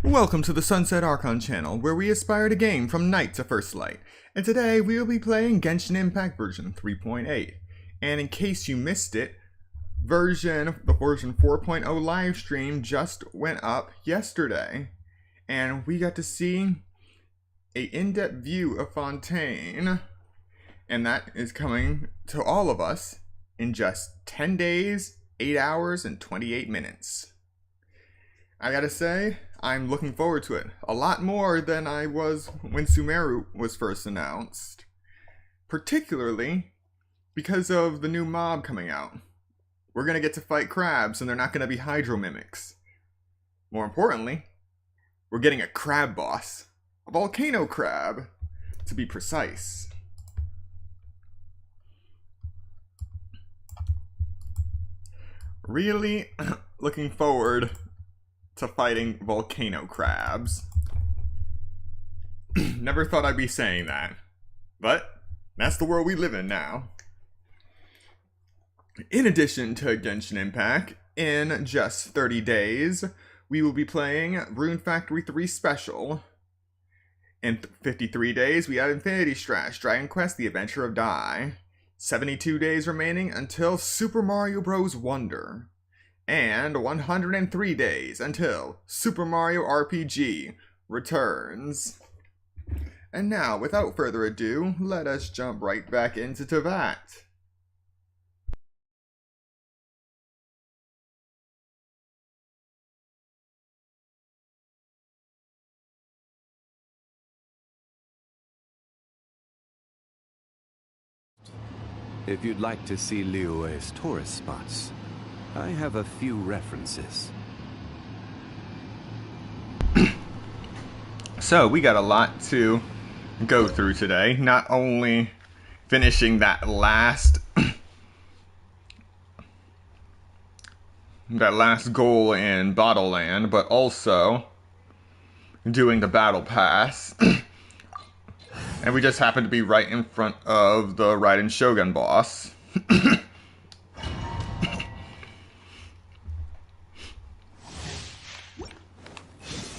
Welcome to the Sunset Archon channel, where we aspire to game from night to first light. And today we will be playing Genshin Impact version 3.8. And in case you missed it, the version 4.0 live stream just went up yesterday. And we got to see an in-depth view of Fontaine. And that is coming to all of us in just 10 days, 8 hours, and 28 minutes. I gotta say, I'm looking forward to it. A lot more than I was when Sumeru was first announced. Particularly because of the new mob coming out. We're gonna get to fight crabs and they're not gonna be hydro mimics. More importantly, we're getting a crab boss. A volcano crab, to be precise. Really looking forward to fighting volcano crabs. Never thought I'd be saying that, but that's the world we live in now. In addition to Genshin Impact, in just 30 days, we will be playing Rune Factory 3 Special. In 53 days, we have Infinity Strash, Dragon Quest: The Adventure of Dai. 72 days remaining until Super Mario Bros. Wonder. And 103 days until Super Mario RPG returns. And now, without further ado, let us jump right back into that. If you'd like to see Liyue's tourist spots, I have a few references. So, we got a lot to go through today. Not only finishing that last goal in Bottleland, but also doing the battle pass. And we just happened to be right in front of the Raiden Shogun boss.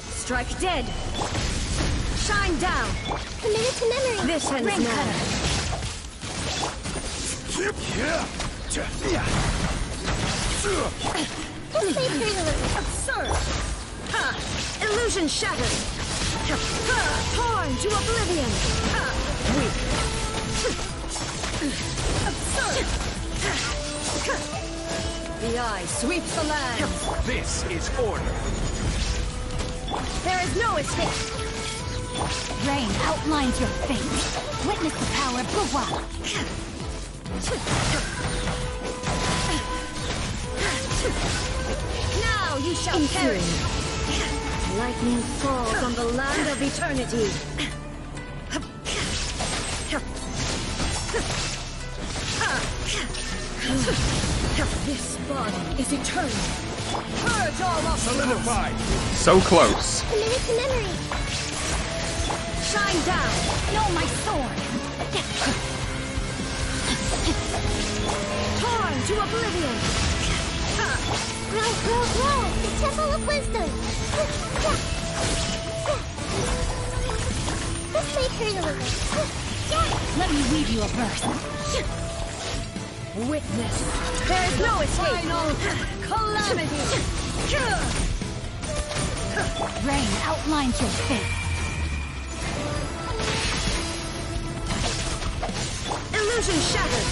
Strike dead! Shine down! Committed to memory! This ends Ring now! Let's play pretty little. Absurd! Ha! Illusion shattered! Ha! Torn to oblivion! Ha! Weak! Absurd! The eye sweeps the land! This is order! There is no escape! Rain outlines your fate. Witness the power of Gawa. Now you shall perish! Lightning falls on the land of eternity! This body is eternal! Purge all obstacles! Solidified! So close. Committed to memory. Shine down! No, my sword. Torn to oblivion! Grow, grow, grow. The Temple of Wisdom. Let's play pretty little. Let me weave you a verse. Witness! There is no escape! Final calamity! Rain outlines your fate. Illusion shattered!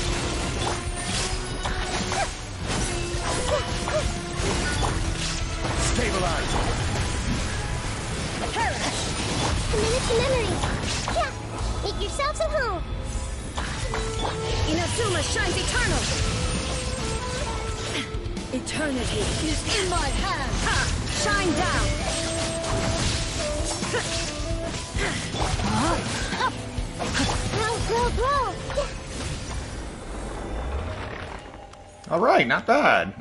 Stabilize! Perish! Committed to memory. Make yourselves at home. Inazuma shines eternal! Eternity is in my hand! Ha! Shine down! Grow, grow, grow. Alright, not bad.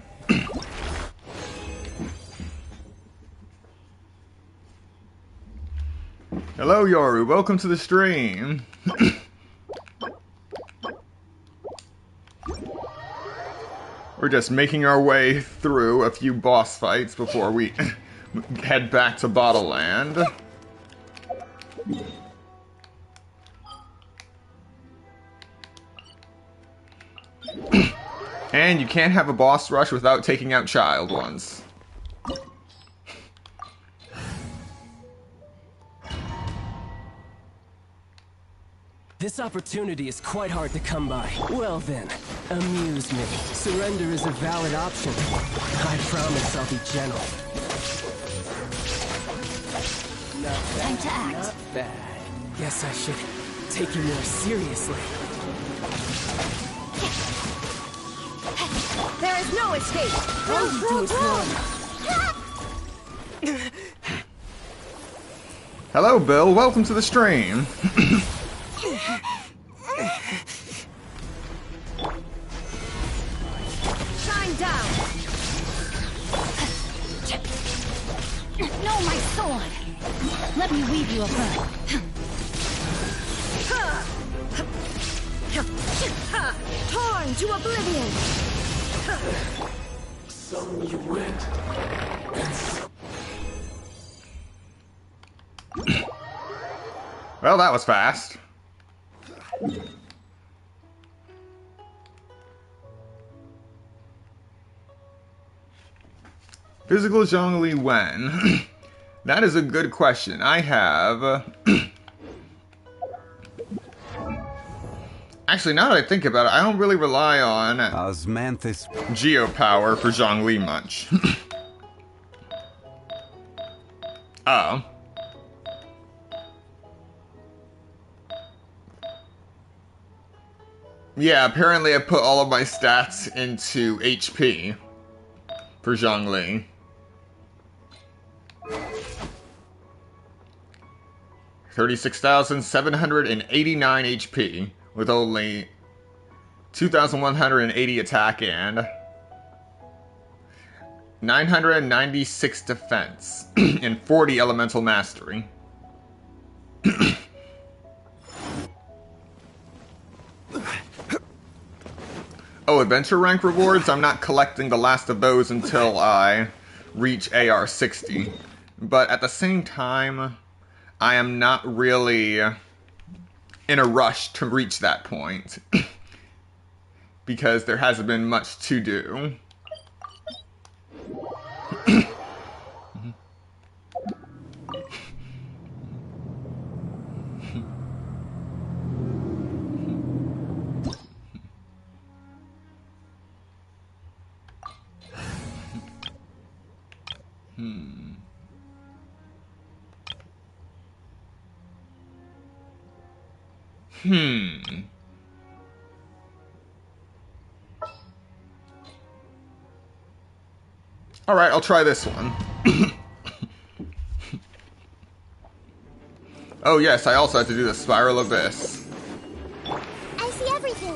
Hello, Yoru. Welcome to the stream. We're just making our way through a few boss fights before we head back to Bottleland. And you can't have a boss rush without taking out child ones. This opportunity is quite hard to come by. Well then, amuse me. Surrender is a valid option. I promise I'll be gentle. Time to act. Not bad. Guess I should take you more seriously. There is no escape. Hello, Bill. Welcome to the stream. Shine down. No, my sword. Let me weave you a bow. Torn to oblivion. Well, that was fast. Physical Zhongli when? That is a good question. I have... Actually, now that I think about it, I don't really rely on Osmanthus. Geopower for Zhongli much. Oh. Yeah, apparently I put all of my stats into HP for Zhongli. $36,789 HP with only 2,180 attack and 996 defense and 40 elemental mastery. Oh, adventure rank rewards? I'm not collecting the last of those until I reach AR 60. But at the same time, I am not really in a rush to reach that point. Because there hasn't been much to do. Alright, I'll try this one. Oh yes, I also have to do the Spiral Abyss. I see everything.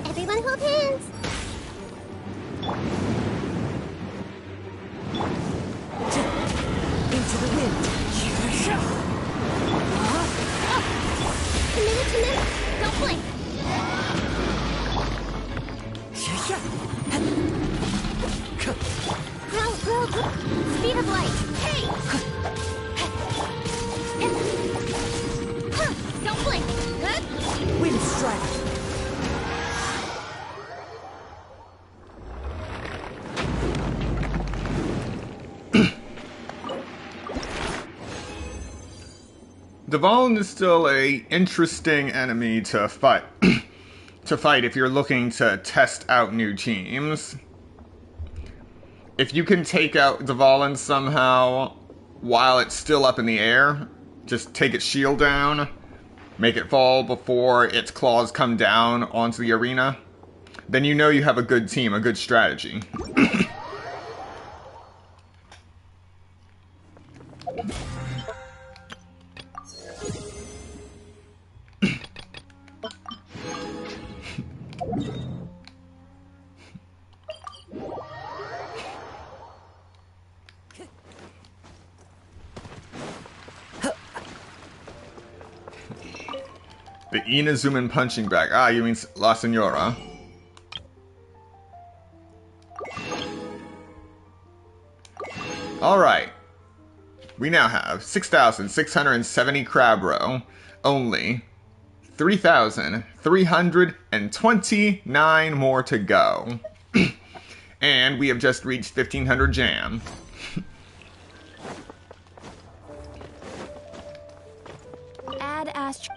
Everyone hold hands. Into the wind. Commit. Don't blink. Grow. Speed of light. Hey! Don't blink. Wind strike. Dvalin is still a interesting enemy to fight. To fight if you're looking to test out new teams. If you can take out Dvalin somehow while it's still up in the air, just take its shield down, make it fall before its claws come down onto the arena, then you know you have a good team, a good strategy. The Inazuman punching bag. Ah, you mean La Senora. Alright. We now have 6,670 crab roe. Only 3,329 more to go. And we have just reached 1,500 jam. Add Astro.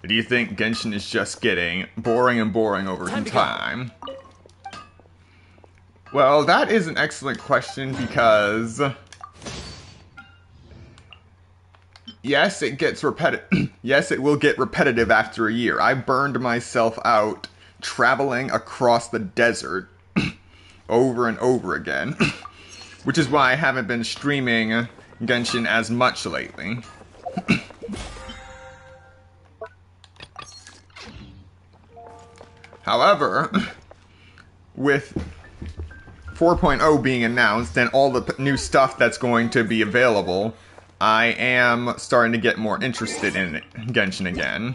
Do you think Genshin is just getting boring and boring over time? Well, that is an excellent question because... yes, it gets repetitive. Yes, it will get repetitive after a year. I burned myself out traveling across the desert over and over again. Which is why I haven't been streaming Genshin as much lately. However, with 4.0 being announced and all the new stuff that's going to be available, I am starting to get more interested in Genshin again.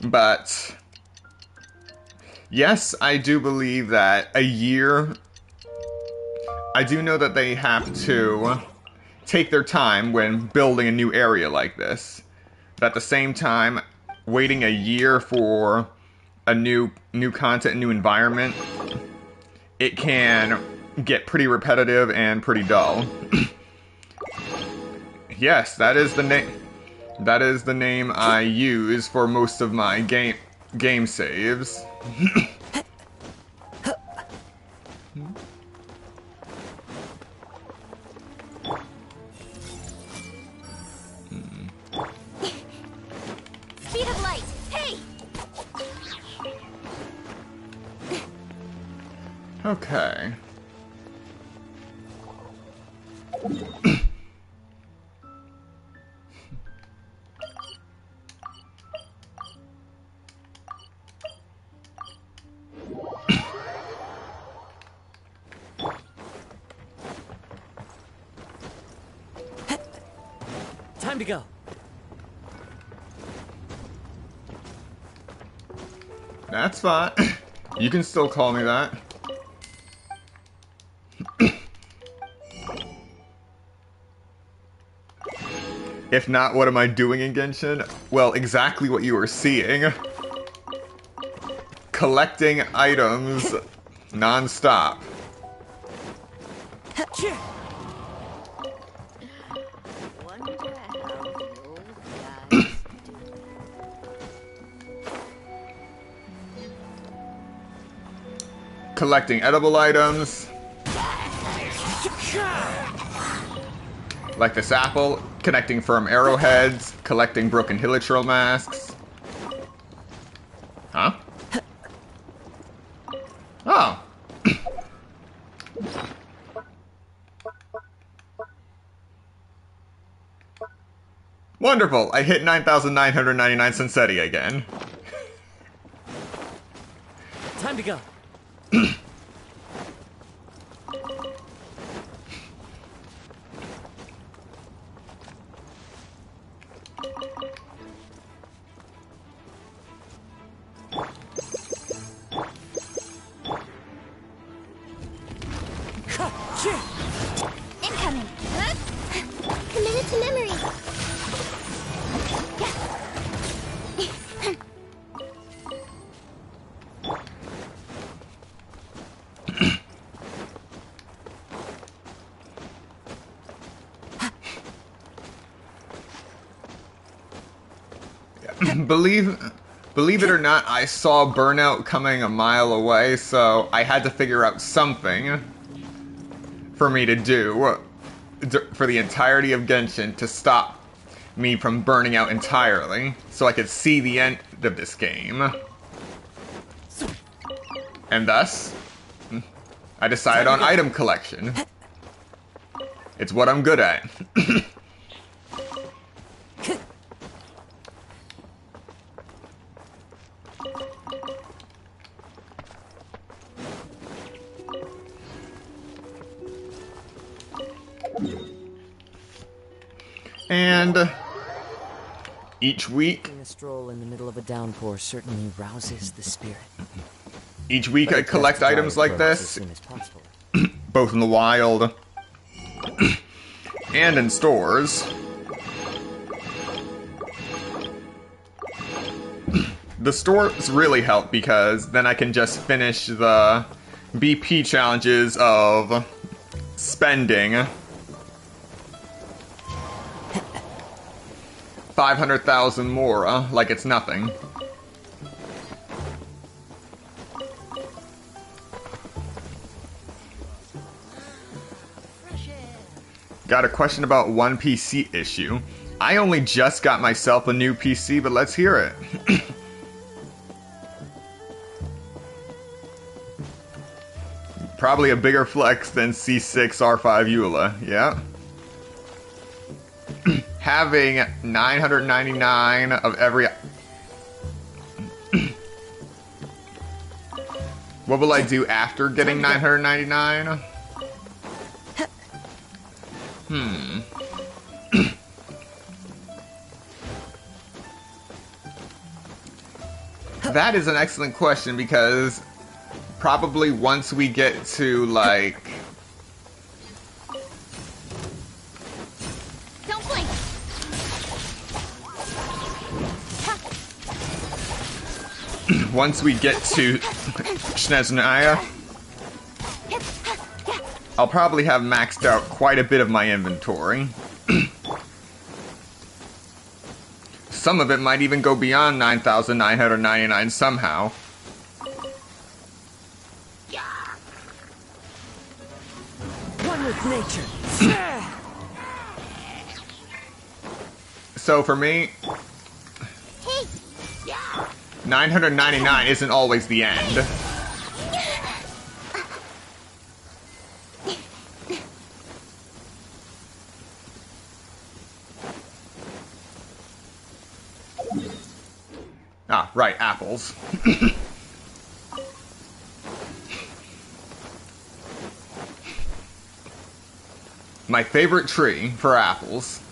But yes, I do believe that a year... I do know that they have to take their time when building a new area like this. But at the same time, waiting a year for a new content, new environment, it can get pretty repetitive and pretty dull. Yes, that is the name. That is the name I use for most of my game saves. Speed of light. Hey! Okay. Time to go. That's fine. You can still call me that. If not, what am I doing in Genshin? Well, exactly what you were seeing. Collecting items non-stop. Wonder how the old guys Collecting edible items. Like this apple. Connecting firm arrowheads. Collecting broken hilichurl masks. Huh? Oh. Wonderful! I hit 9,999 Sensetti again. Time to go. Incoming. Committed to memory. Believe it or not, I saw Burnout coming a mile away, so I had to figure out something for me to do for the entirety of Genshin to stop me from burning out entirely, so I could see the end of this game. And thus, I decided on item collection. It's what I'm good at. And each week, Taking a stroll in the middle of a downpour certainly rouses the spirit. I collect items like As this, soon as possible. both in the wild and in stores. The stores really help because then I can just finish the BP challenges of spending 500,000 mora like it's nothing. Got a question about one PC issue. I only just got myself a new PC, but let's hear it. Probably a bigger flex than C6 R5 EULA, yeah. Having 999 of every... What will I do after getting 999? That is an excellent question because probably once we get to like... Don't blink. Once we get to Snezhnaya, I'll probably have maxed out quite a bit of my inventory. Some of it might even go beyond 9,999 somehow. One with nature. So for me, 999 isn't always the end. Ah, right, apples. My favorite tree for apples.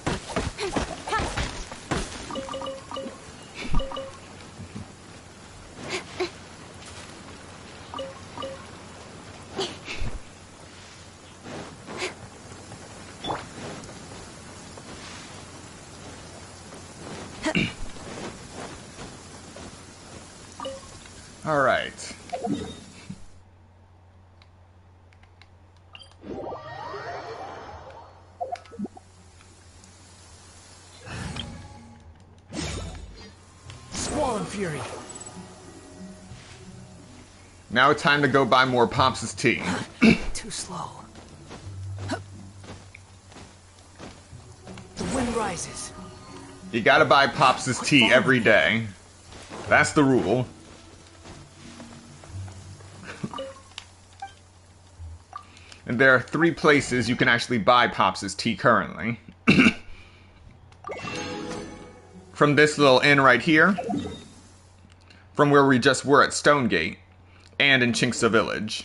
All right. Squall and Fury. Now it's time to go buy more Pops' tea. Too slow. The wind rises. You gotta buy Pops' tea every day. That's the rule. And there are 3 places you can actually buy Pops' tea currently. From this little inn right here, from where we just were at Stonegate, and in Chinksa Village.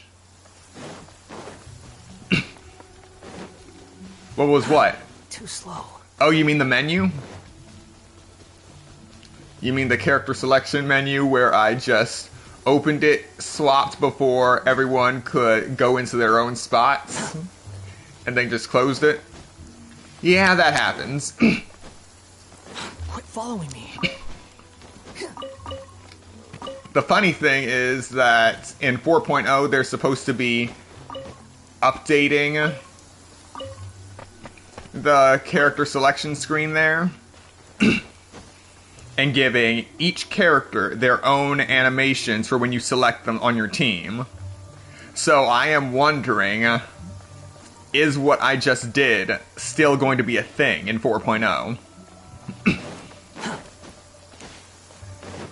What was what? Too slow. Oh, you mean the menu? You mean the character selection menu where I just opened it, swapped before everyone could go into their own spots, and then just closed it? Yeah, that happens. Quit following me. The funny thing is that in 4.0 they're supposed to be updating the character selection screen there and giving each character their own animations for when you select them on your team. So I am wondering, is what I just did still going to be a thing in 4.0?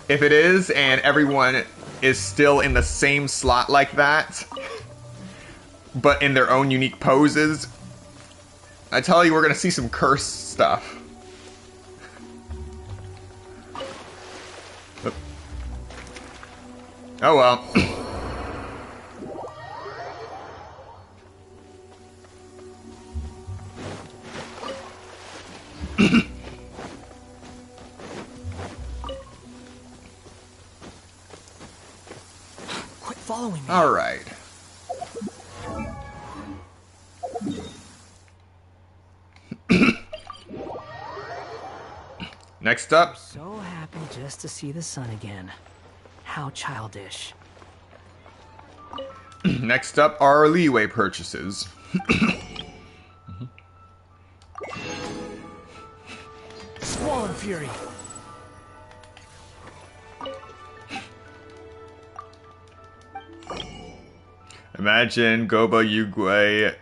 If it is, and everyone is still in the same slot like that, but in their own unique poses, I tell you, we're gonna see some cursed stuff. Oh well. following me. Alright. Next up, So happy just to see the sun again. How childish. next up are leeway purchases. Squall Fury. Imagine Goba, Yugwe,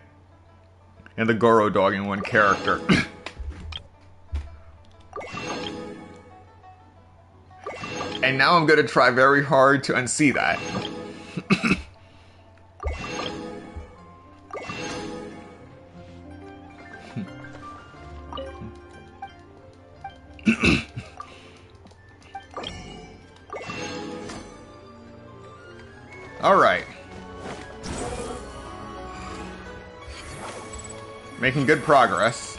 and the Goro dog in one character. And now I'm gonna try very hard to unsee that. Alright. Making good progress.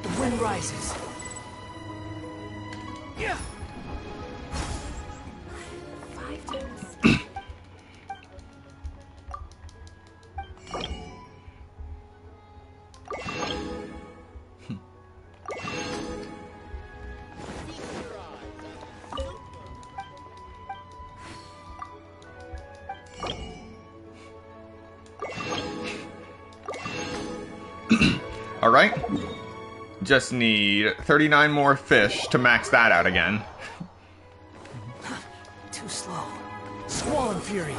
The wind rises. Yeah. 5 times. Alright. Just need 39 more fish to max that out again. Too slow. Squall Fury.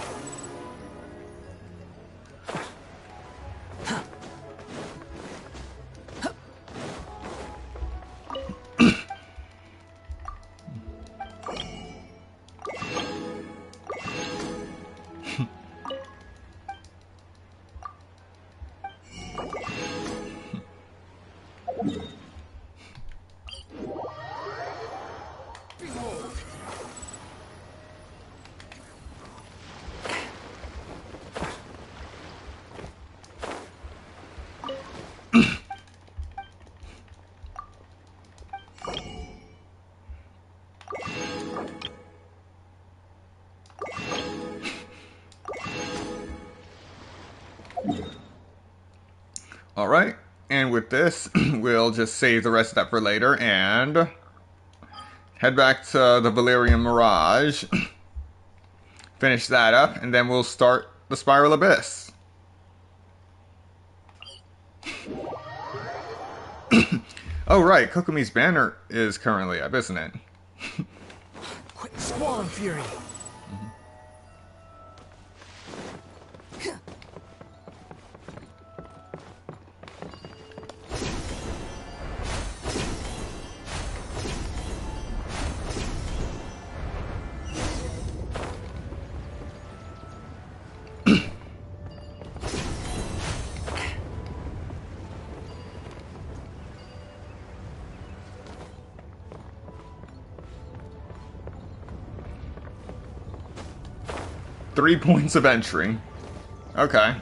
Alright, and with this, we'll just save the rest of that for later and head back to the Valerian Mirage, finish that up, and then we'll start the Spiral Abyss. Oh right, Kokomi's banner is currently up, isn't it? Quick, Squall Fury. Three points of entry. Okay.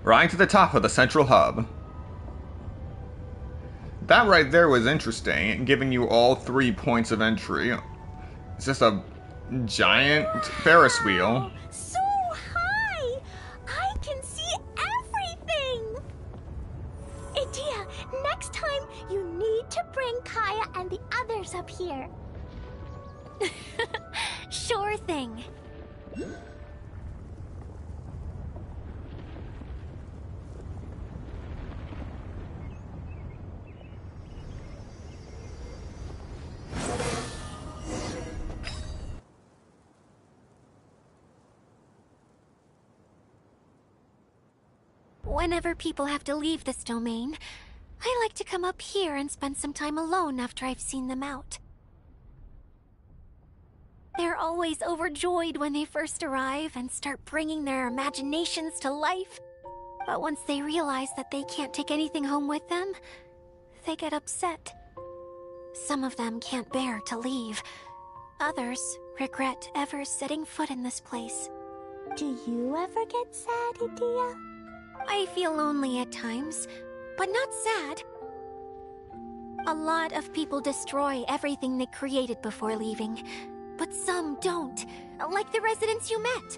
Right to the top of the central hub. That right there was interesting, giving you all 3 points of entry. It's just a giant Ferris wheel. So high! I can see everything! Idea, next time you need to bring Kaya and the others up here. Sure thing. Whenever people have to leave this domain, I like to come up here and spend some time alone after I've seen them out. They're always overjoyed when they first arrive and start bringing their imaginations to life. But once they realize that they can't take anything home with them, they get upset. Some of them can't bear to leave. Others regret ever setting foot in this place. Do you ever get sad, Idea? I feel lonely at times, but not sad. A lot of people destroy everything they created before leaving, but some don't, like the residents you met.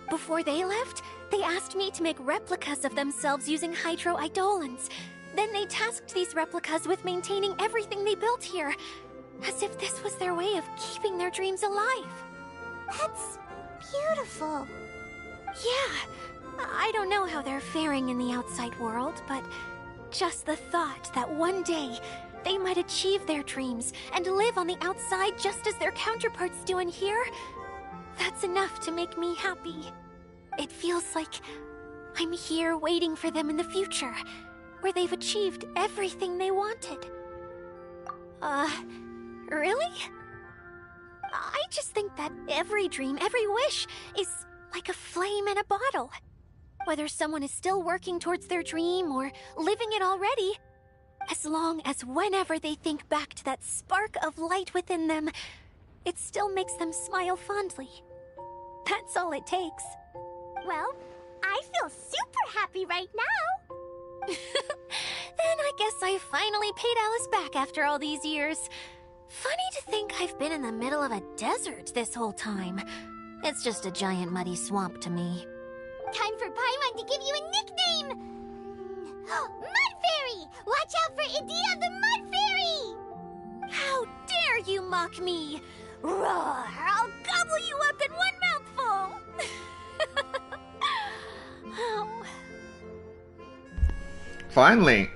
Before they left, they asked me to make replicas of themselves using hydro-eidolons. Then they tasked these replicas with maintaining everything they built here, as if this was their way of keeping their dreams alive. That's beautiful. Yeah, I don't know how they're faring in the outside world, but just the thought that one day they might achieve their dreams and live on the outside just as their counterparts do in here, that's enough to make me happy. It feels like I'm here waiting for them in the future, where they've achieved everything they wanted. Really? I just think that every dream, every wish, is like a flame in a bottle. Whether someone is still working towards their dream or living it already, as long as whenever they think back to that spark of light within them, it still makes them smile fondly. That's all it takes. Well, I feel super happy right now. Then I guess I finally paid Alice back after all these years. Funny to think I've been in the middle of a desert this whole time. It's just a giant muddy swamp to me. Time for Paimon to give you a nickname! Mud Fairy! Watch out for Idea the Mud Fairy! How dare you mock me! Roar! I'll gobble you up in one mouthful! Oh. Finally,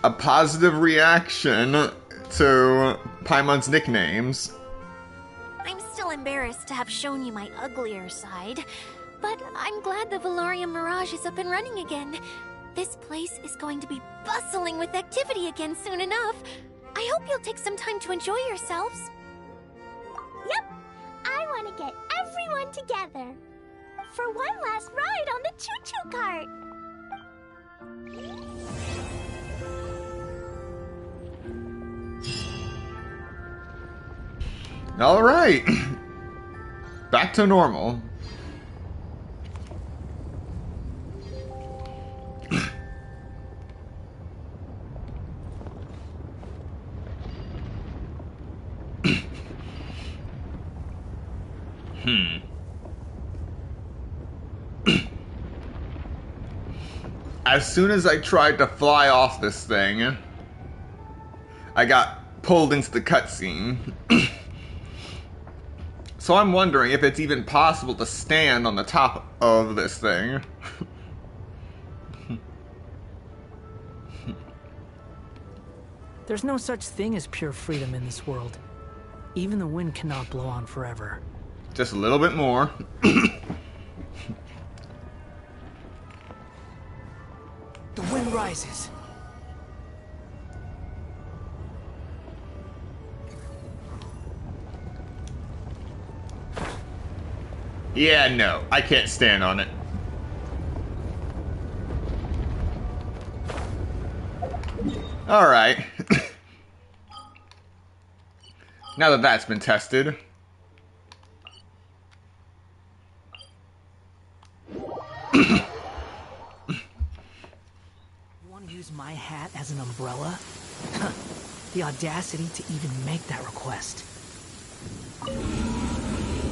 a positive reaction to Paimon's nicknames. I'm still embarrassed to have shown you my uglier side, but I'm glad the Valorium Mirage is up and running again. This place is going to be bustling with activity again soon enough. I hope you'll take some time to enjoy yourselves. Yep, I want to get everyone together for one last ride on the choo-choo cart. All right, back to normal. As soon as I tried to fly off this thing, I got pulled into the cutscene. So I'm wondering if it's even possible to stand on the top of this thing. There's no such thing as pure freedom in this world. Even the wind cannot blow on forever. Just a little bit more. The wind rises. Yeah, no, I can't stand on it. Alright. Now that that's been tested. You want to use my hat as an umbrella? The audacity to even make that request.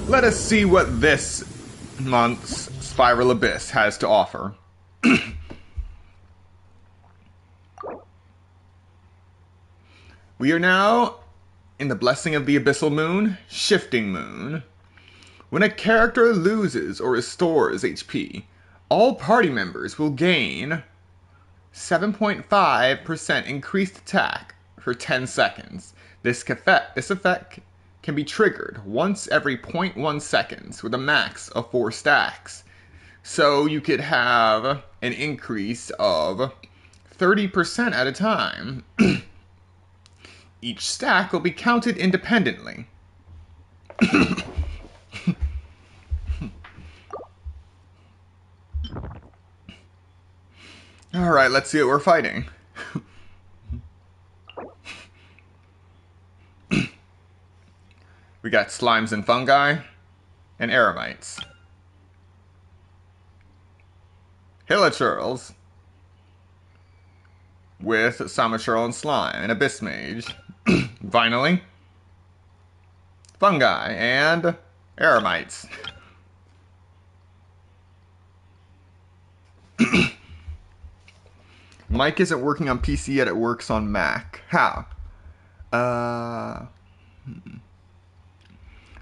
Let us see what this month's Spiral Abyss has to offer. We are now in the Blessing of the Abyssal Moon, Shifting Moon. When a character loses or restores HP, all party members will gain 7.5% increased attack for 10 seconds. This effect can be triggered once every 0.1 seconds with a max of 4 stacks. So you could have an increase of 30% at a time. Each stack will be counted independently. Alright, let's see what we're fighting. We got slimes and fungi, and eremites. Hilichurls. with Sumeru and Slime, and Abyss Mage. Finally, Fungi and Eremites. Mike isn't working on PC yet, it works on Mac. How?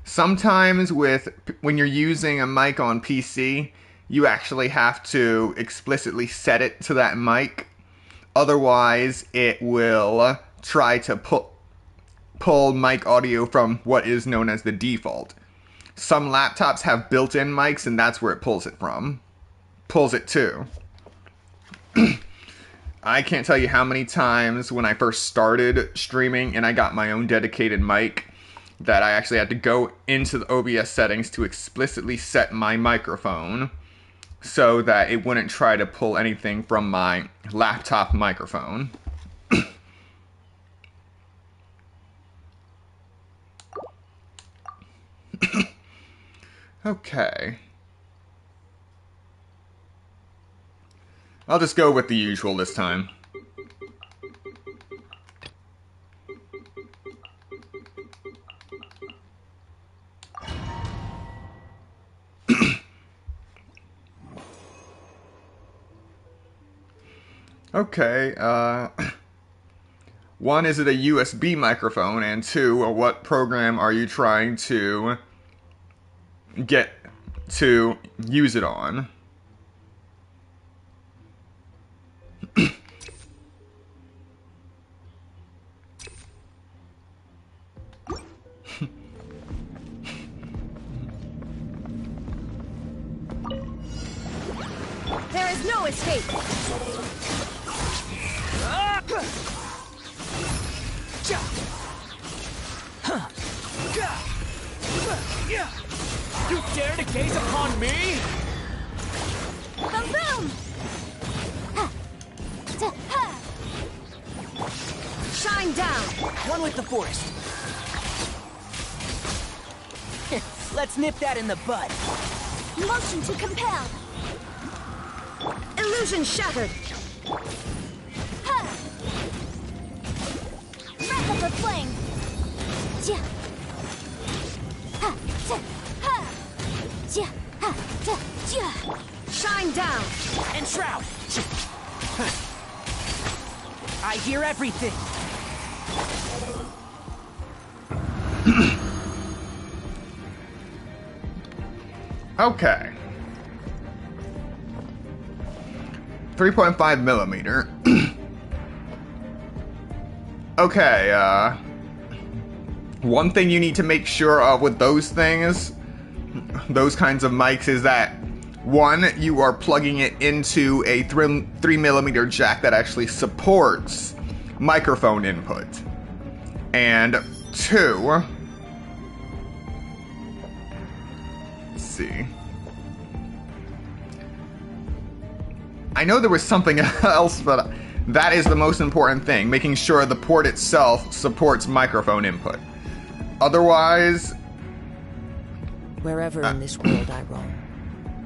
Sometimes when you're using a mic on PC, you actually have to explicitly set it to that mic. Otherwise, it will try to pull mic audio from what is known as the default. Some laptops have built-in mics, and that's where it pulls it from. Pulls it to. I can't tell you how many times when I first started streaming and I got my own dedicated mic that I actually had to go into the OBS settings to explicitly set my microphone so that it wouldn't try to pull anything from my laptop microphone. Okay. I'll just go with the usual this time. Okay, one, is it a USB microphone? And two, what program are you trying to get to use it on? There is no escape! You dare to gaze upon me? Boom boom! Shine down! One with the forest. Let's nip that in the bud. Motion to compel! Illusion shattered! Breath of the flame! Ja. Ha, ja, ha. Ja, ha, ja, ja. Shine down! And shroud. I hear everything. Okay. 3.5 millimeter. Okay, one thing you need to make sure of with those things, those kinds of mics, is that one, you are plugging it into a 3mm jack that actually supports microphone input. And two, let's see. I know there was something else, but that is the most important thing, making sure the port itself supports microphone input. Otherwise... Wherever in this world I roam,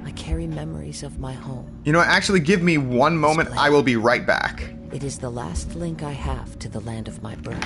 I carry memories of my home. You know, actually give me one moment, I will be right back. It is the last link I have to the land of my birth.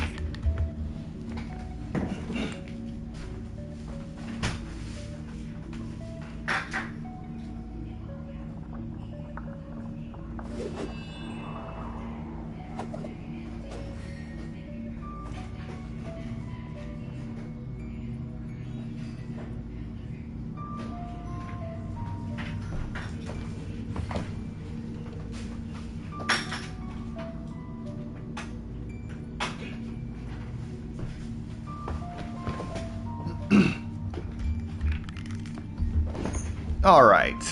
Alright.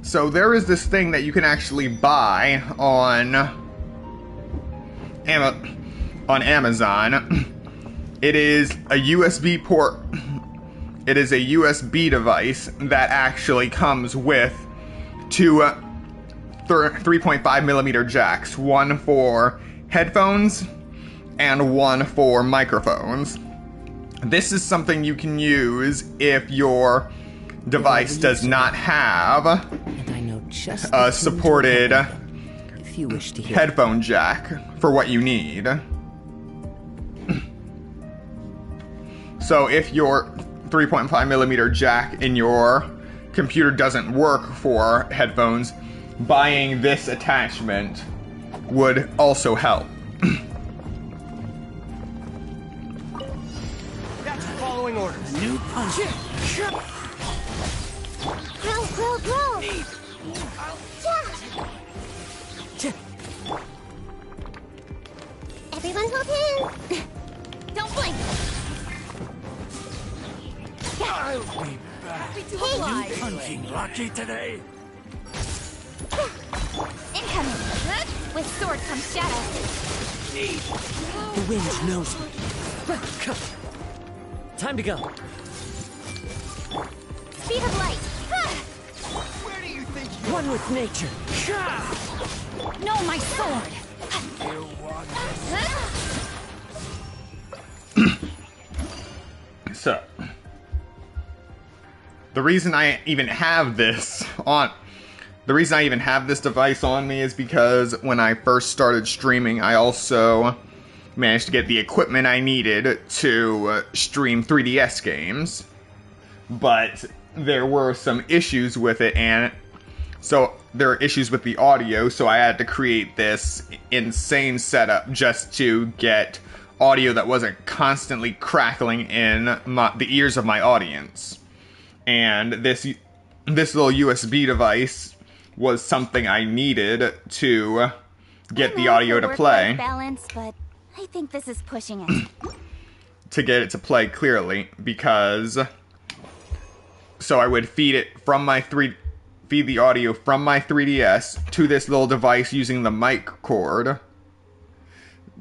So there is this thing that you can actually buy on Amazon. It is a USB port. It is a USB device that actually comes with two 3.5mm jacks. One for headphones and one for microphones. This is something you can use if your device does not have And I know just supported if you wish to hear. headphone jack for what you need. So if your 3.5mm jack in your computer doesn't work for headphones, buying this attachment would also help. That's following orders. New punch. Grow, grow, grow! Everyone hold hands! Don't blink! I'll be back. Hey! Punching lucky today. Incoming! With sword comes shadow. The wind knows me. Time to go. Speed of light! Where do you think One with nature. No, my sword! you want? So, the reason I even have this device on me is because when I first started streaming, I also managed to get the equipment I needed to stream 3DS games. But there were some issues with it, and so there are issues with the audio, so I had to create this insane setup just to get audio that wasn't constantly crackling in the ears of my audience. And this little USB device was something I needed to get the audio to play. Balance, but I think this is pushing it. To get it to play clearly, because so I would feed the audio from my 3DS to this little device using the mic cord,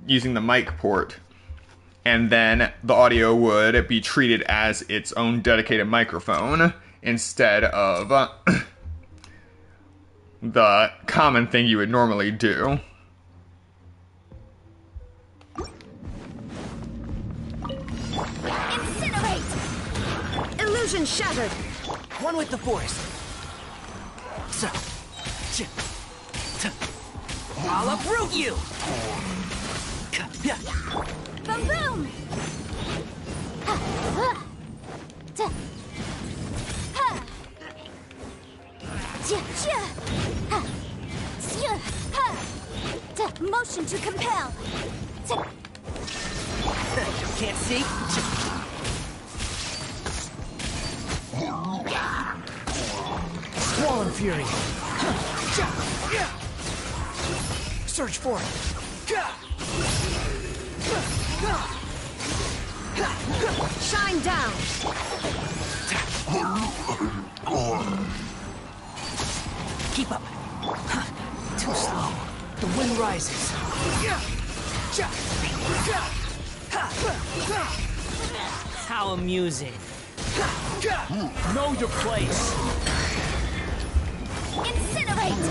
using the mic port, and then the audio would be treated as its own dedicated microphone instead of the common thing you would normally do. Incinerate! Illusion shattered. One with the force. I'll uproot you. Boom boom! Motion to compel. Can't see. Squall fury. Search for it. Shine down. Keep up. Too slow. The wind rises. How amusing. Know your place. Incinerate!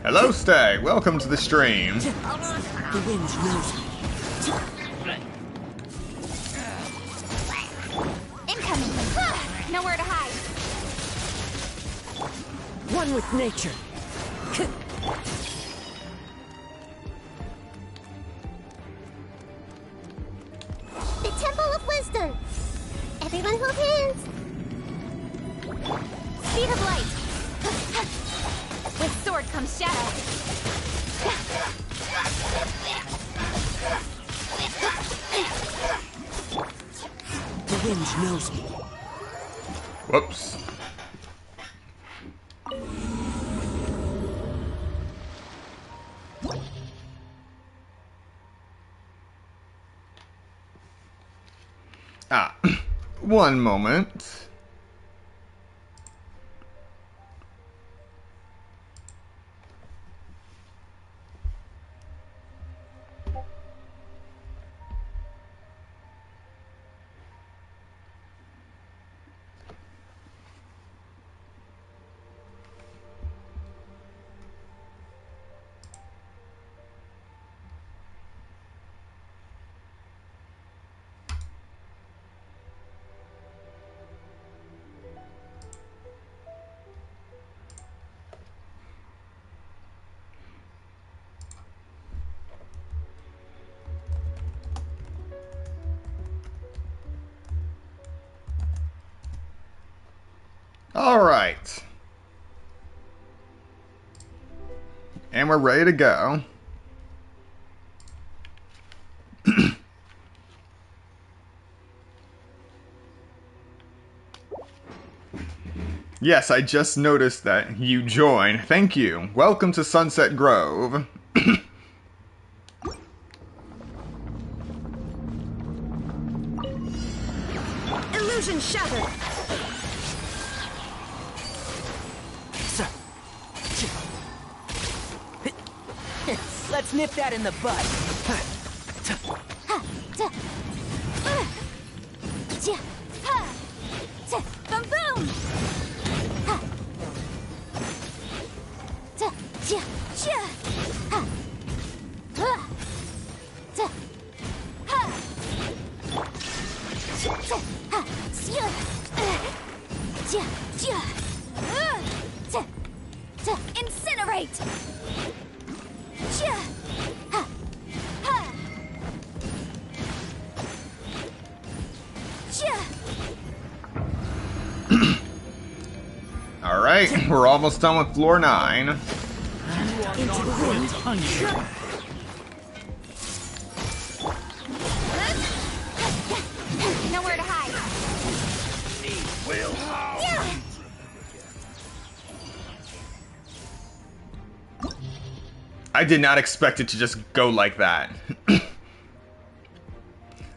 Hello, Stag. Welcome to the stream. The wind knows me. Incoming! Nowhere to hide. One with nature. The Temple of Wisdom! Everyone hold hands! Speed of light! With sword comes shadow! The wind knows me. Whoops. One moment. Alright. And we're ready to go. Yes, I just noticed that you joined. Thank you. Welcome to Sunset Grove. Illusion shattered. Let's nip that in the bud. Boom boom! Incinerate! Alright, we're almost done with floor 9. Nowhere to hide. I did not expect it to just go like that.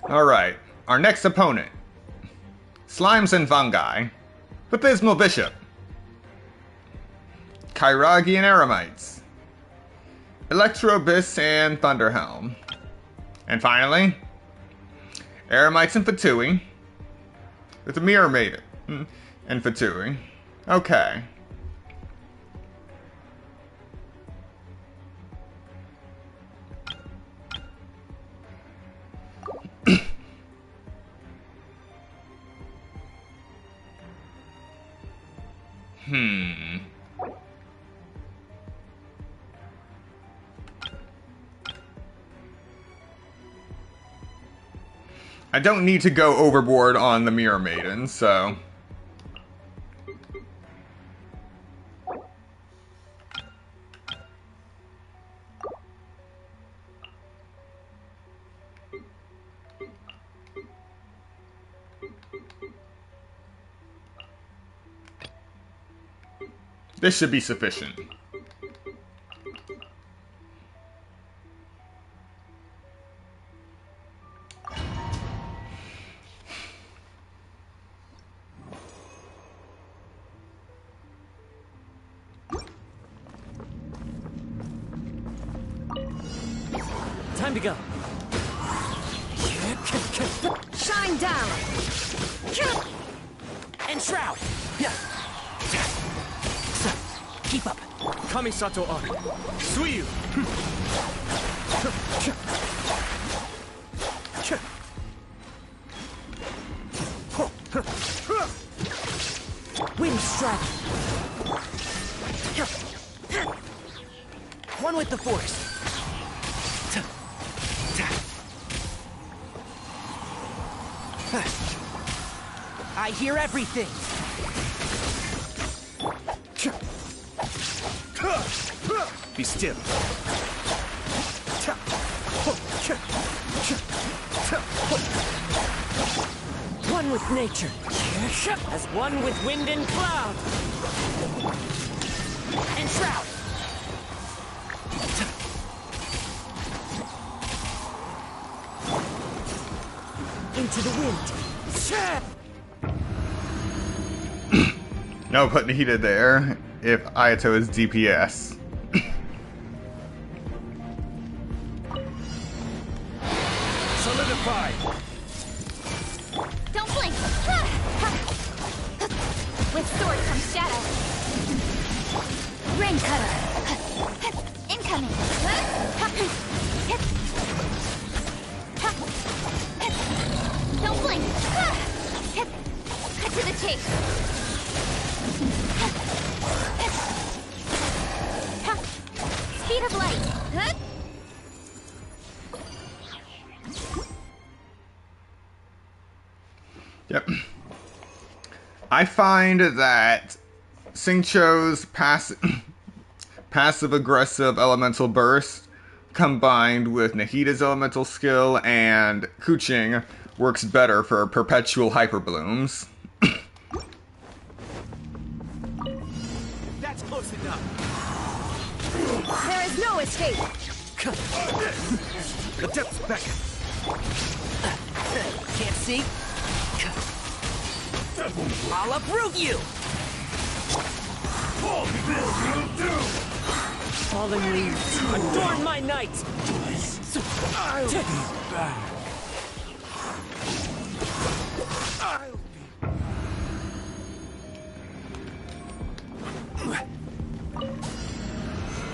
Alright, our next opponent. Slimes and Fungi. Abysmal Bishop. Kairagi and Eremites. Electro Abyss and Thunderhelm. And finally, Eremites and Fatui. With the Mirror Maiden and Fatui. Okay. I don't need to go overboard on the Mirror Maiden, so... this should be sufficient. Time to go. Shine down. And shroud. Yeah. Keep up. Kamisato on. Suyu. Wind strike. One with the force. I hear everything. Be still. One with nature, as one with wind and cloud. And shroud. Into the wind. No putting heated there if Ayato is DPS. Solidify. Don't blink. With sword comes shadow. Rain cutter. Incoming. Don't blink. Cut to the chase. Speed of light. Yep. I find that Xingqiu's passive-aggressive elemental burst combined with Nahida's elemental skill and Kuching works better for perpetual hyperblooms. That's close enough. There is no escape. The depths beckon. Can't see? I'll uproot you! Fallen leaves, adorn my night! I'll be back.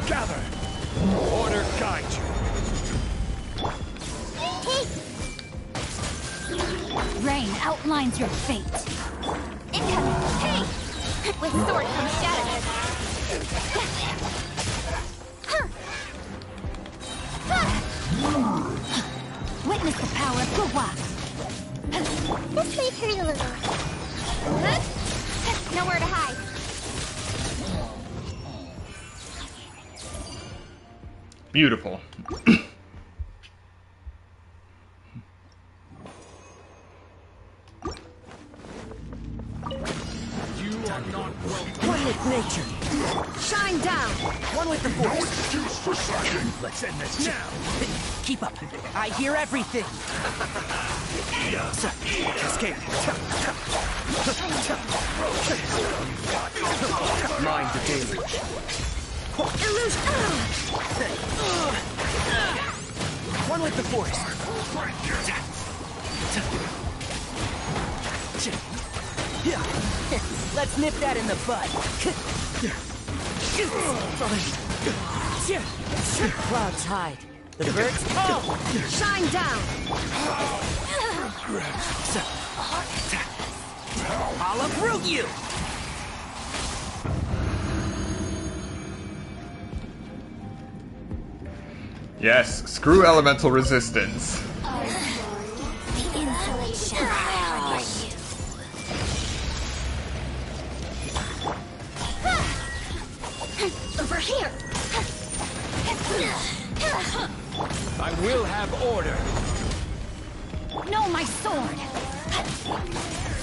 Gather! Order guide you! Rain outlines your fate. Incoming! Hey! With sword comes shadow. Witness the power of Gua. This may hurt a little. Nowhere to hide. Beautiful. One with nature. Shine down. One with the force. Let's end this now. Keep up. I hear everything. Cascade. Mind the deluge. Illusion. One with the force. Let's nip that in the bud. Clouds hide. The birds Oh! Shine down. I'll uproot you! Yes, screw elemental resistance. Over here. I will have order. No, my sword.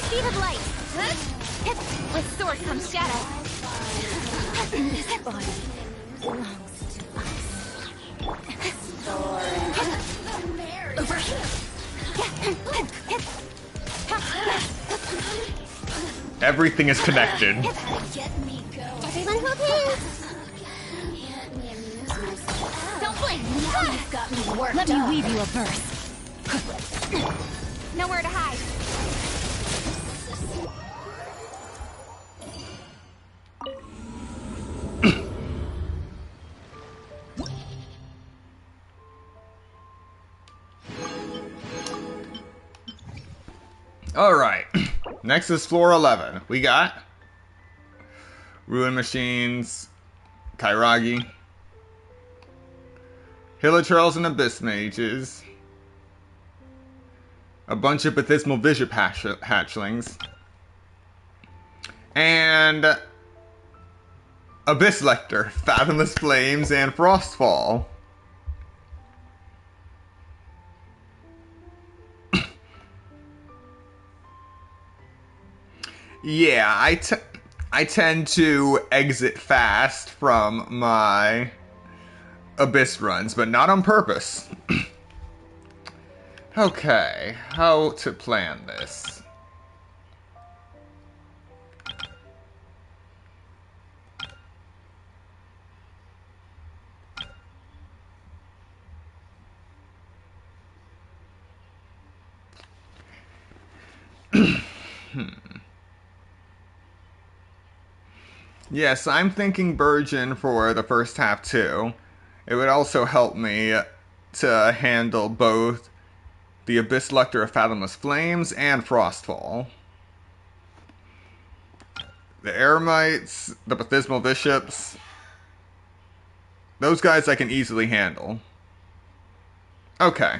Speed of light. With sword comes shadow. This body belongs to us. Over here. Everything is connected. Everyone hold hands. Don't blink. Let me weave you a verse. Nowhere to hide. Alright. Next is floor 11. We got Ruin Machines, Kairagi, Hilichurls and Abyss Mages, a bunch of Bathismal Bishop hatchlings, and Abyss Lector, Fathomless Flames, and Frostfall. Yeah, I tend to exit fast from my Abyss runs, but not on purpose. Okay, how to plan this? Yes, I'm thinking Burgeon for the first half too. It would also help me to handle both the Abyss Lector of Fathomless Flames and Frostfall. The Eremites, the Bathismal Bishops, those guys I can easily handle. Okay.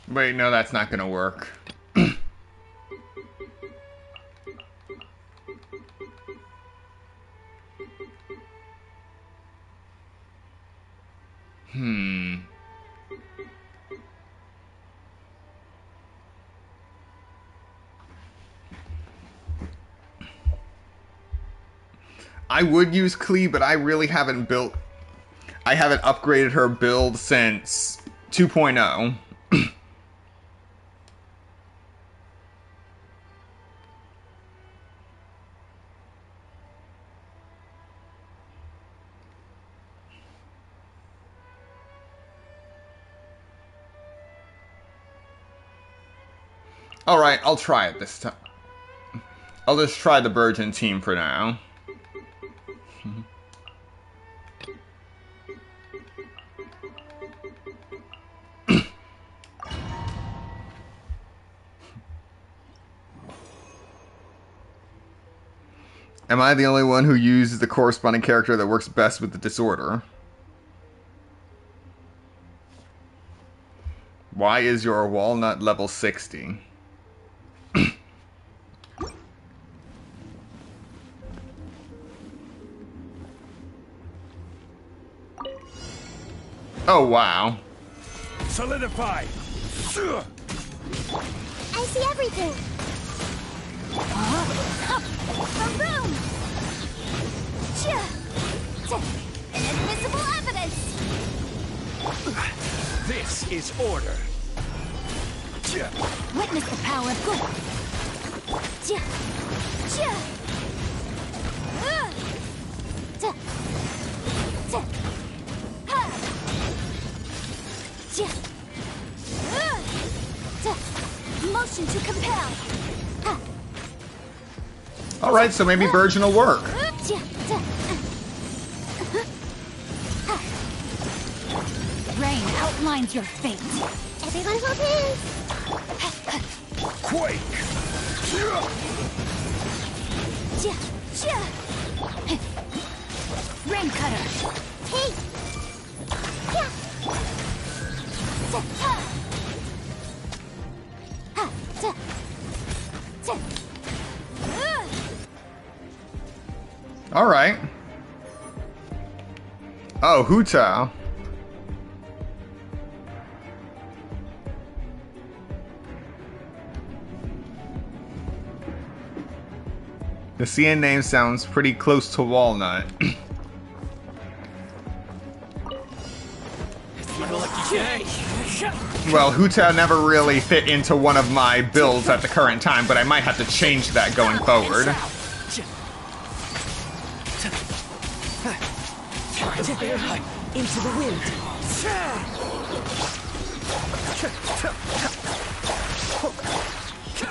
Wait, no, that's not gonna work. I would use Klee, but I really haven't I haven't upgraded her build since 2.0. Alright, I'll try it this time. I'll just try the Virgin team for now. Am I the only one who uses the corresponding character that works best with the disorder? Why is your walnut level 60? Oh, wow. Solidify! I see everything! Boom! Inadmissible evidence! This is order. Witness the power of good. Motion to compel. Alright, so maybe Virgin will work. Rain outlines your fate. Everyone hold hands. Quake! Rain cutter. Hey! Alright. Oh, Huta. The CN name sounds pretty close to Walnut. Well, Huta never really fit into one of my builds at the current time, but I might have to change that going forward. Into the wind.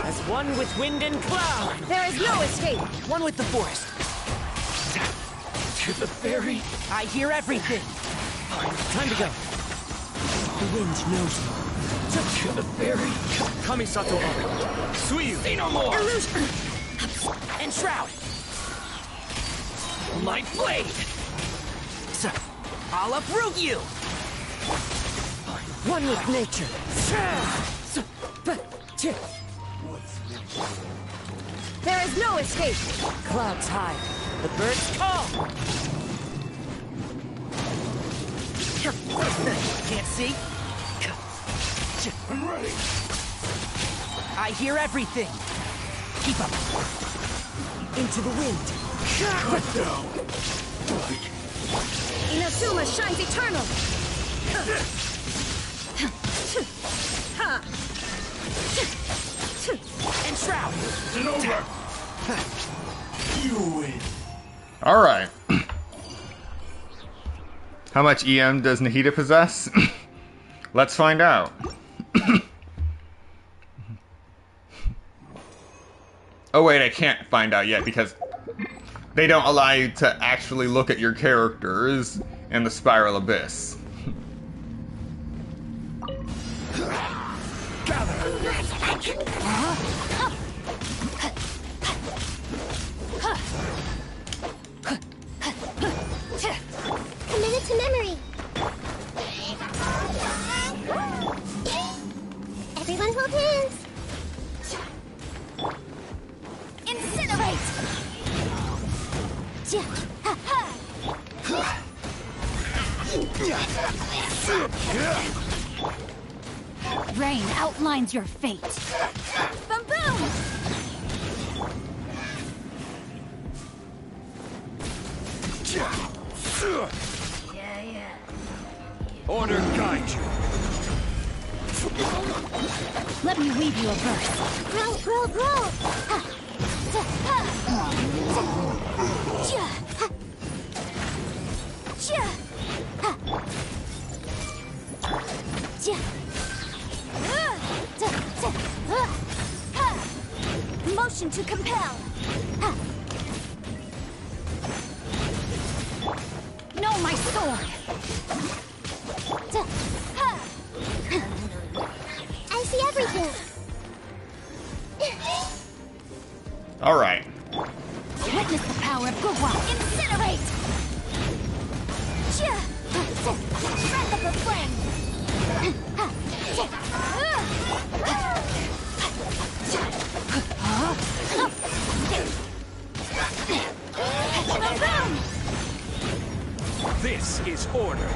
As one with wind and cloud. There is no escape. One with the forest. To the ferry? I hear everything. Time to go. The wind knows me. To the ferry? Kamisato. Suyu! Say no more! Illusion. And shroud. My blade! I'll uproot you. One with nature. There is no escape. Clouds high. The birds call. Can't see. I'm ready! I hear everything. Keep up. Into the wind. Cut down! Inazuma shines eternal. And shroud. It's over! You win! Alright. How much EM does Nahida possess? Let's find out. Oh wait, I can't find out yet because they don't allow you to actually look at your characters in the Spiral Abyss. Rain outlines your fate. Boom boom! Order guide you. Let me weave you a verse. Grow, grow, grow! Motion to compel. Know my sword. I see everything. All right. Witness the power of Gugwa. Incinerate! Breath of the flame! This is order.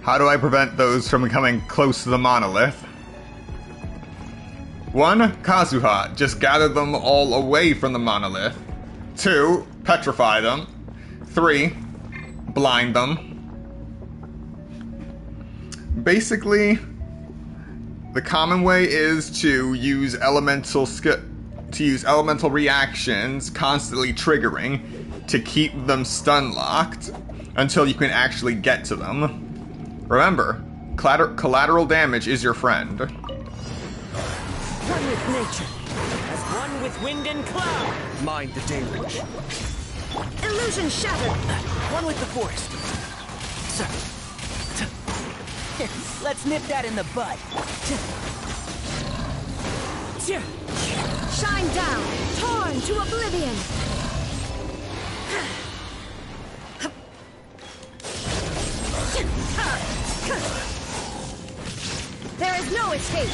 How do I prevent those from coming close to the monolith? 1. Kazuha. Just gather them all away from the monolith. 2. Petrify them. 3. Blind them. Basically, the common way is to use elemental reactions constantly triggering to keep them stun locked until you can actually get to them. Remember, collateral damage is your friend. One with nature, as one with wind and cloud. Mind the deluge. Illusion shattered. One with the forest. Let's nip that in the bud. Shine down. Torn to oblivion. There is no escape.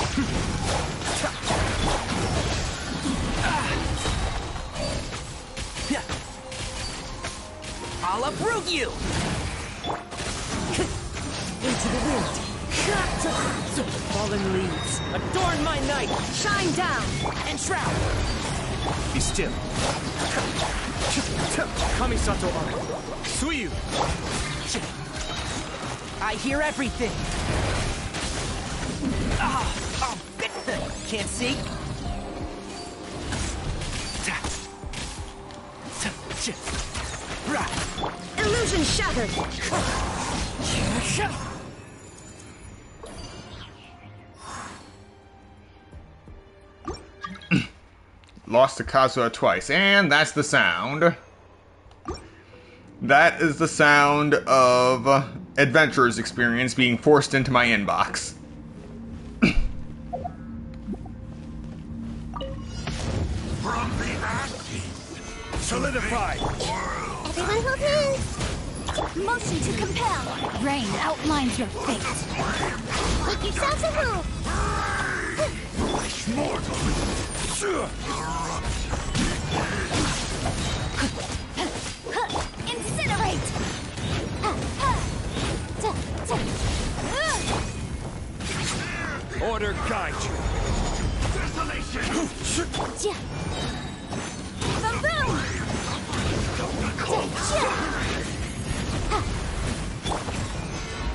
I'll uproot you! Into the wind. Fallen leaves, adorn my night! Shine down. And shroud! Be still. Kamisato Ari. Sumeru! I hear everything! Can't see? Illusion shattered. Lost to Kazuha twice, and that's the sound. That is the sound of Adventurer's experience being forced into my inbox. From the ashes. Solidify. Everyone hold hands! Motion to compel. Rain outlines your fate. Make yourselves a move! Incinerate! Order guide you. Boom boom!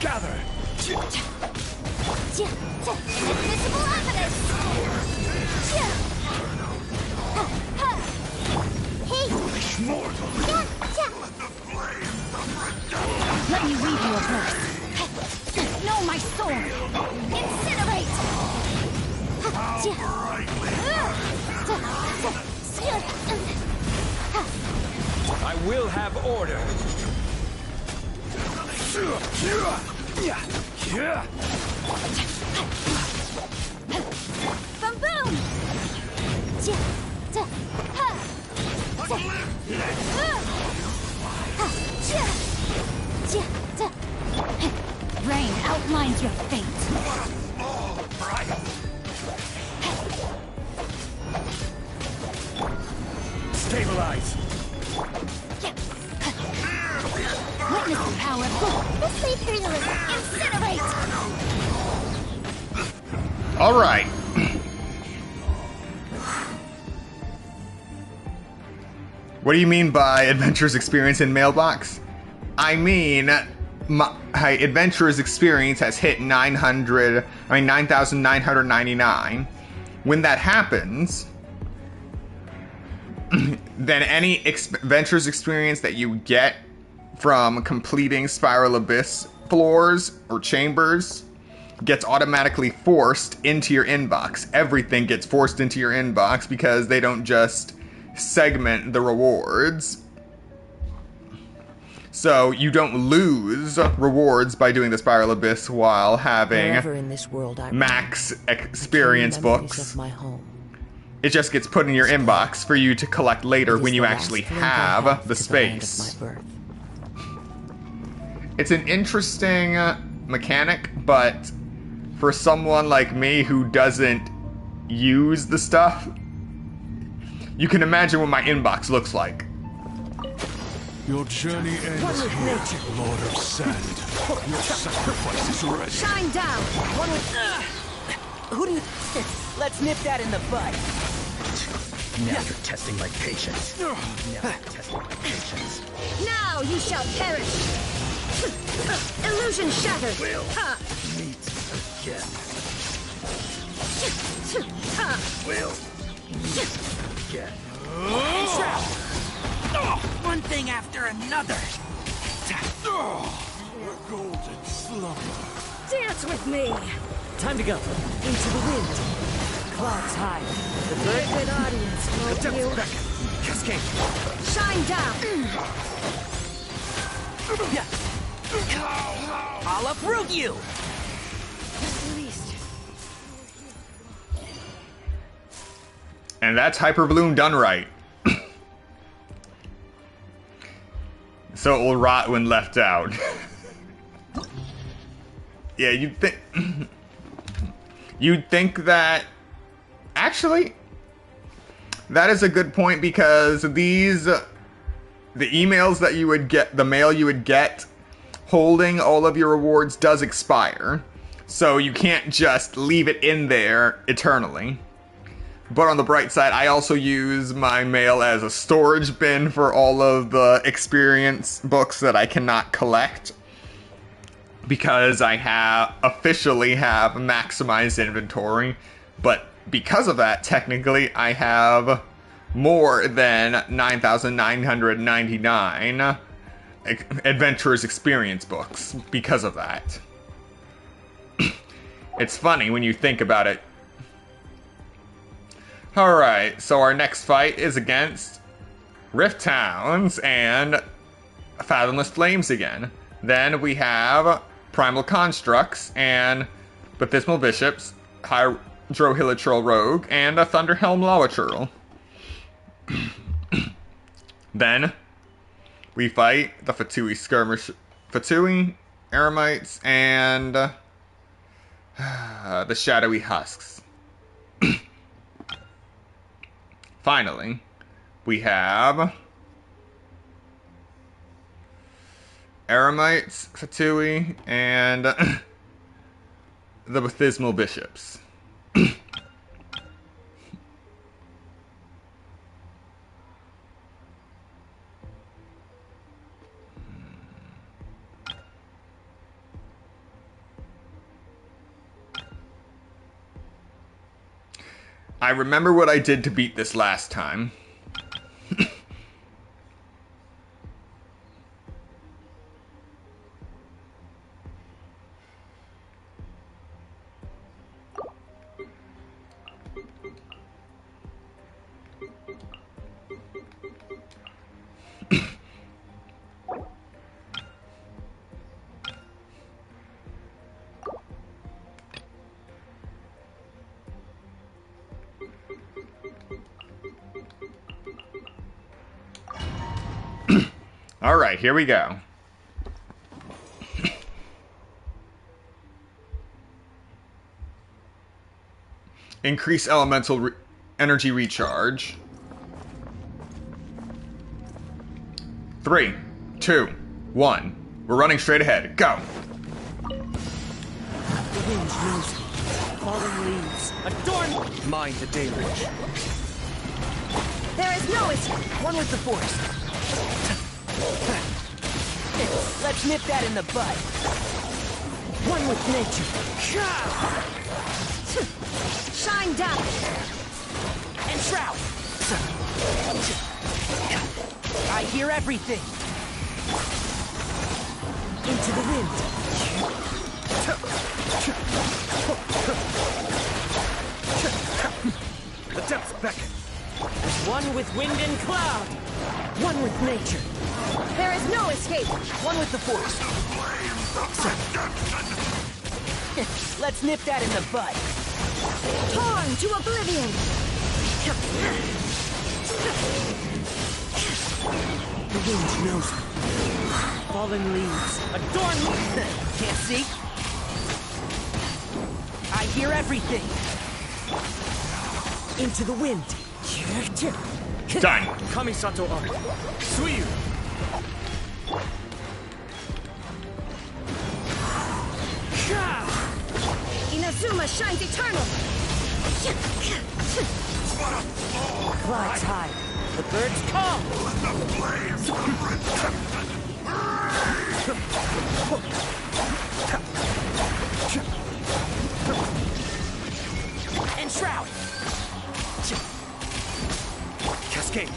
Gather. Invisible evidence! Hey! Let me read you a verse. Know my sword. Incinerate! I will have order. Boom boom! Rain outlines your fate. Stabilize. Witness the power. This may perilous. Incinerate! All right. What do you mean by adventurer's experience in mailbox? I mean, my adventurer's experience has hit 9,999. When that happens, then any adventurer's experience that you get from completing Spiral Abyss floors or chambers gets automatically forced into your inbox. Everything gets forced into your inbox because they don't just segment the rewards. So you don't lose rewards by doing the Spiral Abyss while having Wherever in this world I max experience books. of my home. It just gets put in your inbox for you to collect later when you actually have the space. It's an interesting mechanic, but for someone like me who doesn't use the stuff, you can imagine what my inbox looks like. Your journey ends here, Lord of Sand. Your sacrifice is ready. Shine down! One with... Who do you... Let's nip that in the bud. Now you're testing my patience. Now you're testing my patience. Now you shall perish! Illusion shattered! Will meet again. Will meet again. One thing after another. Your golden slumber. Dance with me! Time to go. Into the wind. Clouds high. The very good audience, won't you? Cascade. Shine down! I'll uproot you! Released. And that's Hyper Bloom done right. So it will rot when left out. Yeah, you'd think that... Actually, that is a good point because these... the emails that you would get, the mail you would get holding all of your rewards does expire. So you can't just leave it in there eternally. But on the bright side, I also use my mail as a storage bin for all of the experience books that I cannot collect. Because I officially have maximized inventory. But because of that, technically, I have more than 9,999 Adventurer's Experience books because of that. It's funny when you think about it. Alright, so our next fight is against Rift Towns and Fathomless Flames again. Then we have Primal Constructs and Baptismal Bishops, Hydrohilitrol Rogue, and a Thunderhelm Lawachurl. Then we fight the Fatui Skirmish, Fatui, Eremites, and the Shadowy Husks. Finally, we have Eremites, Fatui, and the Baptismal Bishops. I remember what I did to beat this last time. Alright, here we go. Increase elemental energy recharge. 3, 2, 1. We're running straight ahead. Go! The wind knows me. Fallen leaves. Adorn! Mind the deluge. There is no escape. One with the force. Let's nip that in the bud. One with nature. Shine down. And shroud. I hear everything. Into the wind. The depths beckon. One with wind and cloud. One with nature. There is no escape. One with the force. Let's nip that in the bud. Torn to oblivion. The wind knows me. Fallen leaves. Adorn me. Can't see? I hear everything. Into the wind. Done. Kamisato art. Sumeru. Inazuma shines eternal. Clouds high. The birds come. And shroud. Cascade.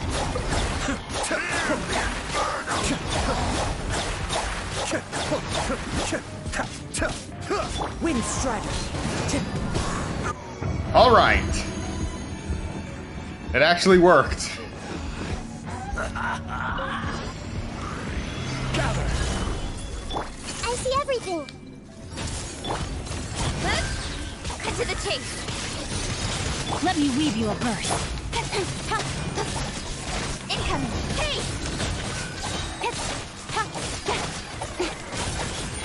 Wind strider. All right. It actually worked. Gather. I see everything. Cut to the chase. Let me weave you a verse. Incoming. Hey!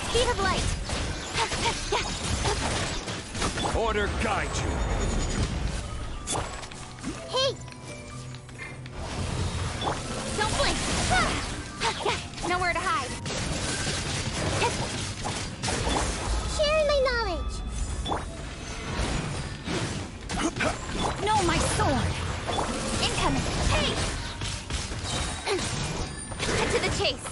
Speed of light. Order guide you. Hey, Don't blink. Nowhere to hide. sharing my knowledge. No, my sword. Incoming. Hey! Cut to the chase.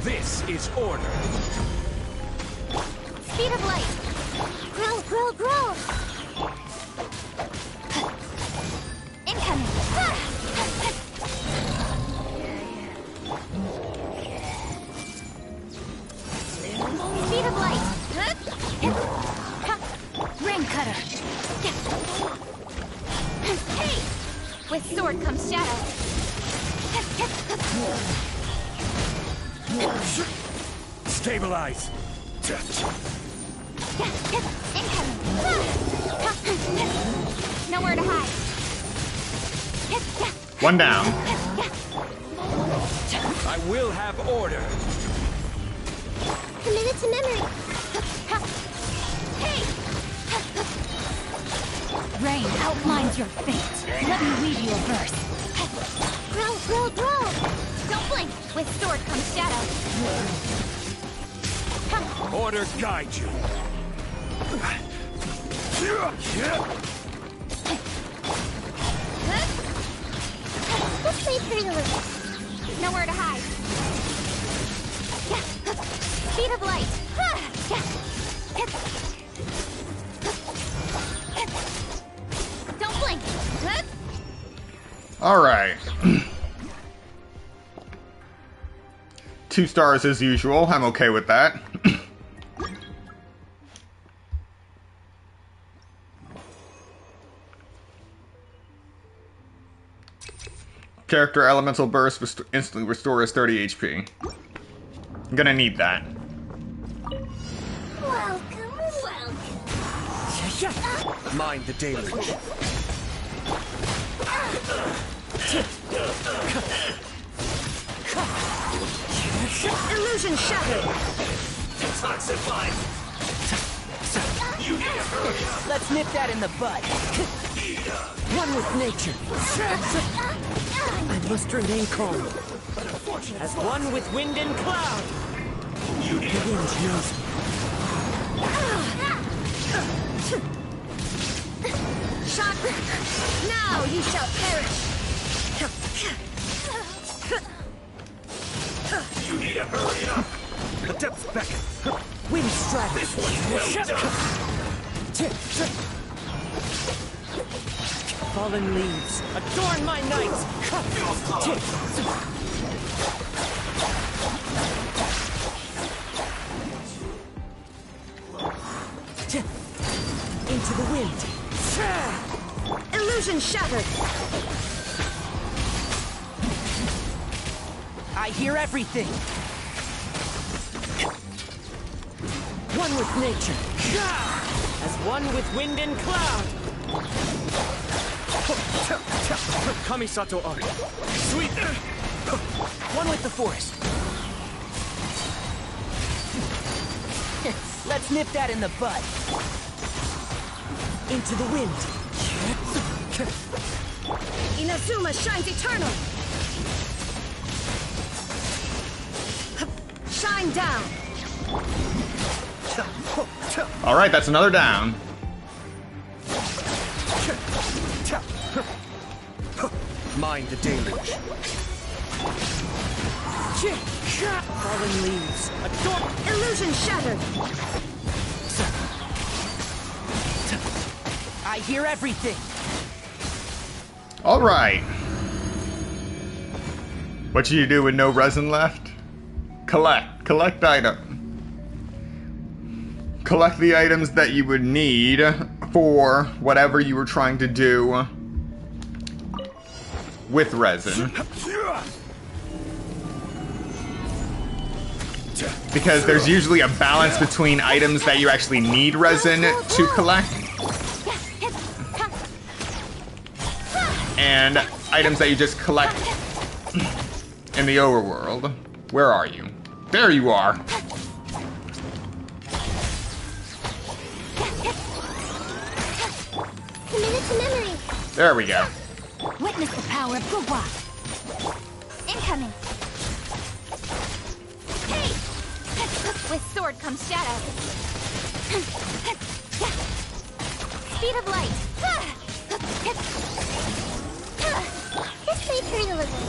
This is order. Speed of light. Grow, grow, grow. Incoming. Speed of light. Ring cutter. Hey! With sword comes shadow. Stabilize. Incoming. Nowhere to hide. One down. I will have order. Committed to memory. Hey! Rain outlines your fate. Let me weave you a verse. Grow, grow, grow. Don't blink. With sword comes shadow. Order guide you. Let's play pretty little. Nowhere to hide. Speed of light. Don't blink. All right. 2 stars as usual. I'm okay with that. Character elemental burst instantly restores 30 HP. I'm gonna need that. Welcome, welcome. Mind the deluge. Illusion shattered. Let's nip that in the bud. One with nature. I must remain calm. As one with wind and cloud. The wind knows me. Shot! Now you shall perish! You need to hurry up. The depths beckon. Wind strike. This one's Fallen leaves, adorn my night! Into the wind. Illusion shattered! I hear everything. One with nature. As one with wind and cloud. Kamisato art. Sweet. One with the forest. Let's nip that in the bud. Into the wind. Inazuma shines eternal! Shine down! Alright, that's another down. Mind the deluge. Fallen leaves. Adorn. Illusion shattered! I hear everything. Alright. What should you do with no resin left? Collect item. Collect the items that you would need for whatever you were trying to do with resin. Because there's usually a balance between items that you actually need resin to collect and items that you just collect in the overworld. Where are you? There you are. Commit it to memory. There we go. Witness the power of Gugwa. Incoming. Hey! With sword comes shadow. Speed of light. This may hurt a little.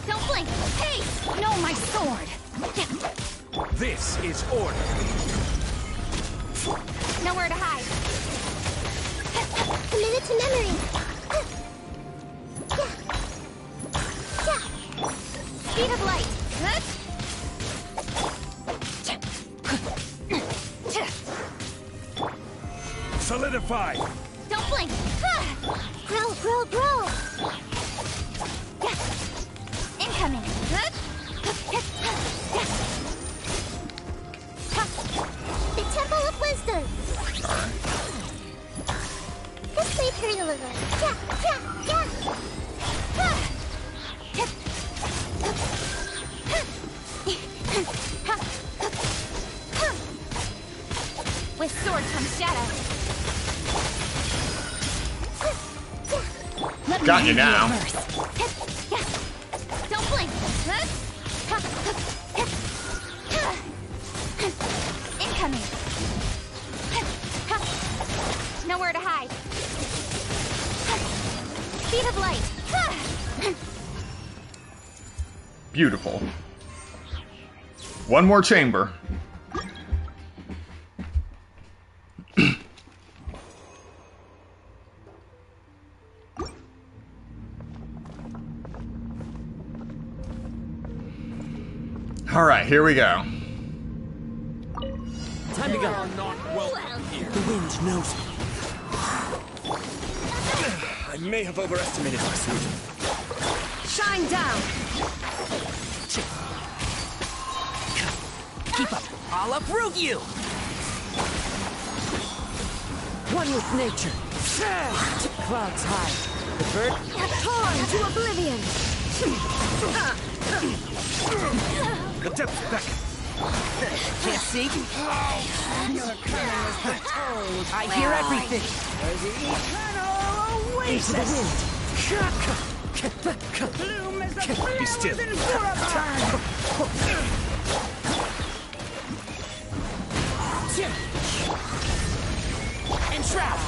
Don't blink. Hey! No, my sword. This is order. Nowhere to hide. Commit it to memory. Speed of light. Solidify. Don't blink. Grow, grow, grow. Incoming. The Temple of Wisdom. This may hurt a little. With sword comes shadow. Got you now. Don't blink. Incoming. Nowhere to hide. Speed of light. Beautiful. One more chamber. Alright, here we go. Time to go. The wind knows me. I may have overestimated myself. Shine down! Keep up. I'll uproot you. One with nature. Clouds high. The bird Torn to oblivion! The depths beckon. Can't see? Your coming was foretold. I hear everything. Into the wind. Bloom as the Be still. Entrap!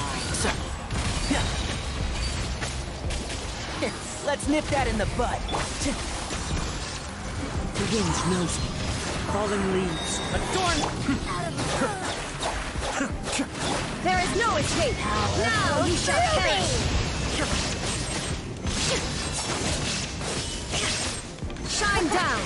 Let's nip that in the bud. The wind knows me. Falling leaves. Adorn! There is no escape. Now you shall perish. Shine down.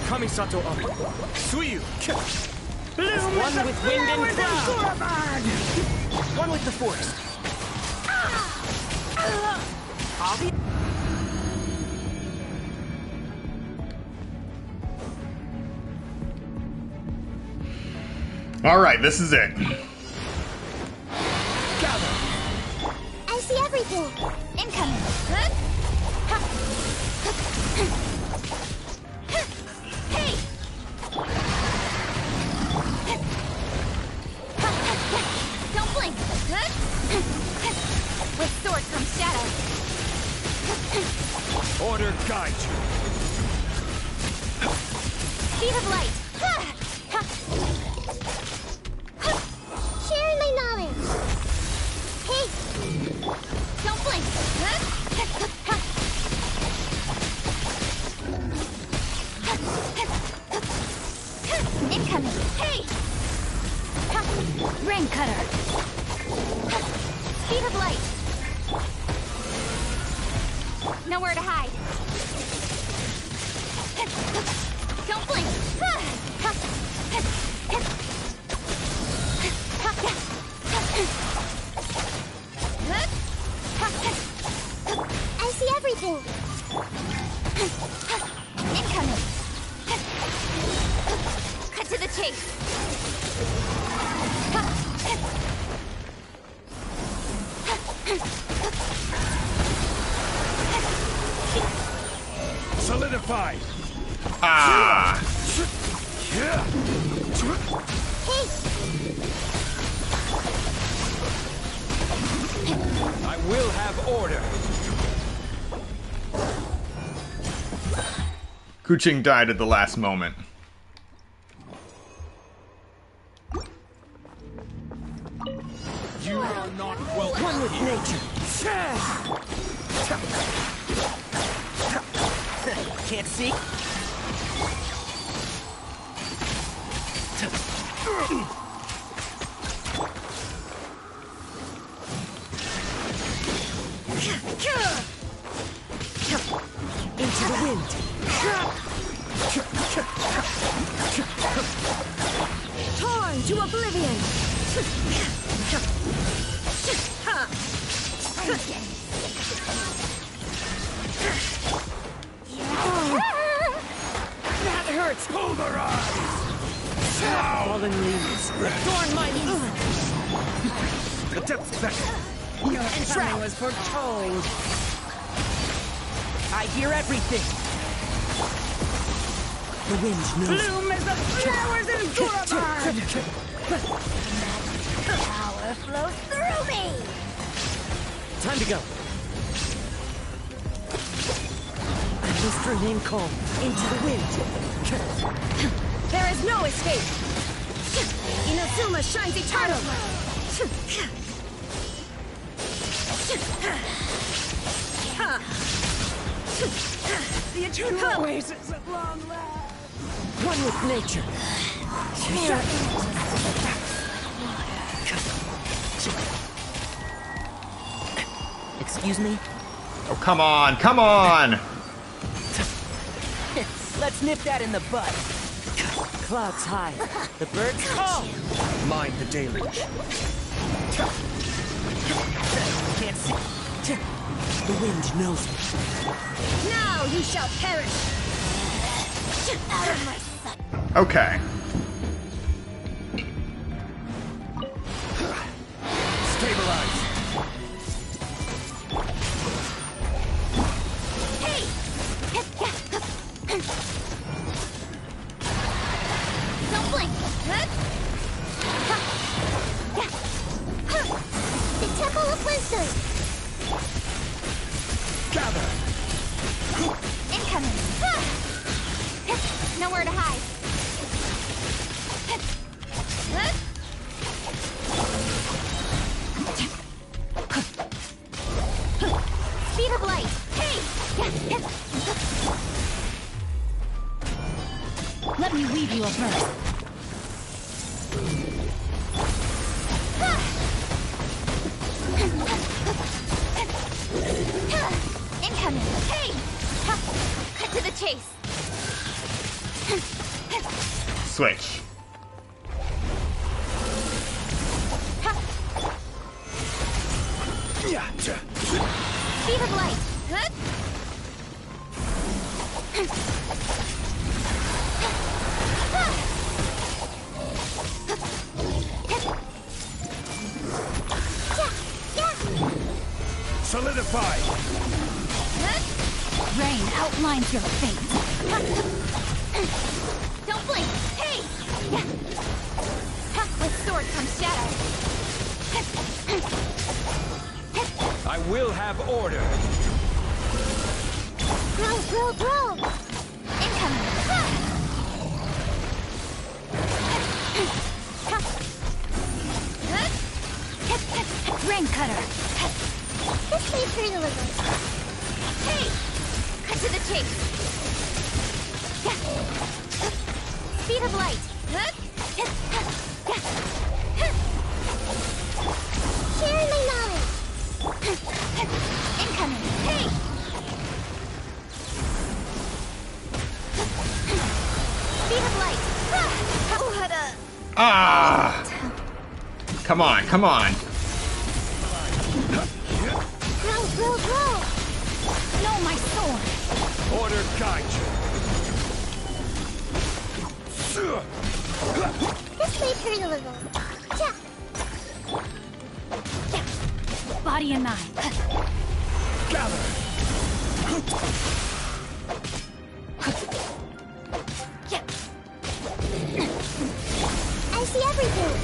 Kamisato up. Suyu! One with wind and cloud! One with the force. I'll be... Alright, this is it. I see everything. Incoming. Huh? Hey! Don't blink. With sword comes shadow. Order guide you. Speed of light. Sharing my knowledge. Hey! Don't blink. Incoming. Hey! Rain cutter. Speed of light. Nowhere to hide. Don't blink. I see everything. Incoming. Cut to the chase. Solidify. Ah! Hey! I will have order. Kuching died at the last moment. You are not welcome. One with nature. Can't see? Into the wind. Torn to oblivion. That hurts! Pulverize! Fallen leaves. Adorn my The depths beckon. Your coming was foretold. I hear everything. The wind knows. Bloom as the flowers in Bottleland. Power flows through me! Time to go. I must remain calm. Into the wind. There is no escape. Inazuma shines eternal. The eternal oasis at long last. One with nature. Excuse me? Oh, come on, come on! Let's nip that in the bud. Clouds high. The birds call. Mind the deluge. Can't see. The wind knows me. Now you shall perish. Out of my sight. Okay. rise. Hey! Don't blink! The Temple of Wisdom! Gather! Incoming! Nowhere to hide. Speed of light! Hey! Let me weave you a verse. Incoming! Hey! Cut to the chase! Switch. Speed of light! Solidify! Rain outlines your fate. Don't blink! Hey! With sword comes shadow. I will have order. Grow! Incoming! Rain cutter. This leads through the living. Hey! Cut to the chase. Speed of light. Sharing my knowledge. Incoming. Hey! Speed of light. What a... Ah! Come on, come on. Grow! No, my sword. Order guide This leads through the living. Body and mind. Gather! I see everything.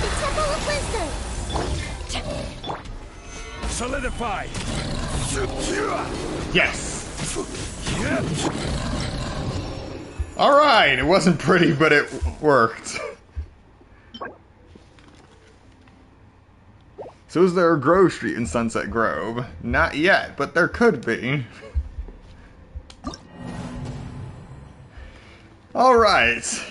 The Temple of Wisdom. Solidify! Yes! Alright, it wasn't pretty, but it worked. So is there a Grove Street in Sunset Grove? Not yet, but there could be. Alright.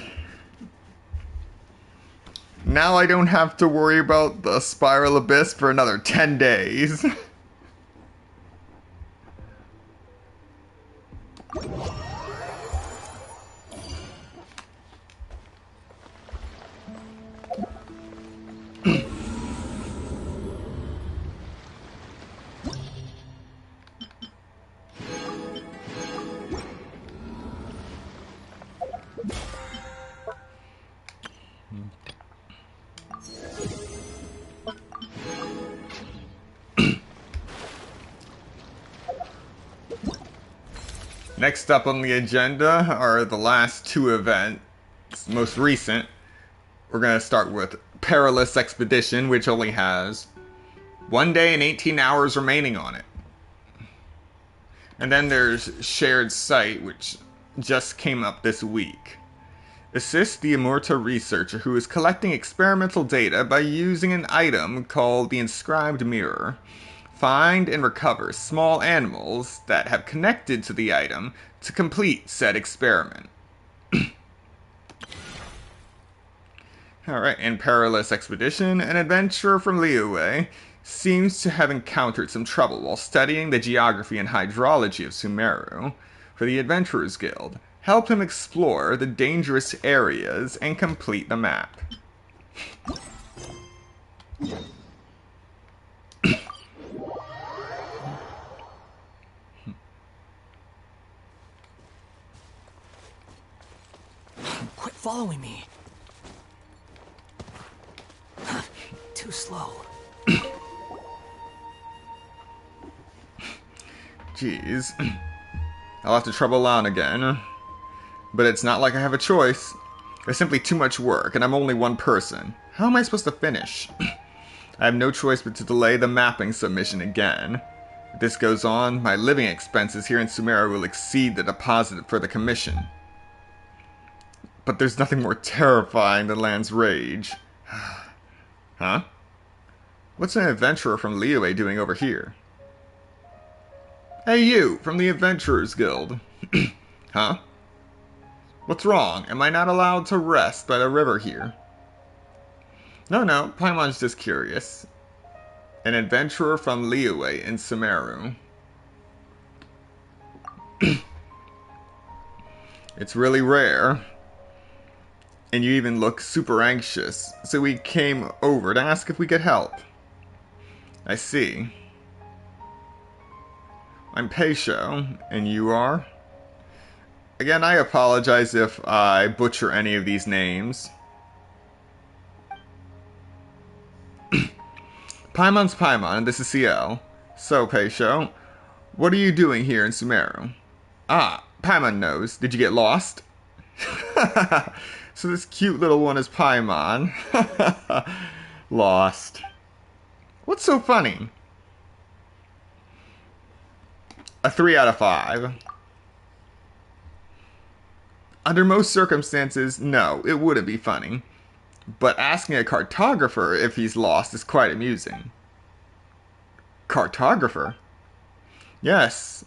Now I don't have to worry about the Spiral Abyss for another 10 days. Next up on the agenda are the last two events, most recent. We're going to start with Perilous Expedition, which only has 1 day and 18 hours remaining on it. And then there's Shared Sight, which just came up this week. Assist the Immorta researcher who is collecting experimental data by using an item called the Inscribed Mirror. Find and recover small animals that have connected to the item to complete said experiment. Alright, in Perilous Expedition, an adventurer from Liyue seems to have encountered some trouble while studying the geography and hydrology of Sumeru for the Adventurers Guild. help him explore the dangerous areas and complete the map. Quit following me. Too slow. Jeez. I'll have to trouble Lan again. But it's not like I have a choice. There's simply too much work, and I'm only one person. How am I supposed to finish? I have no choice but to delay the mapping submission again. If this goes on, my living expenses here in Sumeru will exceed the deposit for the commission. But there's nothing more terrifying than Lan's rage. Huh? What's an adventurer from Liyue doing over here? Hey you, from the Adventurers Guild. Huh? What's wrong? Am I not allowed to rest by the river here? No, Paimon's just curious. An adventurer from Liyue in Sumeru. It's really rare. And you even look super anxious, so we came over to ask if we could help. I see. I'm Peisho, and you are? Again, I apologize if I butcher any of these names. Paimon's Paimon, and this is CL. So, Peisho, what are you doing here in Sumeru? Ah, Paimon knows. Did you get lost? So this cute little one is Paimon. Lost. What's so funny? A 3 out of 5. Under most circumstances, no, it wouldn't be funny. But asking a cartographer if he's lost is quite amusing. Cartographer? Yes.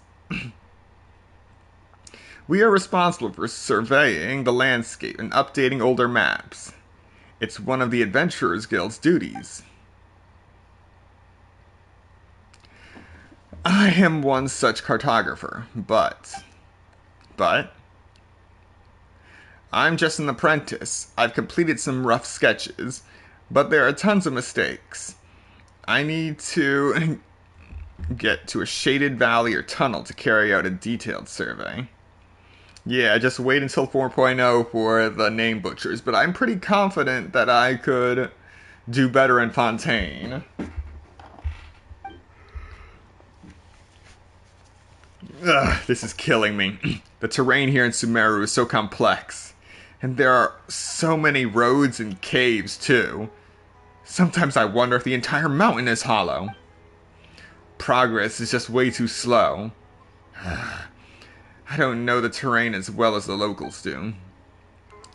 We are responsible for surveying the landscape and updating older maps. It's one of the Adventurers Guild's duties. I am one such cartographer, but... I'm just an apprentice. I've completed some rough sketches, but there are tons of mistakes. I need to get to a shaded valley or tunnel to carry out a detailed survey. Yeah, just wait until 4.0 for the name butchers, but I'm pretty confident that I could do better in Fontaine. Ugh, this is killing me. The terrain here in Sumeru is so complex. And there are so many roads and caves, too. Sometimes I wonder if the entire mountain is hollow. Progress is just way too slow. I don't know the terrain as well as the locals do.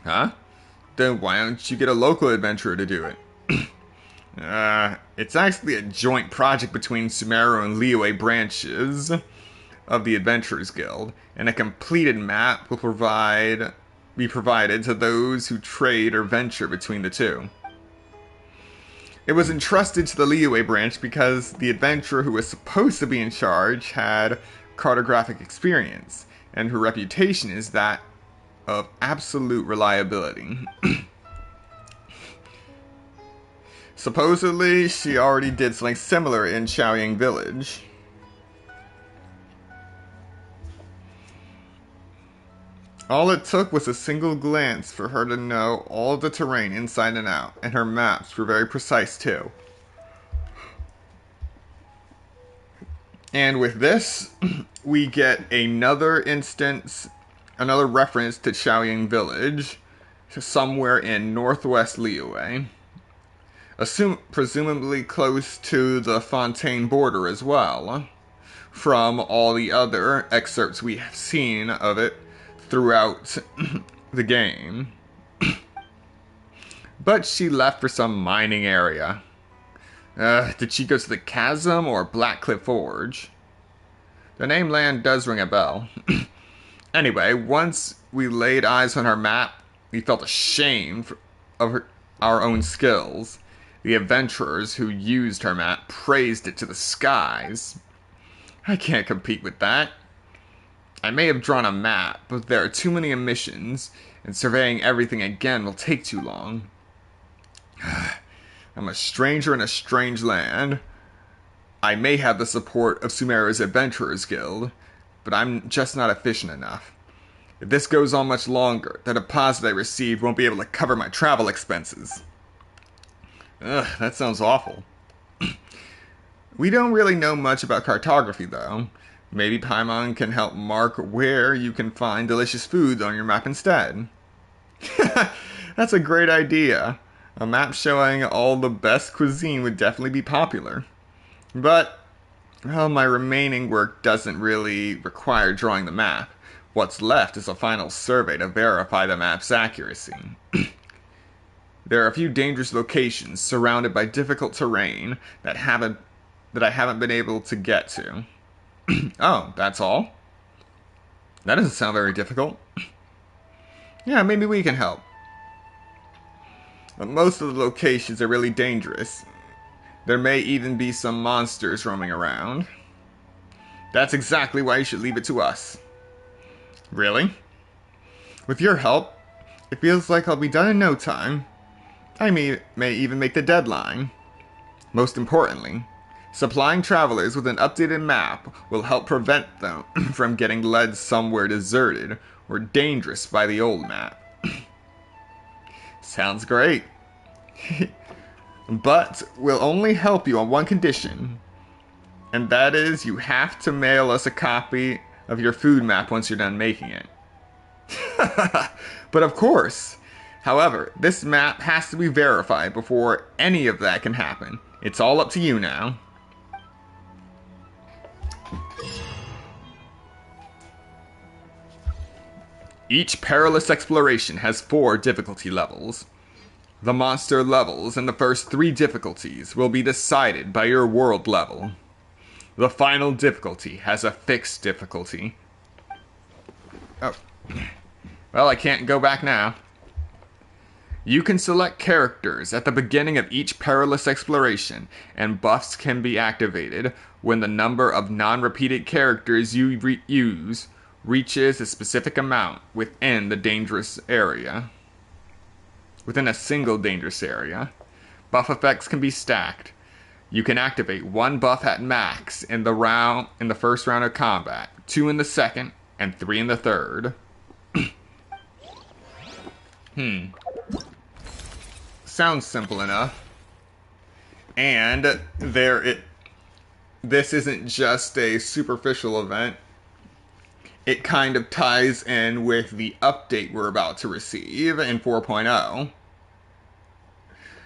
Huh? Then why don't you get a local adventurer to do it? It's actually a joint project between Sumeru and Liyue branches of the Adventurers Guild, and a completed map will be provided to those who trade or venture between the two. It was entrusted to the Liyue branch because the adventurer who was supposed to be in charge had cartographic experience, and her reputation is that of absolute reliability. Supposedly, she already did something similar in Xiaoying Village. All it took was a single glance for her to know all of the terrain inside and out, and her maps were very precise too. And with this, we get another instance, another reference to Xiaoying Village, somewhere in northwest Liyue. Presumably close to the Fontaine border as well, from all the other excerpts we have seen of it throughout the game. But she left for some mining area. Did she go to the Chasm or Blackcliff Forge? The name Land does ring a bell. Anyway, once we laid eyes on her map, we felt ashamed of our own skills. The adventurers who used her map praised it to the skies. I can't compete with that. I may have drawn a map, but there are too many emissions, and surveying everything again will take too long. I'm a stranger in a strange land. I may have the support of Sumeru's Adventurers Guild, but I'm just not efficient enough. If this goes on much longer, the deposit I received won't be able to cover my travel expenses. Ugh, that sounds awful. We don't really know much about cartography, though. Maybe Paimon can help mark where you can find delicious foods on your map instead. That's a great idea. A map showing all the best cuisine would definitely be popular. But, well, my remaining work doesn't really require drawing the map. What's left is a final survey to verify the map's accuracy. There are a few dangerous locations surrounded by difficult terrain that I haven't been able to get to. Oh, that's all? That doesn't sound very difficult. Yeah, maybe we can help. But most of the locations are really dangerous. There may even be some monsters roaming around. That's exactly why you should leave it to us. Really? With your help, it feels like I'll be done in no time. I may even make the deadline. Most importantly, supplying travelers with an updated map will help prevent them from getting led somewhere deserted or dangerous by the old map. Sounds great. But we'll only help you on one condition. And that is you have to mail us a copy of your food map once you're done making it. But of course. However, this map has to be verified before any of that can happen. It's all up to you now. Each perilous exploration has 4 difficulty levels. The monster levels in the first 3 difficulties will be decided by your world level. The final difficulty has a fixed difficulty. Oh. Well, I can't go back now. You can select characters at the beginning of each perilous exploration, and buffs can be activated when the number of non-repeated characters you use reaches a specific amount within the dangerous area. Within a single dangerous area. Buff effects can be stacked. You can activate 1 buff at max in the first round of combat, 2 in the second, and 3 in the third. Sounds simple enough. And this isn't just a superficial event. It kind of ties in with the update we're about to receive in 4.0.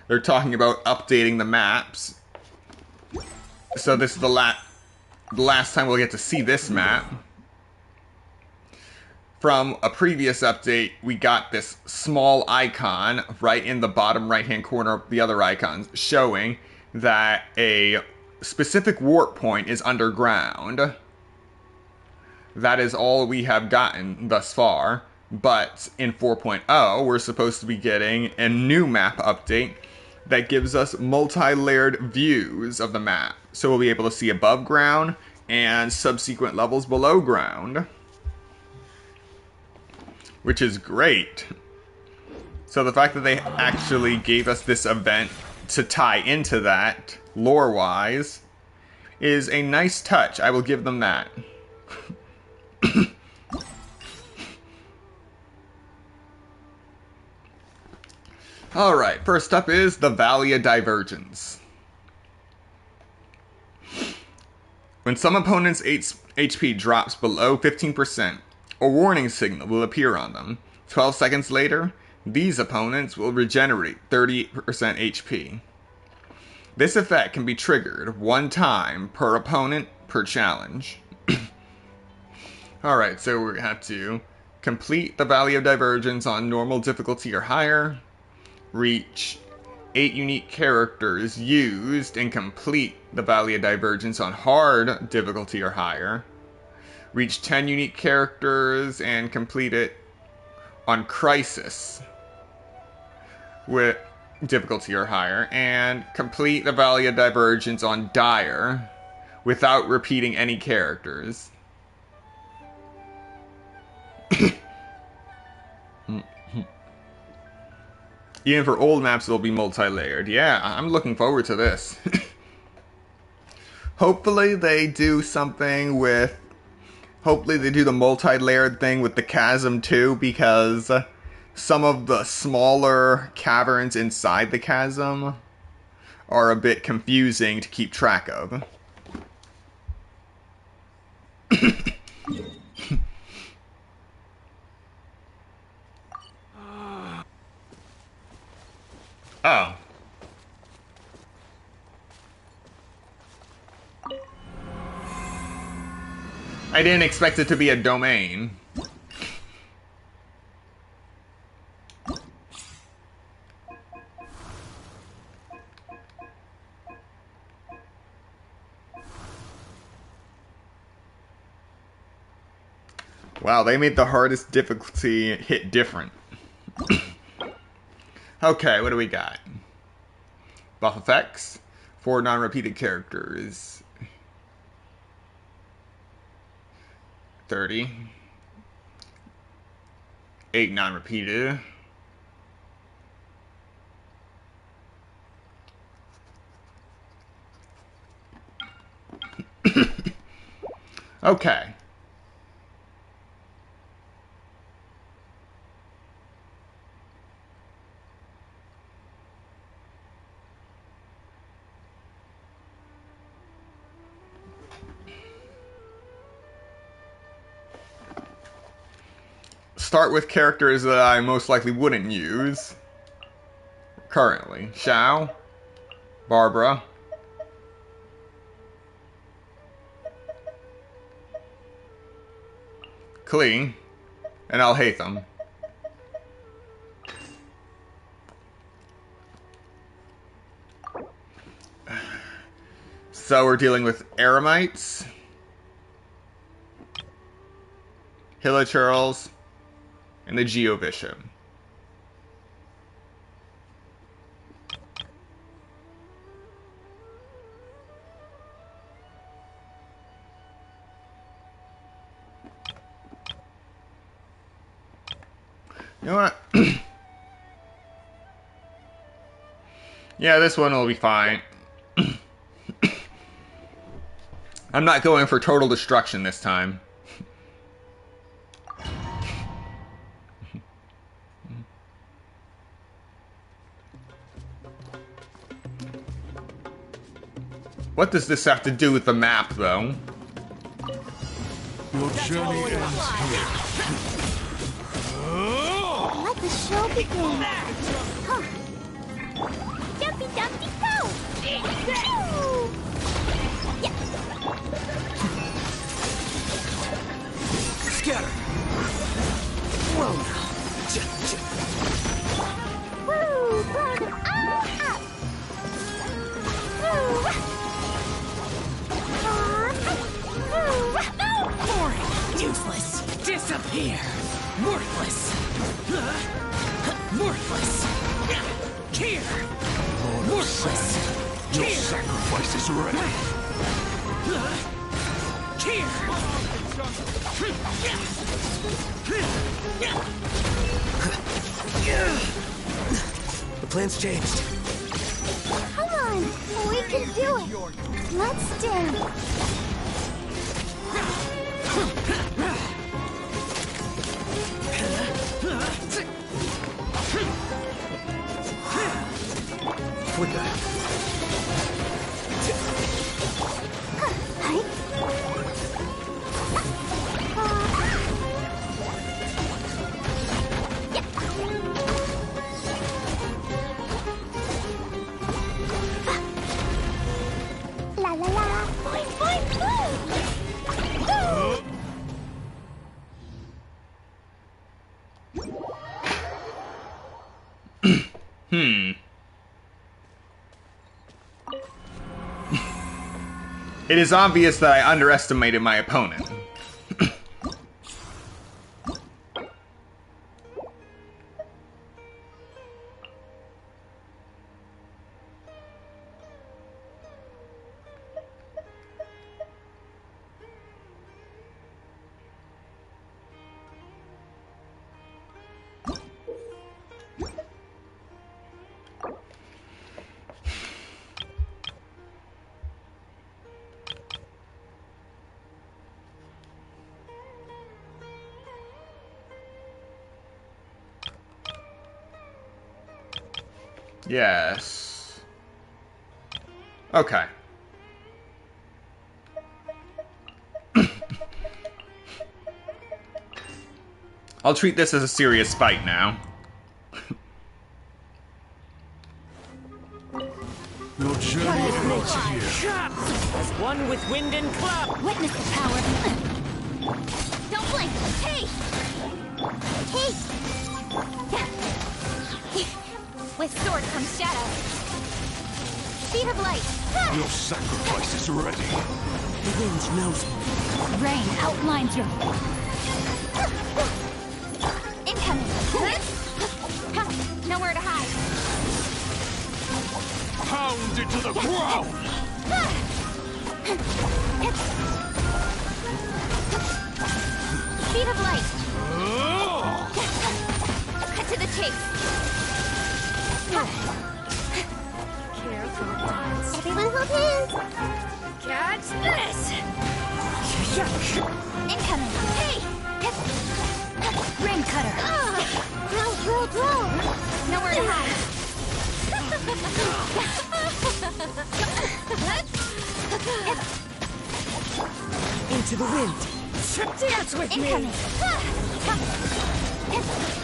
They're talking about updating the maps. So this is the last time we'll get to see this map. From a previous update, we got this small icon right in the bottom right-hand corner of the other icons, showing that a specific warp point is underground. That is all we have gotten thus far, but in 4.0, we're supposed to be getting a new map update that gives us multi-layered views of the map. So we'll be able to see above ground and subsequent levels below ground. Which is great. So the fact that they actually gave us this event to tie into that, lore-wise, is a nice touch. I will give them that. Alright, first up is the Valley of Divergence. When some opponent's HP drops below 15%, a warning signal will appear on them. 12 seconds later, these opponents will regenerate 38% HP. This effect can be triggered 1 time per opponent per challenge. Alright, so we have to complete the Valley of Divergence on normal difficulty or higher, reach 8 unique characters used and complete the Valley of Divergence on hard difficulty or higher, reach 10 unique characters and complete it on Crisis with difficulty or higher, and complete the Valley of Divergence on Dire without repeating any characters. Even for old maps, it'll be multi-layered. Yeah, I'm looking forward to this. Hopefully they do something with... Hopefully they do the multi-layered thing with the chasm too, because some of the smaller caverns inside the chasm are a bit confusing to keep track of. Oh. I didn't expect it to be a domain. Wow, they made the hardest difficulty hit different. Okay, what do we got? Buff effects. 4 non-repeated characters. 30. 8 non-repeated. Okay. Start with characters that I most likely wouldn't use. Currently. Xiao. Barbara. Klee. And Alhaitham. So we're dealing with Eremites. Hilichurls. And the Geobishop. You know what? Yeah, this one will be fine. I'm not going for total destruction this time. What does this have to do with the map, though? Your journey ends here. Let the show begin. Huh. Jumpy Dumpty go! Scatter! Whoa! Woo! Blow them all up! Boring! Useless! Disappear! Worthless! Worthless! Here! Worthless! Your sacrifice is ready. Here! The plan's changed. Come on! We can do it! Let's dance! Flicker. La la la! Boing, boing, boing! It is obvious that I underestimated my opponent. Yes. Okay. I'll treat this as a serious fight now. Your journey ends here. As one with wind and cloud. Witness the power. Don't blink! Hey! Hey! With sword comes shadow. Speed of light. Your sacrifice is ready. The wind knows me. Rain outlines your... Incoming. Nowhere to hide. Pound into the ground! Speed of light. Cut to the chase. Careful, Dance. Everyone hold hands. Catch this! Incoming. Hey! Rain cutter. Blow. Nowhere to hide. Into the wind. Dance with Incoming. me!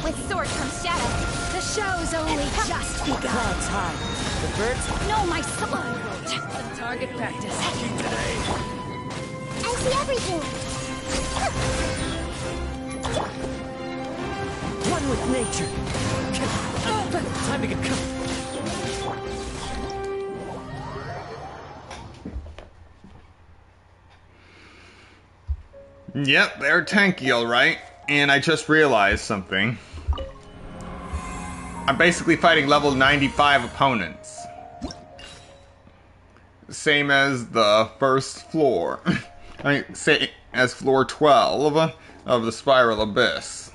With sword comes shadow. The show's only just begun. Clouds high. The birds. No, my sword. Some target practice. I see everything. One with nature. Time to get covered. Yep, they're tanky, alright. And I just realized something. I'm basically fighting level 95 opponents. Same as the first floor. I mean, say as floor 12 of the Spiral Abyss.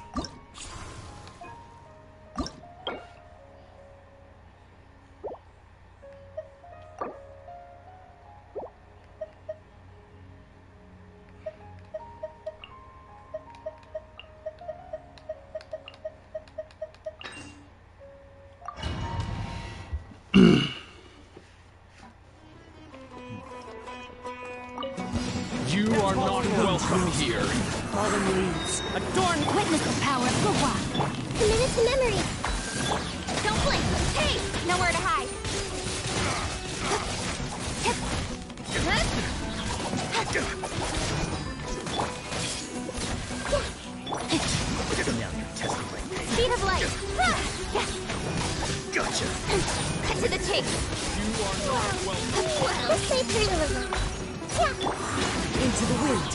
You are not welcome here. Fallen leaves. Adorned. Witness the power. Go on. Committed to memory. Don't blink. Hey! Nowhere to hide. Speed of light. Gotcha. Cut to the chase. You are not welcome. Let's say realism. Into the wind.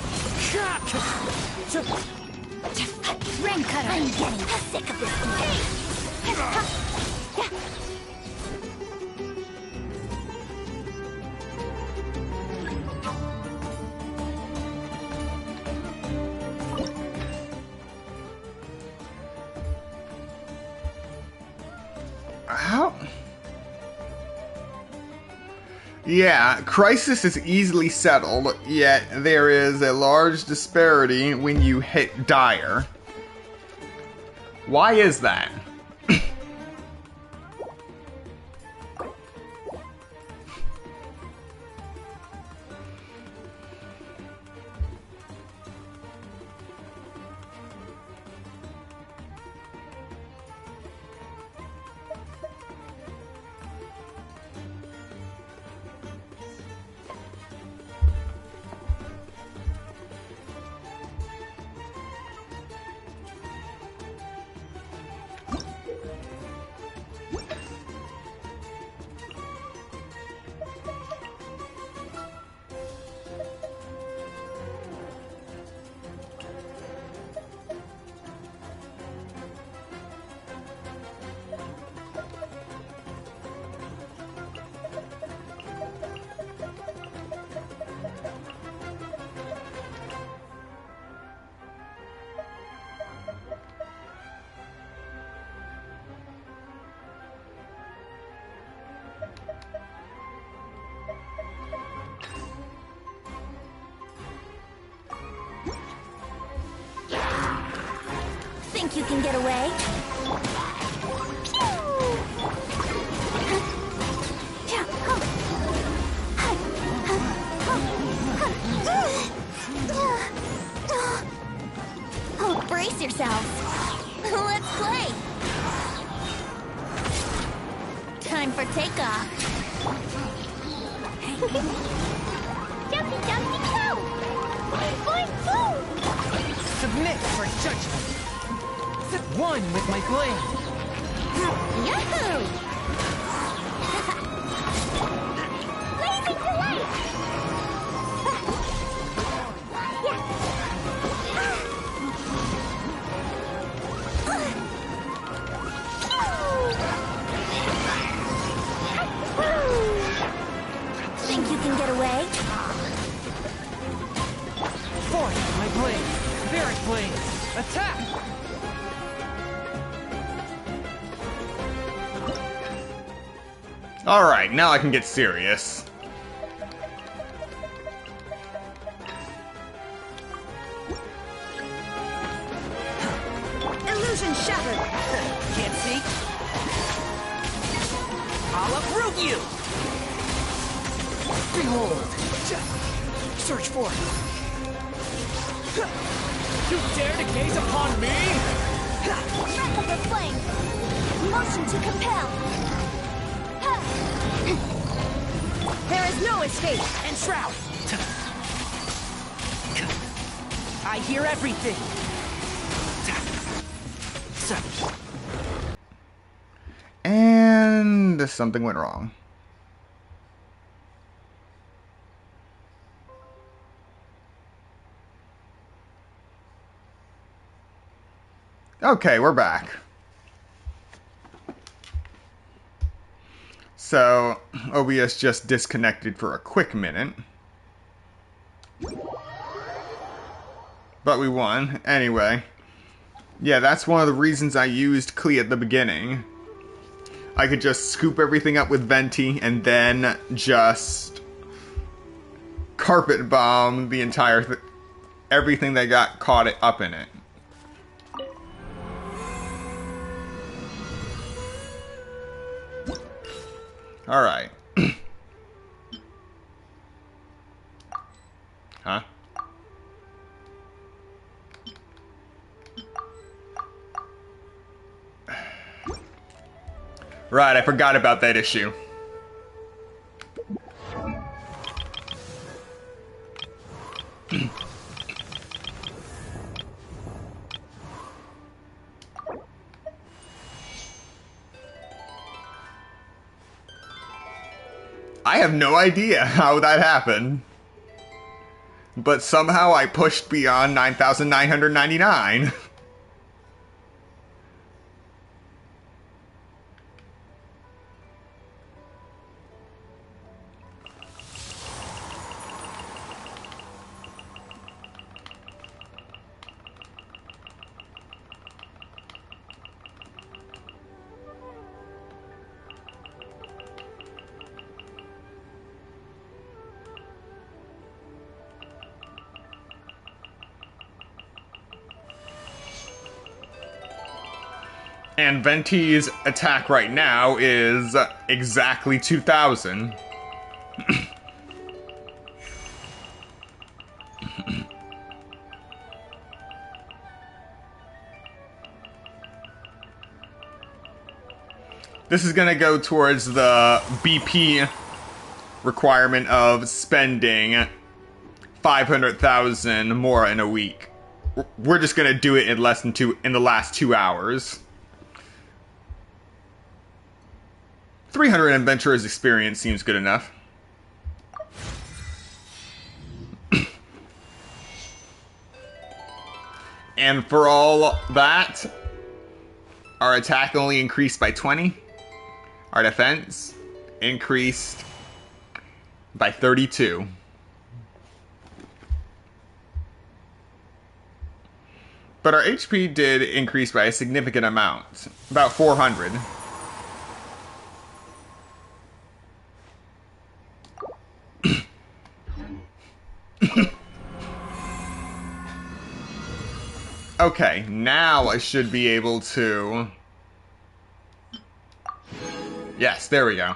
Rain cutter. I'm getting sick of this thing. How? Yeah, crisis is easily settled, yet there is a large disparity when you hit dire. Why is that? Think you can get away? yourself. Let's play. Time for takeoff. Jumpy, jumpy, go! Boing, boom! Submit for judgment. One with my blade. Yahoo! Blazing delight! Think you can get away? Force my blade. Spirit blade. Attack! Alright, now I can get serious. Illusion shattered. Can't see? I'll uproot you! Behold! Search for it! You dare to gaze upon me? Breath of the flame! Motion to compel! There is no escape. And shroud! I hear everything! And something went wrong. Okay, we're back. So, OBS just disconnected for a quick minute. But we won. Anyway. Yeah, that's one of the reasons I used Klee at the beginning. I could just scoop everything up with Venti and then just carpet bomb the entire everything that got caught up in it. Alright. Huh? Right, I forgot about that issue. I have no idea how that happened. But somehow I pushed beyond 9,999. And Venti's attack right now is exactly 2,000. This is gonna go towards the BP requirement of spending 500,000 more in a week. We're just gonna do it in in the last 2 hours. 300 adventurers experience seems good enough. And for all that, our attack only increased by 20. Our defense increased by 32. But our HP did increase by a significant amount, about 400. Okay, now I should be able to... Yes, there we go.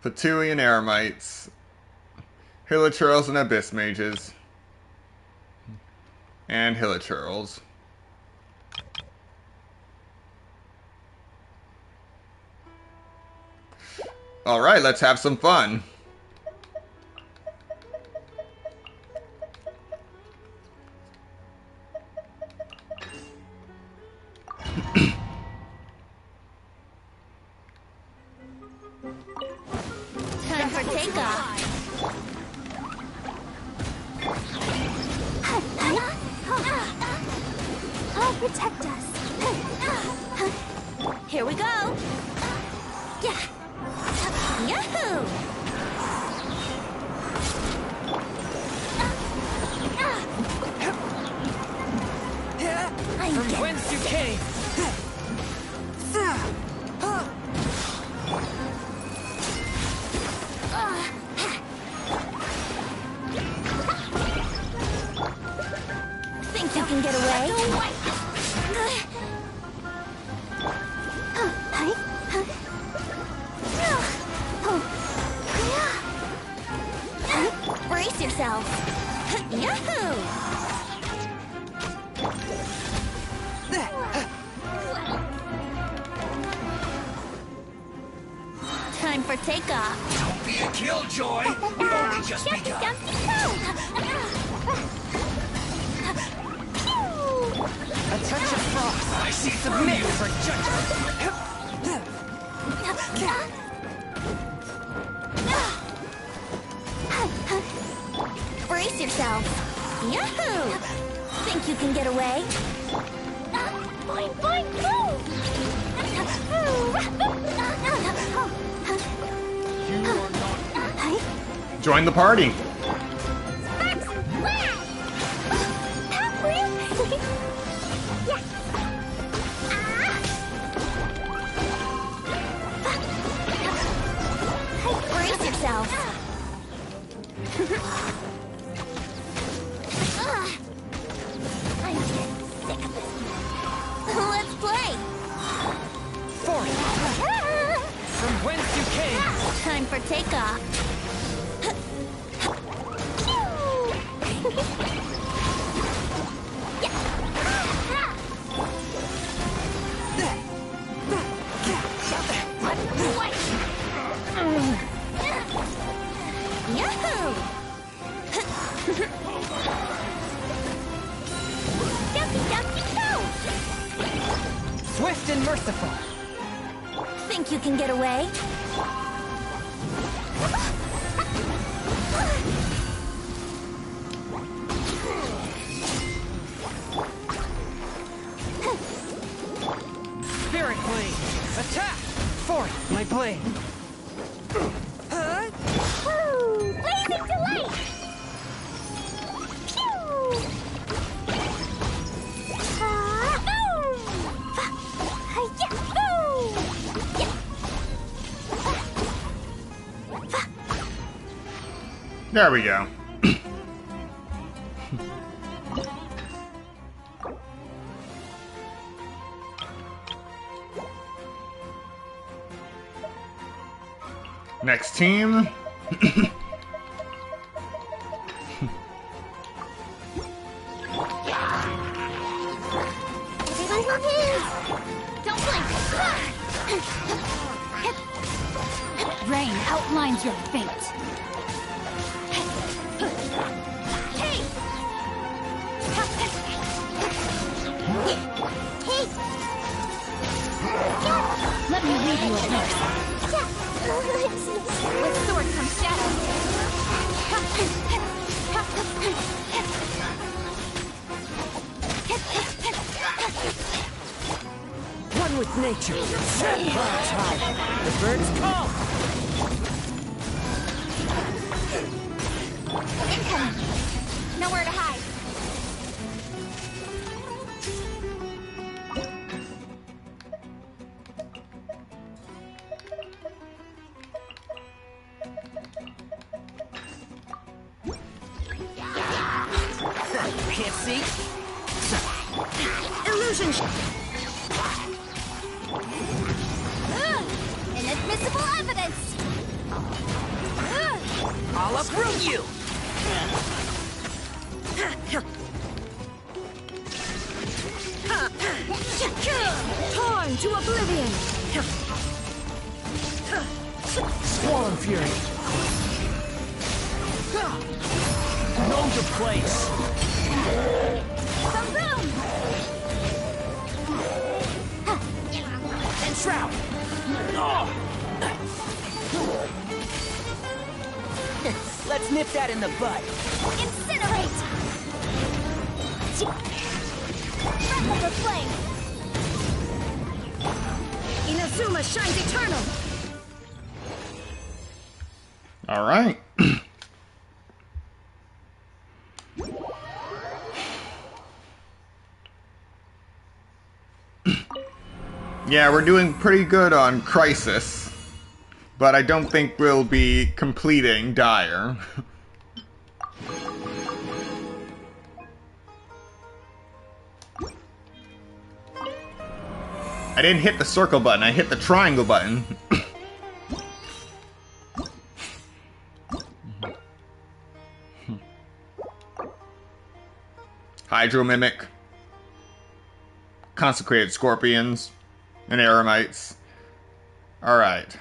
Fatui and Eremites. Hilichurls and Abyss Mages. And Hilichurls. Alright, let's have some fun. Time for takeoff. I'll protect us. Here we go. Yeah. Yahoo! From whence you came. Think you can get away? Brace yourself. Yahoo! Time for takeoff. Don't be a killjoy. We've only just begun. A touch of frost. I see Submit through for judgment. Brace yourself. Yahoo! Think you can get away? Boing, boing, boom! Join the party. Brace yourself. I'm getting sick of this. Let's play. Forth. From whence you came. Time for takeoff. Yahoo! Dumpy, dumpy, go! Swift and merciful. Think you can get away? Spirit blade. Attack. Forth, my blade. Woo! Blazing delight! Pew! Boom! There we go. Next team. Everyone on his! Don't blink! Rain outlines your fate. Hey! Hey! Let me read you a verse. With sword comes shadow. One with nature. Set clouds high. The birds call. Incoming. Nowhere to hide. Can't see. Illusion. Inadmissible evidence. Uproot you! Torn to oblivion! Swarm Fury. Gnome to place. Boom! And Shroud! Let's nip that in the bud. Incinerate! Breath of the flame! Inazuma shines eternal! Alright. Yeah, we're doing pretty good on Crisis, but I don't think we'll be completing Dire. I didn't hit the circle button, I hit the triangle button. Hydro Mimic, Consecrated Scorpions, and Eremites. Alright.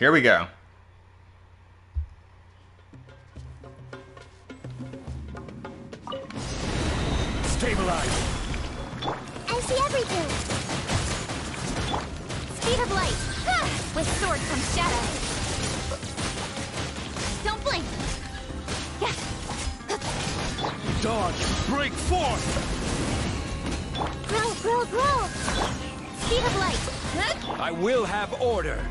Here we go. Stabilize. I see everything! Speed of light! With sword comes shadow! Don't blink! Dodge. Break forth. Grow! Speed of light! I will have order.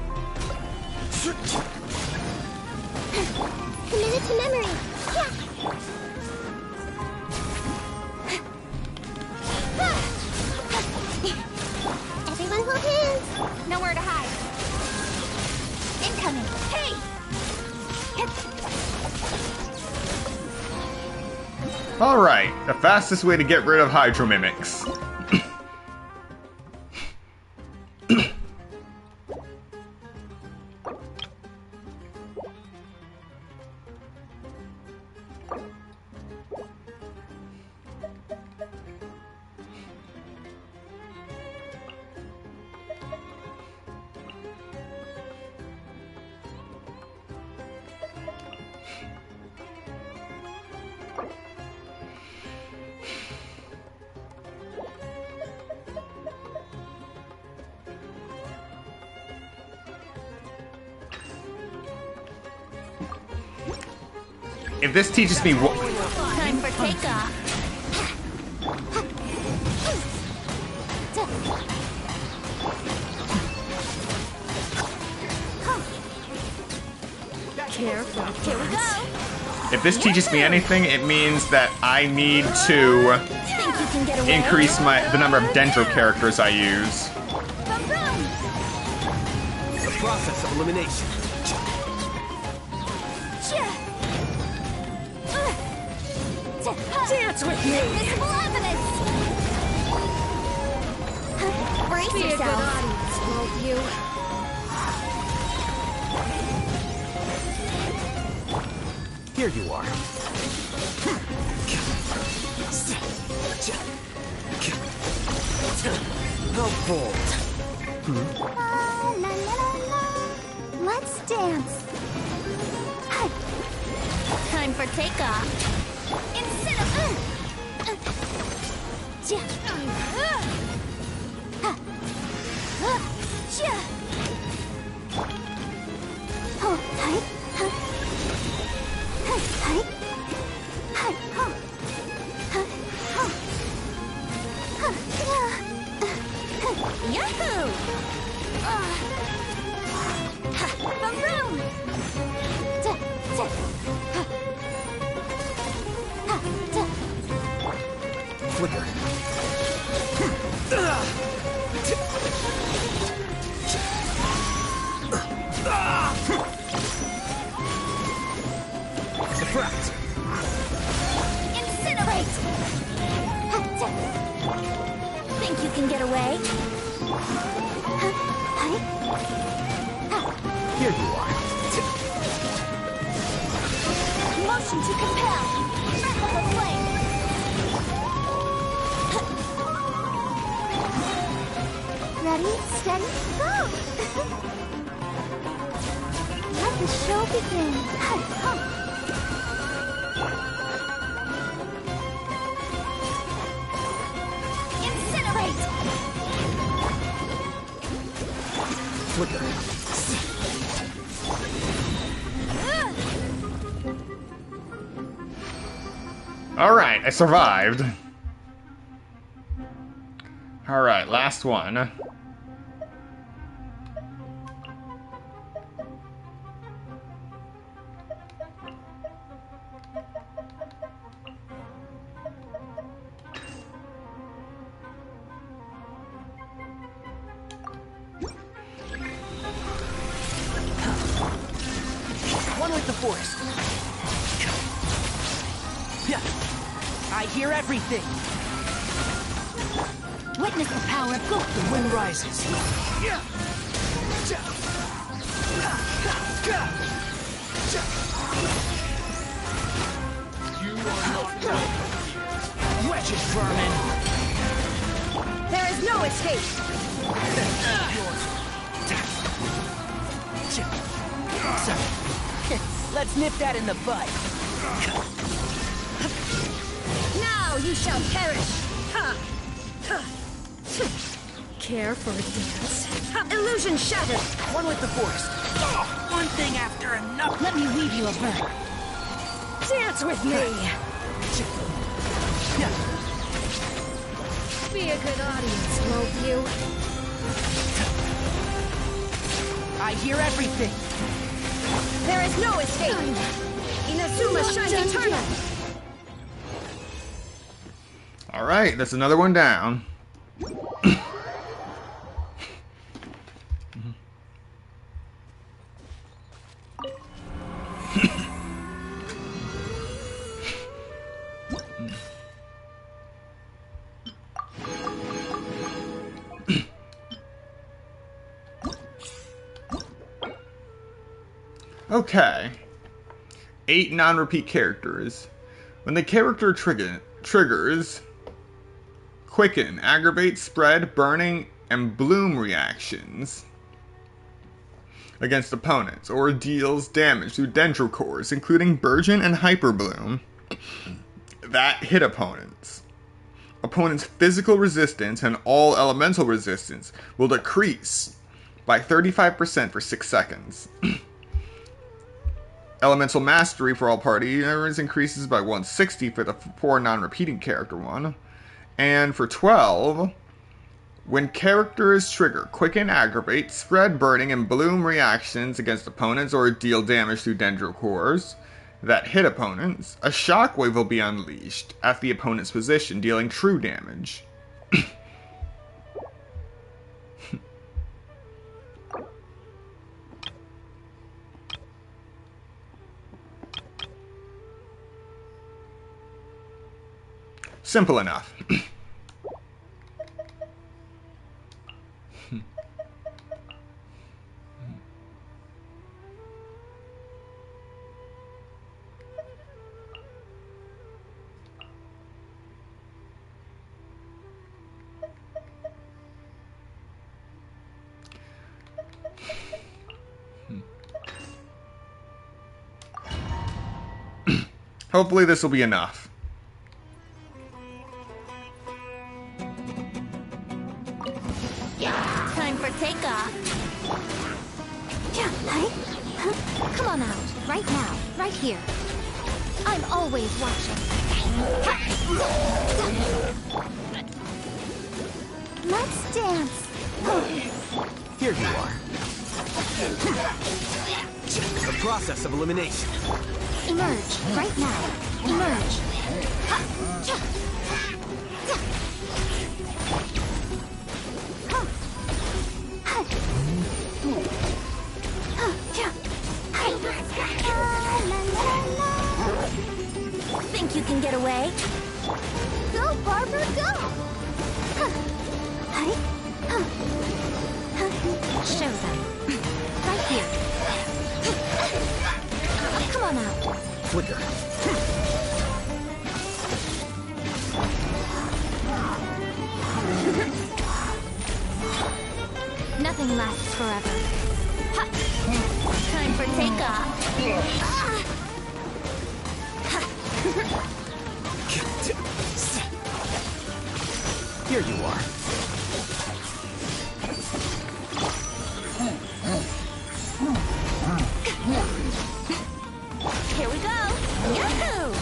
Committed to memory! Everyone hold hands! Nowhere to hide! Incoming! Hey! Alright, the fastest way to get rid of Hydro Mimics. If this teaches me what... Time for takeoff! Careful. Here we go! If this teaches me anything, it means that I need to Think you can get away? increase the number of Dendro characters I use. The process of elimination. Dance with me! Invisible evidence! Brace Be a good yourself! audience, won't you? Here you are. How bold. La, la, la, la. Let's dance. Time for takeoff. Hold tight. Flicker. Surprise! Incinerate! Think you can get away? Here you are. Motion to compel! Breath of the flame! Ready, steady, go! Let the show begin! Incinerate! Flicker. Alright, I survived. Alright, last one. One with the force. I hear everything. Witness the power of God. The wind rises. You are not done. Wretched vermin. There is no escape. Let's nip that in the bud. Now you shall perish. Care for a dance? Illusion shattered. One with the force. One thing after another. Let me weave you a verb. Dance with me. Be a good audience, won't you? I hear everything. There is no escape. Inazuma shines eternal. Alright, that's another one down. Okay. 8 non-repeat characters. When the character triggers quicken, aggravate, spread, burning, and bloom reactions against opponents, or deals damage through dendrocores, including Burgeon and Hyperbloom, that hit opponents. Opponents' physical resistance and all elemental resistance will decrease by 35% for 6 seconds. Elemental Mastery for all party members increases by 160 for the 4 non-repeating character one. And for 12, when characters trigger quicken, aggravate, spread, burning, and bloom reactions against opponents or deal damage through dendrocores that hit opponents, a shockwave will be unleashed at the opponent's position, dealing true damage. Simple enough. Hopefully this will be enough. Time for takeoff. Come on out, right now, right here. I'm always watching. Let's dance. Here you are. process of elimination. Emerge, right now. Emerge. Ha! Cha! Ja! Ha! Ha! Ha! Cha! Hi! La, la, la. Think you can get away? Go, Barbara, go! Ha! Hi! Ha! Ha! Show them. Right here. Come on out. Flicker. Nothing lasts forever. Ha! Time for takeoff. Here you are. Here we go. Yahoo!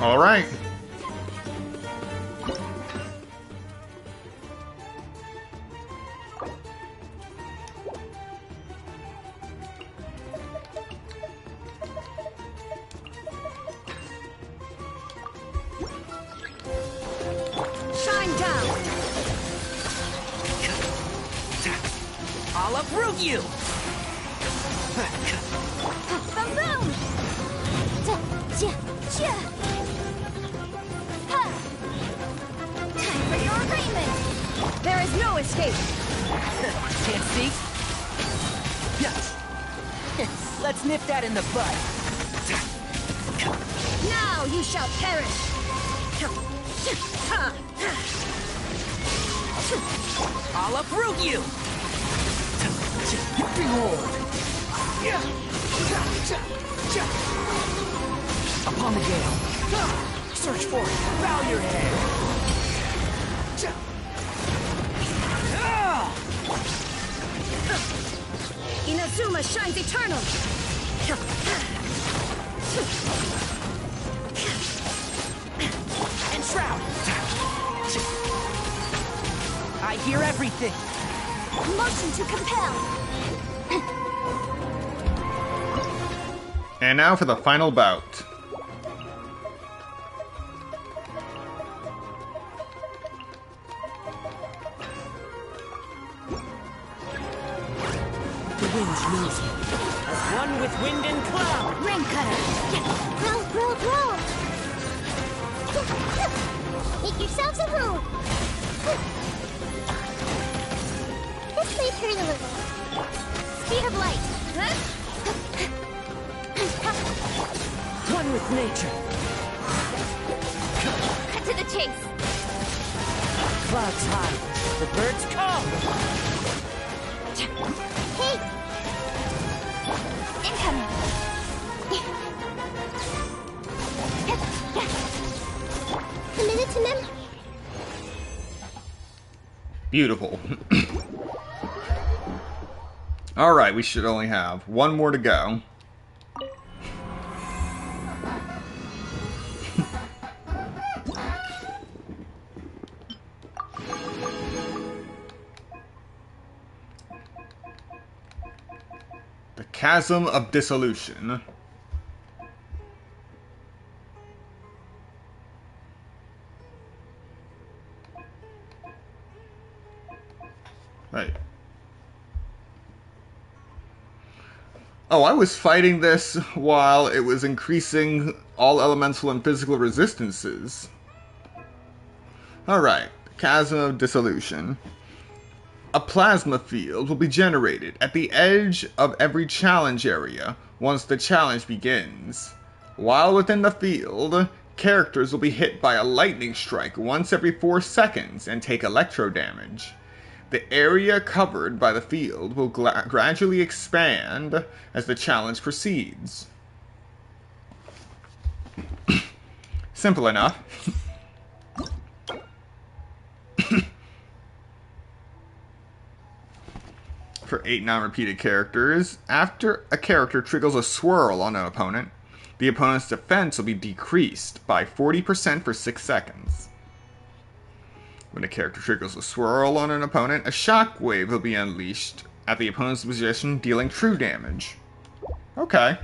All right. Shine down. I'll uproot you! Boom, boom! Ja, ja, ja! Ha! Time for your arraignment! There is no escape. Can't see? Yes. Let's nip that in the bud. Now you shall perish. I'll uproot you! Behold! Upon the gale. Search for it. Bow your head. Inazuma shines eternal. Enshroud! I hear everything. Motion to compel! And now for the final bout. The wind's losing. As one with wind and cloud. Rain cutter. Roll, roll, roll! Make yourselves a room! This may hurt a little. Speed of light! One with nature. Cut to the chase! Clouds high. The birds come. Hey! Incoming! A minute to them? Beautiful. Alright, we should only have one more to go. The Chasm of Dissolution. Right. Oh, I was fighting this while it was increasing all elemental and physical resistances. Alright, Chasm of Dissolution. A plasma field will be generated at the edge of every challenge area once the challenge begins. While within the field, characters will be hit by a lightning strike once every 4 seconds and take electro damage. The area covered by the field will gradually expand as the challenge proceeds. Simple enough. For 8 non-repeated characters, after a character triggers a swirl on an opponent, the opponent's defense will be decreased by 40% for 6 seconds. When a character triggers a swirl on an opponent, a shockwave will be unleashed at the opponent's position, dealing true damage. Okay.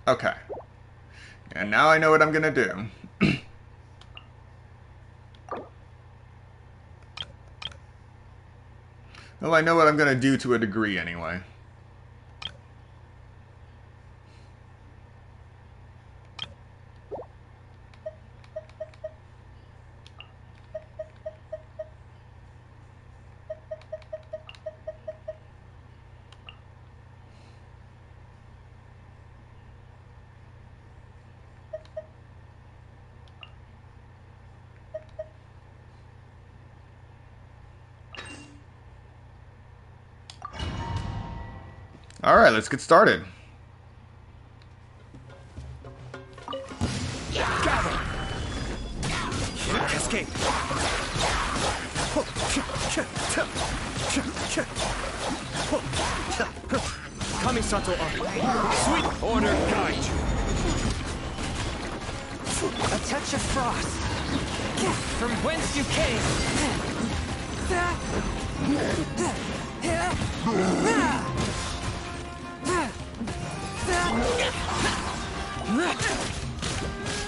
Okay. And now I know what I'm gonna do. Well, I know what I'm gonna do to a degree anyway. Alright, let's get started. Cascade. Kamisato Arc. Sweet order guide you. A touch of frost. From whence you came.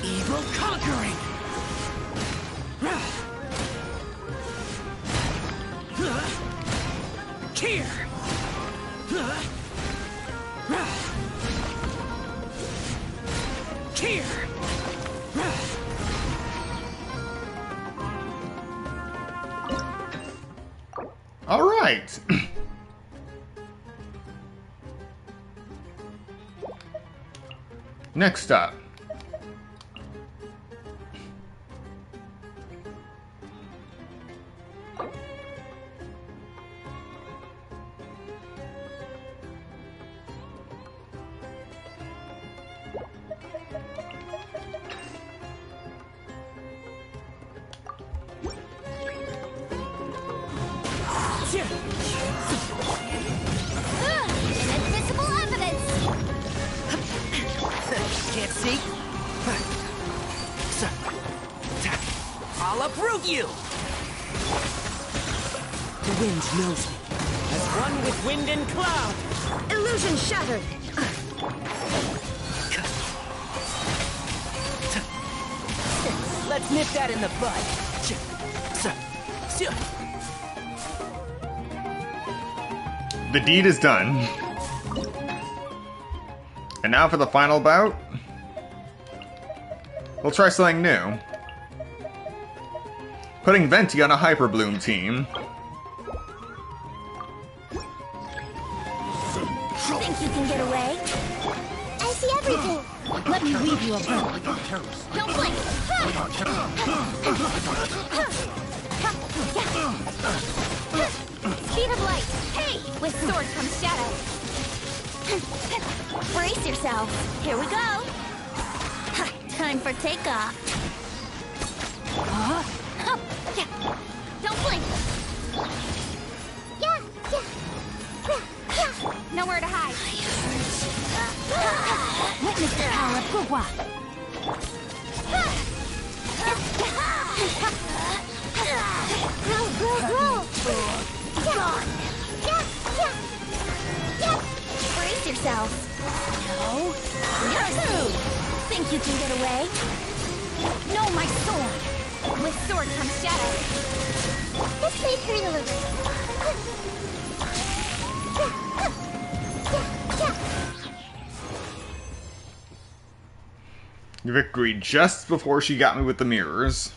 Evil conquering. Here. Here. All right. Next up. Inadmissible evidence! Can't see? I'll uproot you! The wind knows me. As one with wind and cloud. Illusion shattered. Let's nip that in the bud. The deed is done. And now for the final bout. We'll try something new. Putting Venti on a Hyper Bloom team. Think you can get away? I see everything! Let me weave you a bow. Don't blink! Speed of light! Hey! With sword comes shadow! Brace yourselves! Here we go! Time for takeoff! Don't blink! Nowhere to hide! Witness the power of Gugwa. Brace yourselves! No! Think you can get away? No, my sword! With sword comes shadow! This may hurt a little. Victory just before she got me with the mirrors.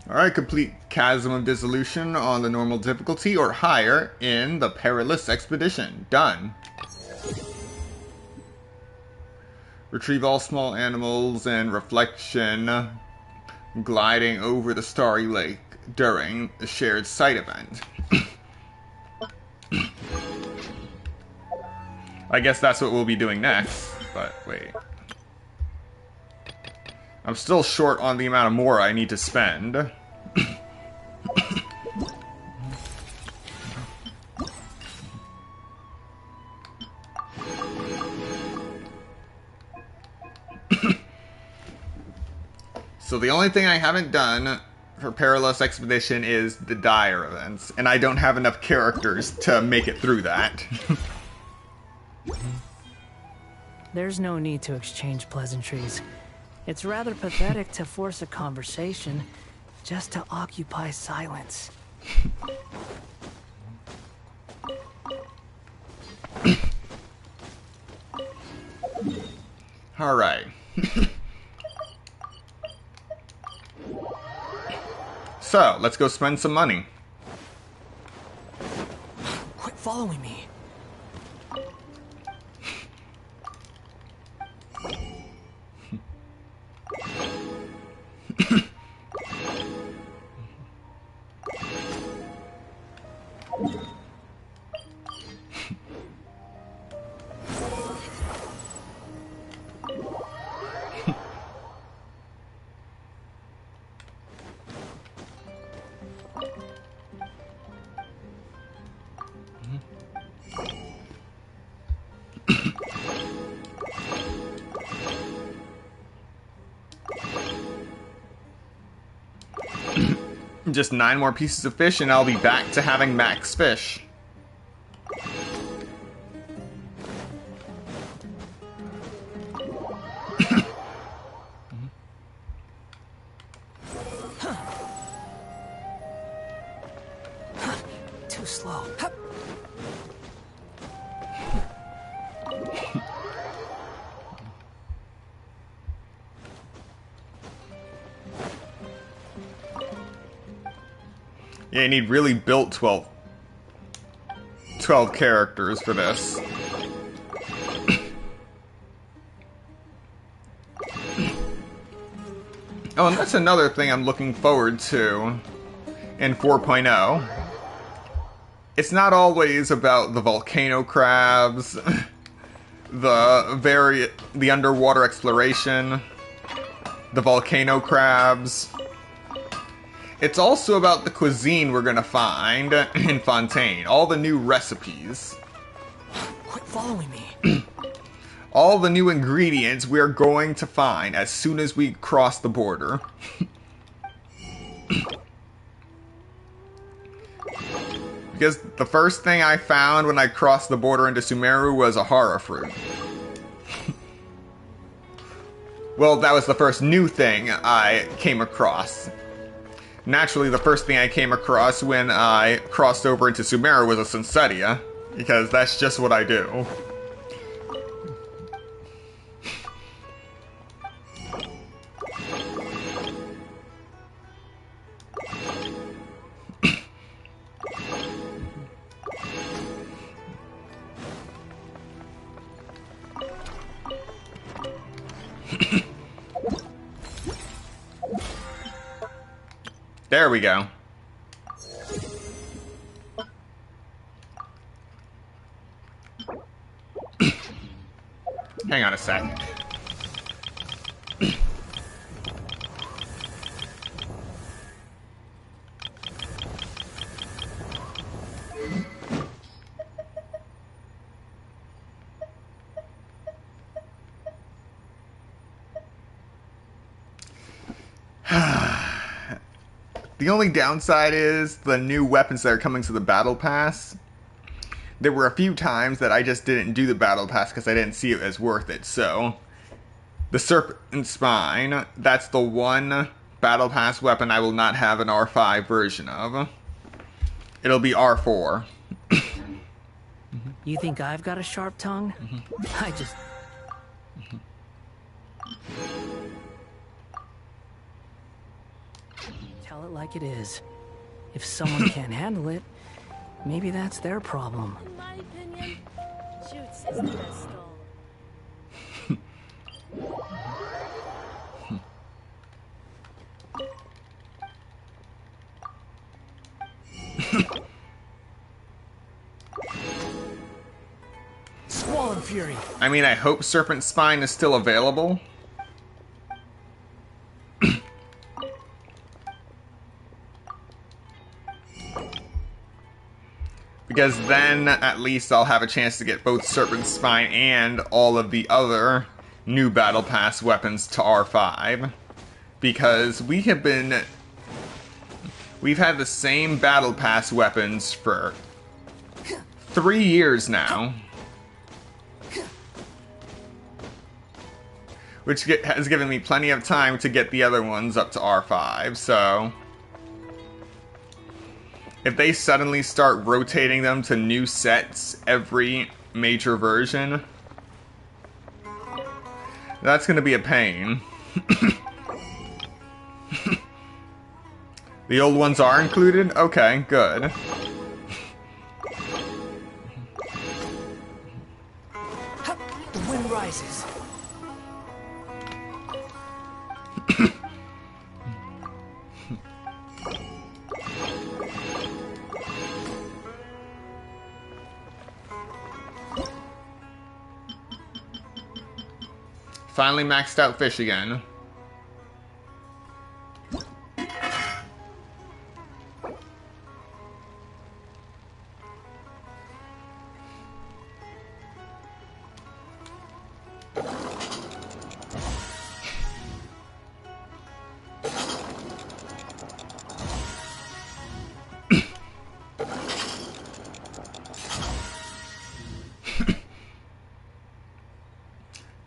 Alright, complete Chasm of Dissolution on the normal difficulty or higher in the Perilous Expedition. Done. Retrieve all small animals and reflection gliding over the starry lake during the shared site event. I guess that's what we'll be doing next, but wait. I'm still short on the amount of more I need to spend. So the only thing I haven't done for Perilous Expedition is the dire events, and I don't have enough characters to make it through that. There's no need to exchange pleasantries. It's rather pathetic to force a conversation just to occupy silence. All right. So, let's go spend some money. Quit following me. Just 9 more pieces of fish and I'll be back to having max fish. Too slow. Yeah, you need really built 12 characters for this. Oh, and that's another thing I'm looking forward to in 4.0. It's not always about the volcano crabs, the underwater exploration, the volcano crabs. It's also about the cuisine we're gonna find in Fontaine. All the new recipes. Quit following me. All the new ingredients we're going to find as soon as we cross the border. Because the first thing I found when I crossed the border into Sumeru was a horror fruit. Well, that was the first new thing I came across. Naturally, the first thing I came across when I crossed over into Sumeru was a Sunsetia, because that's just what I do. There we go. Hang on a sec. The only downside is the new weapons that are coming to the Battle Pass. There were a few times that I just didn't do the Battle Pass because I didn't see it as worth it. So, the Serpent Spine, that's the one Battle Pass weapon I will not have an R5 version of. It'll be R4. You think I've got a sharp tongue? I just... Tell it like it is. If someone can't handle it, maybe that's their problem. In my opinion, Shoots is the best stall. Swollen Fury. I mean, I hope Serpent Spine is still available. Because then, at least, I'll have a chance to get both Serpent Spine and all of the other new Battle Pass weapons to R5. Because we've had the same Battle Pass weapons for 3 years now. Which has given me plenty of time to get the other ones up to R5, so... if they suddenly start rotating them to new sets every major version, that's gonna be a pain. The old ones are included? Okay, good. The wind rises. Finally maxed out fish again.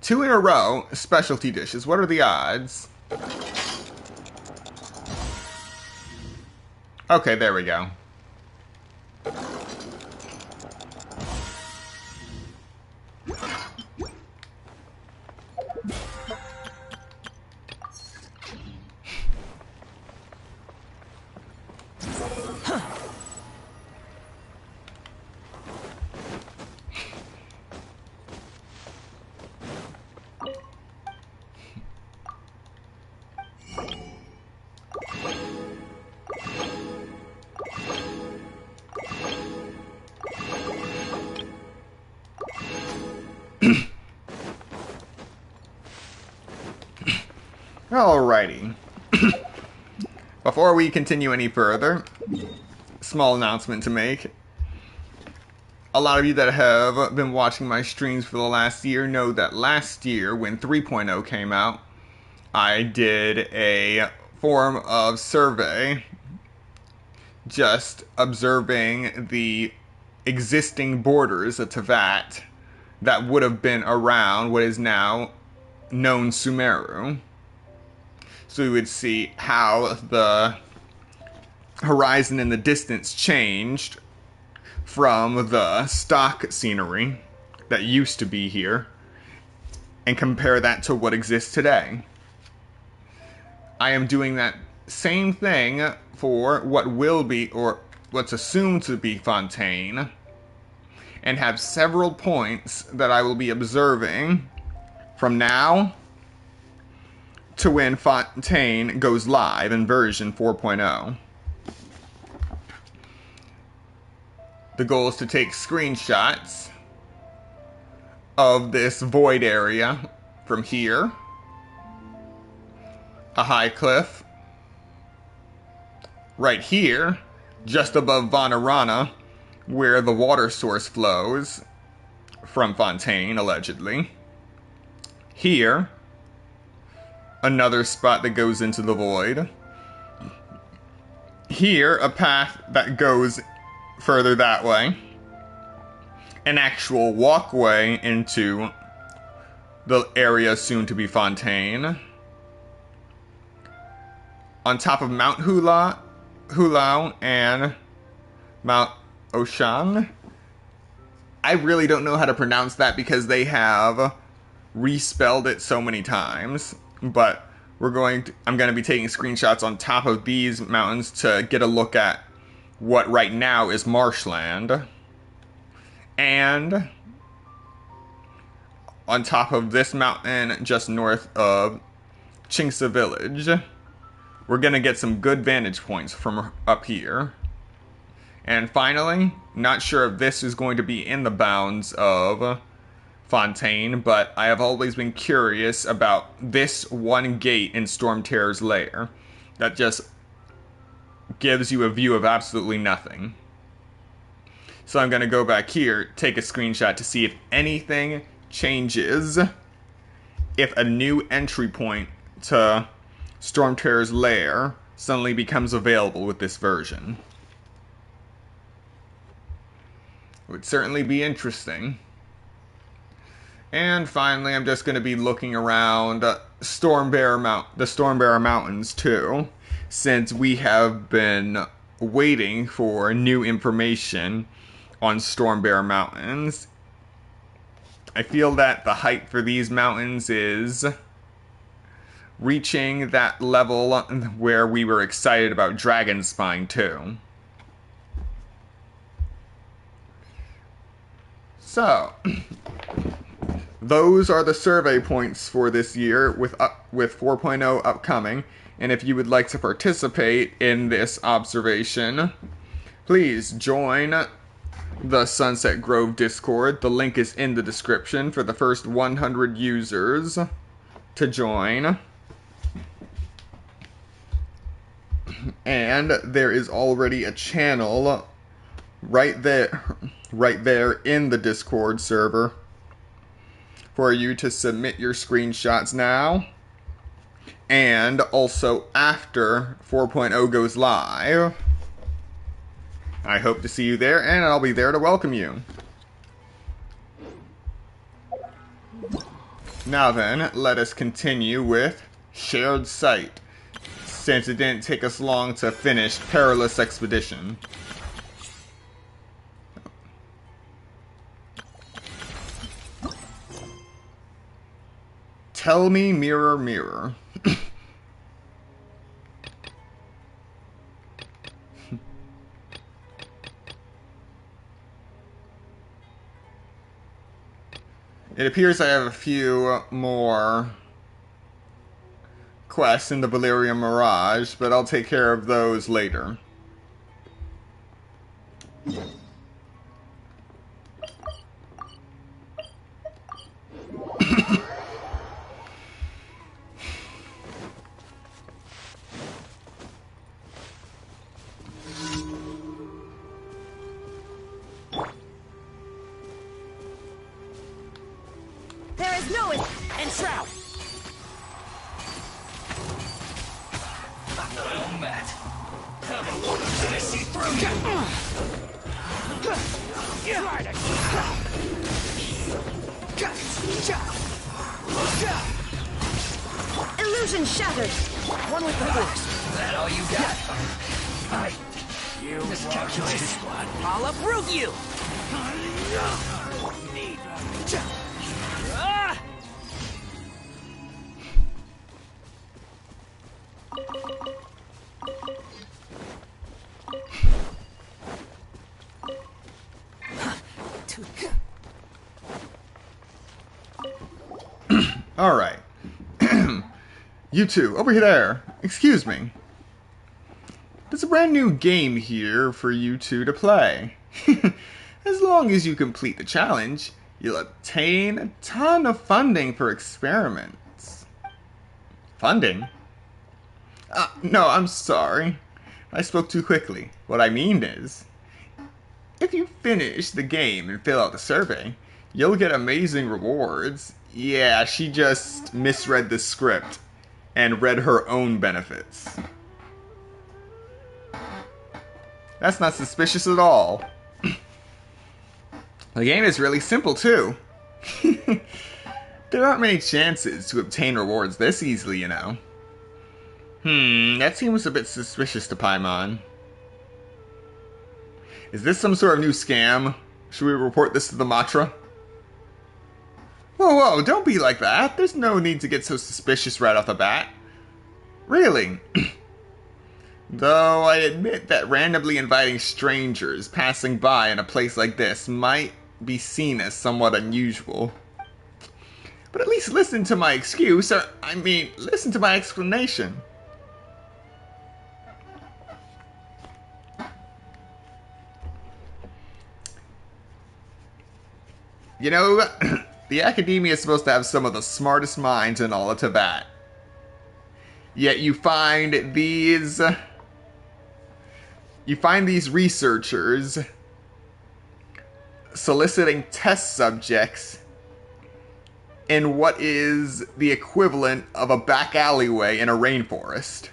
Two in a row, specialty dishes. What are the odds? Okay, there we go. Alrighty. Before we continue any further, small announcement to make. A lot of you that have been watching my streams for the last year know that last year, when 3.0 came out, I did a form of survey just observing the existing borders of Teyvat that would have been around what is now known Sumeru. So we would see how the horizon in the distance changed from the stock scenery that used to be here and compare that to what exists today. I am doing that same thing for what will be, or what's assumed to be, Fontaine, and have several points that I will be observing from now to when Fontaine goes live in version 4.0. The goal is to take screenshots of this void area from here, a high cliff, right here, just above Vanarana, where the water source flows from Fontaine, allegedly. Here, another spot that goes into the void. Here, a path that goes further that way. An actual walkway into the area soon to be Fontaine. On top of Mount Hulao and Mount Oshan. I really don't know how to pronounce that because they have respelled it so many times. But I'm going to be taking screenshots on top of these mountains to get a look at what right now is marshland. And on top of this mountain just north of Chingsa Village, we're going to get some good vantage points from up here. And finally, not sure if this is going to be in the bounds of Fontaine, but I have always been curious about this one gate in Storm Terror's lair that just gives you a view of absolutely nothing. So I'm going to go back here, take a screenshot to see if anything changes, if a new entry point to Storm Terror's lair suddenly becomes available with this version. It would certainly be interesting. And finally, I'm just going to be looking around the Stormbearer Mountains too, since we have been waiting for new information on Stormbearer Mountains. I feel that the hype for these mountains is reaching that level where we were excited about Dragon Spine too. So, those are the survey points for this year with 4.0 upcoming. And if you would like to participate in this observation, please join the Sunset Grove Discord. The link is in the description for the first 100 users to join. And there is already a channel right there in the Discord server for you to submit your screenshots now. And also after 4.0 goes live, I hope to see you there, and I'll be there to welcome you. Now then, let us continue with Shared Sight, since it didn't take us long to finish Perilous Expedition. Tell me, mirror, mirror. It appears I have a few more quests in the Valerian Mirage, but I'll take care of those later. There is no Enshroud! Matt. illusion shattered. One with the force. Is that all you got? You miscalculated, squad. I'll uproot you! Ah! Alright. You two, over there. Excuse me. There's a brand new game here for you two to play. As long as you complete the challenge, you'll obtain a ton of funding for experiments. Funding? No, I'm sorry. I spoke too quickly. What I mean is, if you finish the game and fill out the survey, you'll get amazing rewards. Yeah, she just misread the script and read her own benefits. That's not suspicious at all. The game is really simple too. There aren't many chances to obtain rewards this easily, you know. That seems a bit suspicious to Paimon. Is this some sort of new scam? Should we report this to the Matra? Whoa, don't be like that. There's no need to get so suspicious right off the bat. Really? Though I admit that randomly inviting strangers passing by in a place like this might be seen as somewhat unusual. But at least listen to my excuse, or listen to my explanation. You know, The Academia is supposed to have some of the smartest minds in all of Tibet. Yet you find these researchers soliciting test subjects in what is the equivalent of a back alleyway in a rainforest.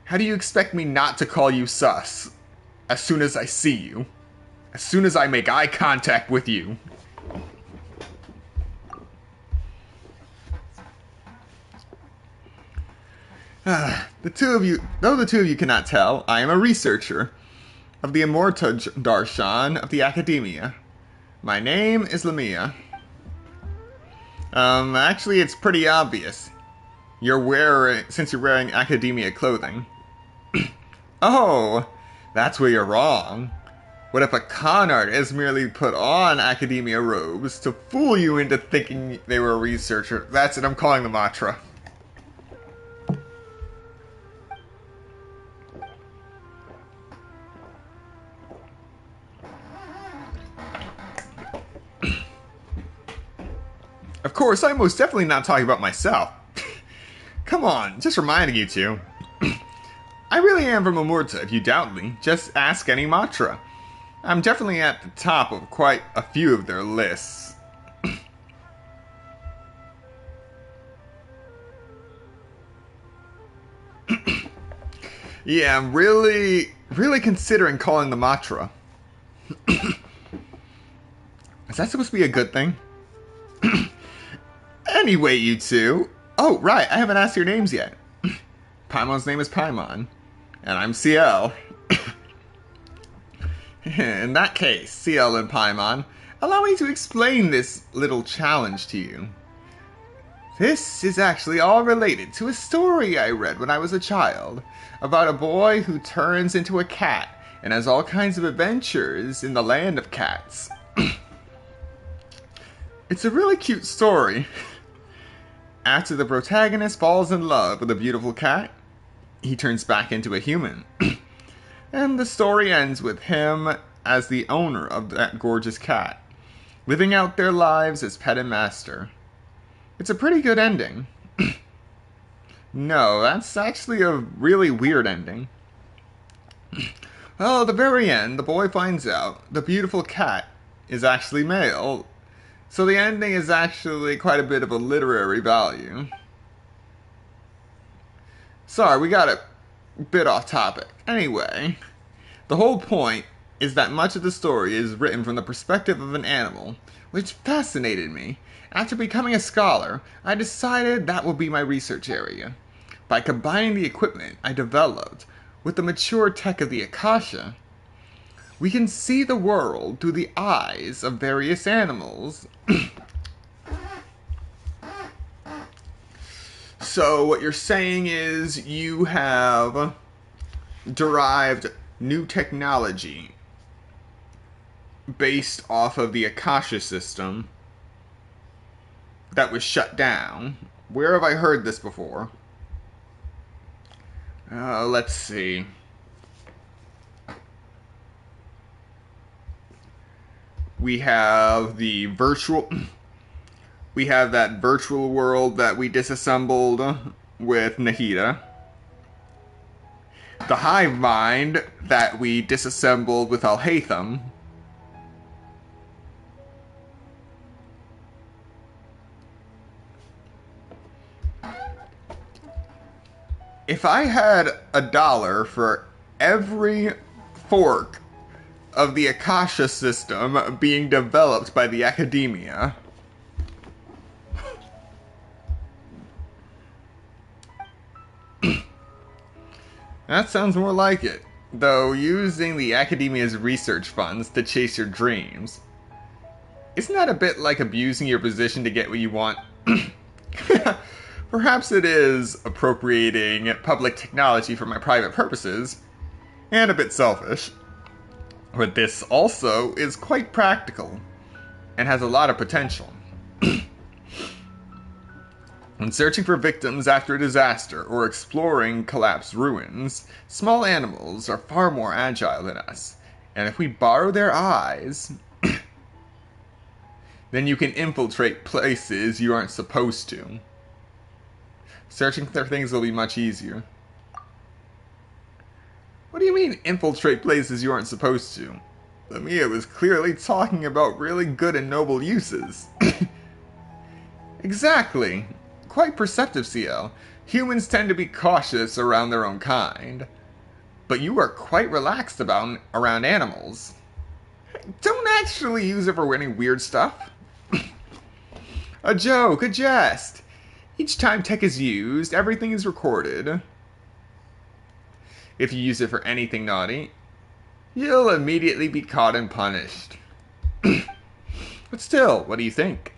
How do you expect me not to call you sus as soon as I see you? As soon as I make eye contact with you? Though the two of you cannot tell, I am a researcher of the Immortal Darshan of the Academia. My name is Lamia. Actually, it's pretty obvious. Since you're wearing Academia clothing. Oh, that's where you're wrong. What if a con artist merely put on Academia robes to fool you into thinking they were a researcher? That's it, I'm calling the Matra. Of course, I'm most definitely not talking about myself. Come on, just reminding you two. I really am from Amurta, if you doubt me. Just ask any Matra. I'm definitely at the top of quite a few of their lists. Yeah, I'm really considering calling the Matra. Is that supposed to be a good thing? Anyway, you two. Oh, right, I haven't asked your names yet. Paimon's name is Paimon, and I'm CL. In that case, CL and Paimon, allow me to explain this little challenge to you. This is actually all related to a story I read when I was a child, about a boy who turns into a cat and has all kinds of adventures in the land of cats. It's a really cute story. After the protagonist falls in love with a beautiful cat, he turns back into a human. And the story ends with him as the owner of that gorgeous cat, living out their lives as pet and master. It's a pretty good ending. No, that's actually a really weird ending. Well, at the very end, the boy finds out the beautiful cat is actually male. So the ending is actually quite a bit of a literary value. Sorry, we got a bit off topic. Anyway, the whole point is that much of the story is written from the perspective of an animal, which fascinated me. After becoming a scholar, I decided that would be my research area. By combining the equipment I developed with the mature tech of the Akasha, we can see the world through the eyes of various animals. So what you're saying is you have derived new technology based off of the Akasha system that was shut down. Where have I heard this before? Let's see. We have the virtual... We have that virtual world that we disassembled with Nahida. The hive mind that we disassembled with Al-Haytham. If I had $1 for every fork of the Akasha system being developed by the Academia, that sounds more like it. Though using the Academia's research funds to chase your dreams, isn't that a bit like abusing your position to get what you want? Perhaps it is appropriating public technology for my private purposes, and a bit selfish. But this also is quite practical, and has a lot of potential. When searching for victims after a disaster or exploring collapsed ruins, small animals are far more agile than us, And if we borrow their eyes, then you can infiltrate places you aren't supposed to. Searching for things will be much easier. What do you mean, infiltrate places you aren't supposed to? Lamia was clearly talking about really good and noble uses. Exactly. Quite perceptive, CL. Humans tend to be cautious around their own kind. But you are quite relaxed around animals. Don't actually use it for any weird stuff. A joke, a jest. Each time tech is used, everything is recorded. If you use it for anything naughty, you'll immediately be caught and punished. But still, what do you think?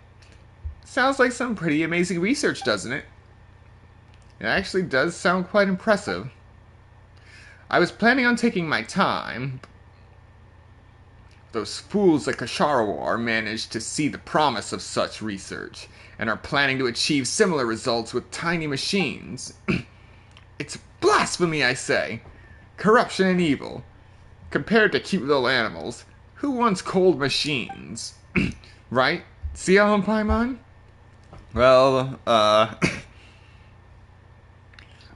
Sounds like some pretty amazing research, doesn't it? It actually does sound quite impressive. I was planning on taking my time. Those fools like Kasharawar managed to see the promise of such research, and are planning to achieve similar results with tiny machines. It's blasphemy, I say! Corruption and evil. Compared to cute little animals, who wants cold machines? Right? CL and Paimon? Well,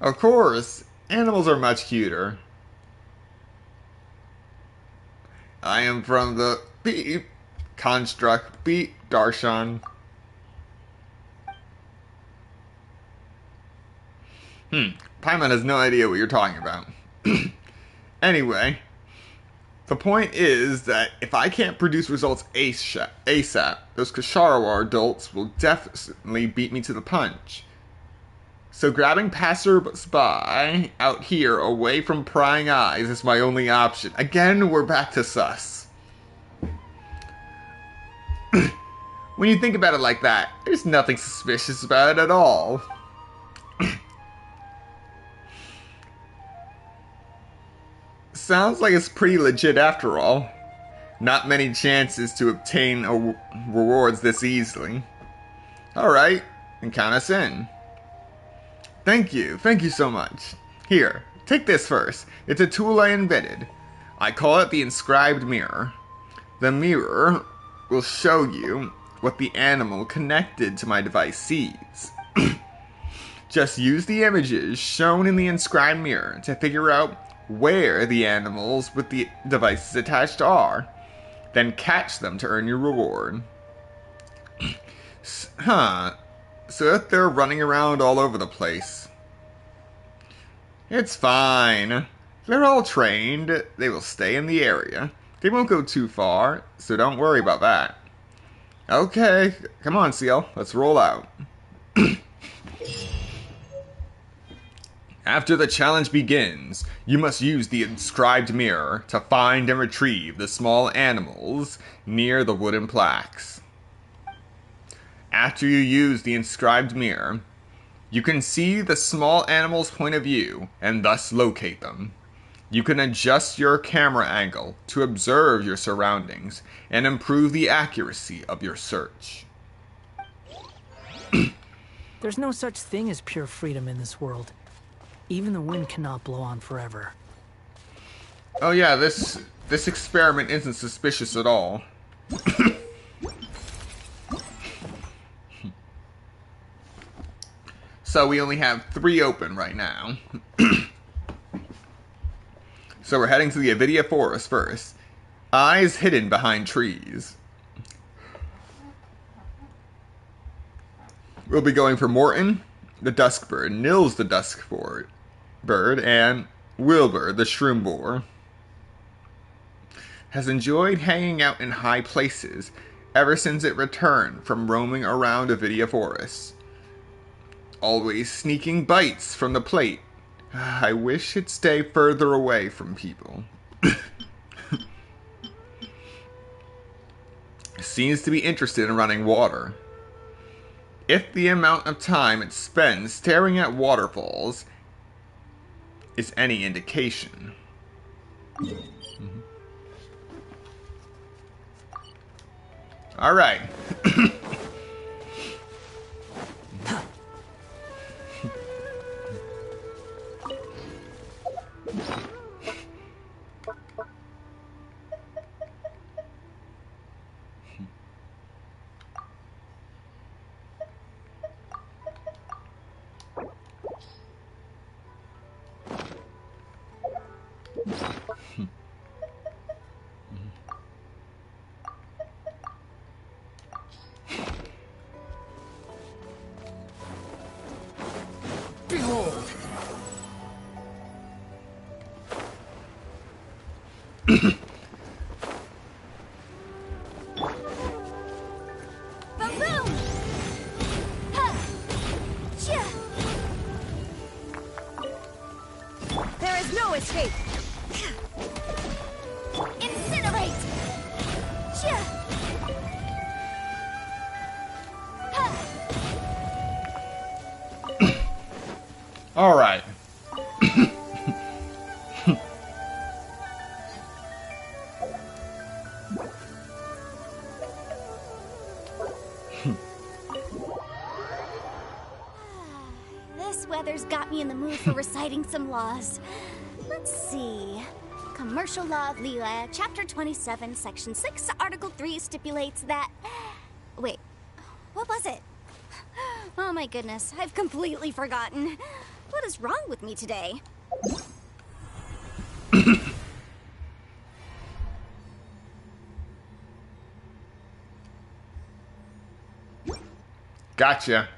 of course, animals are much cuter. I am from the Beep Construct Beep Darshan. Paimon has no idea what you're talking about. Anyway, the point is that if I can't produce results ASAP, those Kasharawar adults will definitely beat me to the punch. So grabbing passersby out here away from prying eyes is my only option. Again, we're back to sus. When you think about it like that, there's nothing suspicious about it at all. Sounds like it's pretty legit after all. Not many chances to obtain rewards this easily. Alright, then count us in. Thank you so much. Here, take this first. It's a tool I invented. I call it the inscribed mirror. The mirror will show you what the animal connected to my device sees. Just use the images shown in the inscribed mirror to figure out where the animals with the devices attached are. Then catch them to earn your reward. So if they're running around all over the place. It's fine. They're all trained. They will stay in the area. They won't go too far, so don't worry about that. Okay, come on, Seal. Let's roll out. After the challenge begins, you must use the inscribed mirror to find and retrieve the small animals near the wooden plaques. After you use the inscribed mirror, you can see the small animal's point of view and thus locate them. You can adjust your camera angle to observe your surroundings and improve the accuracy of your search. There's no such thing as pure freedom in this world. Even the wind cannot blow on forever. Oh yeah, this experiment isn't suspicious at all. So we only have 3 open right now. So we're heading to the Avidia Forest first. Eyes hidden behind trees. We'll be going for Morton, the Duskbird, Nils the Duskbird, and Wilbur the Shroomboar. Has enjoyed hanging out in high places ever since it returned from roaming around Avidia Forest. Always sneaking bites from the plate. I wish it'd stay further away from people. Seems to be interested in running water. If the amount of time it spends staring at waterfalls is any indication. Alright. Behold! Boom! Ha! Chia! There is no escape. Incinerate! Chia! Ha! All right. This weather's got me in the mood for reciting some laws. Let's see. Commercial Law of Liyue, Chapter 27, Section 6, Article 3 stipulates that... Wait, what was it? Oh my goodness, I've completely forgotten. What is wrong with me today? Gotcha.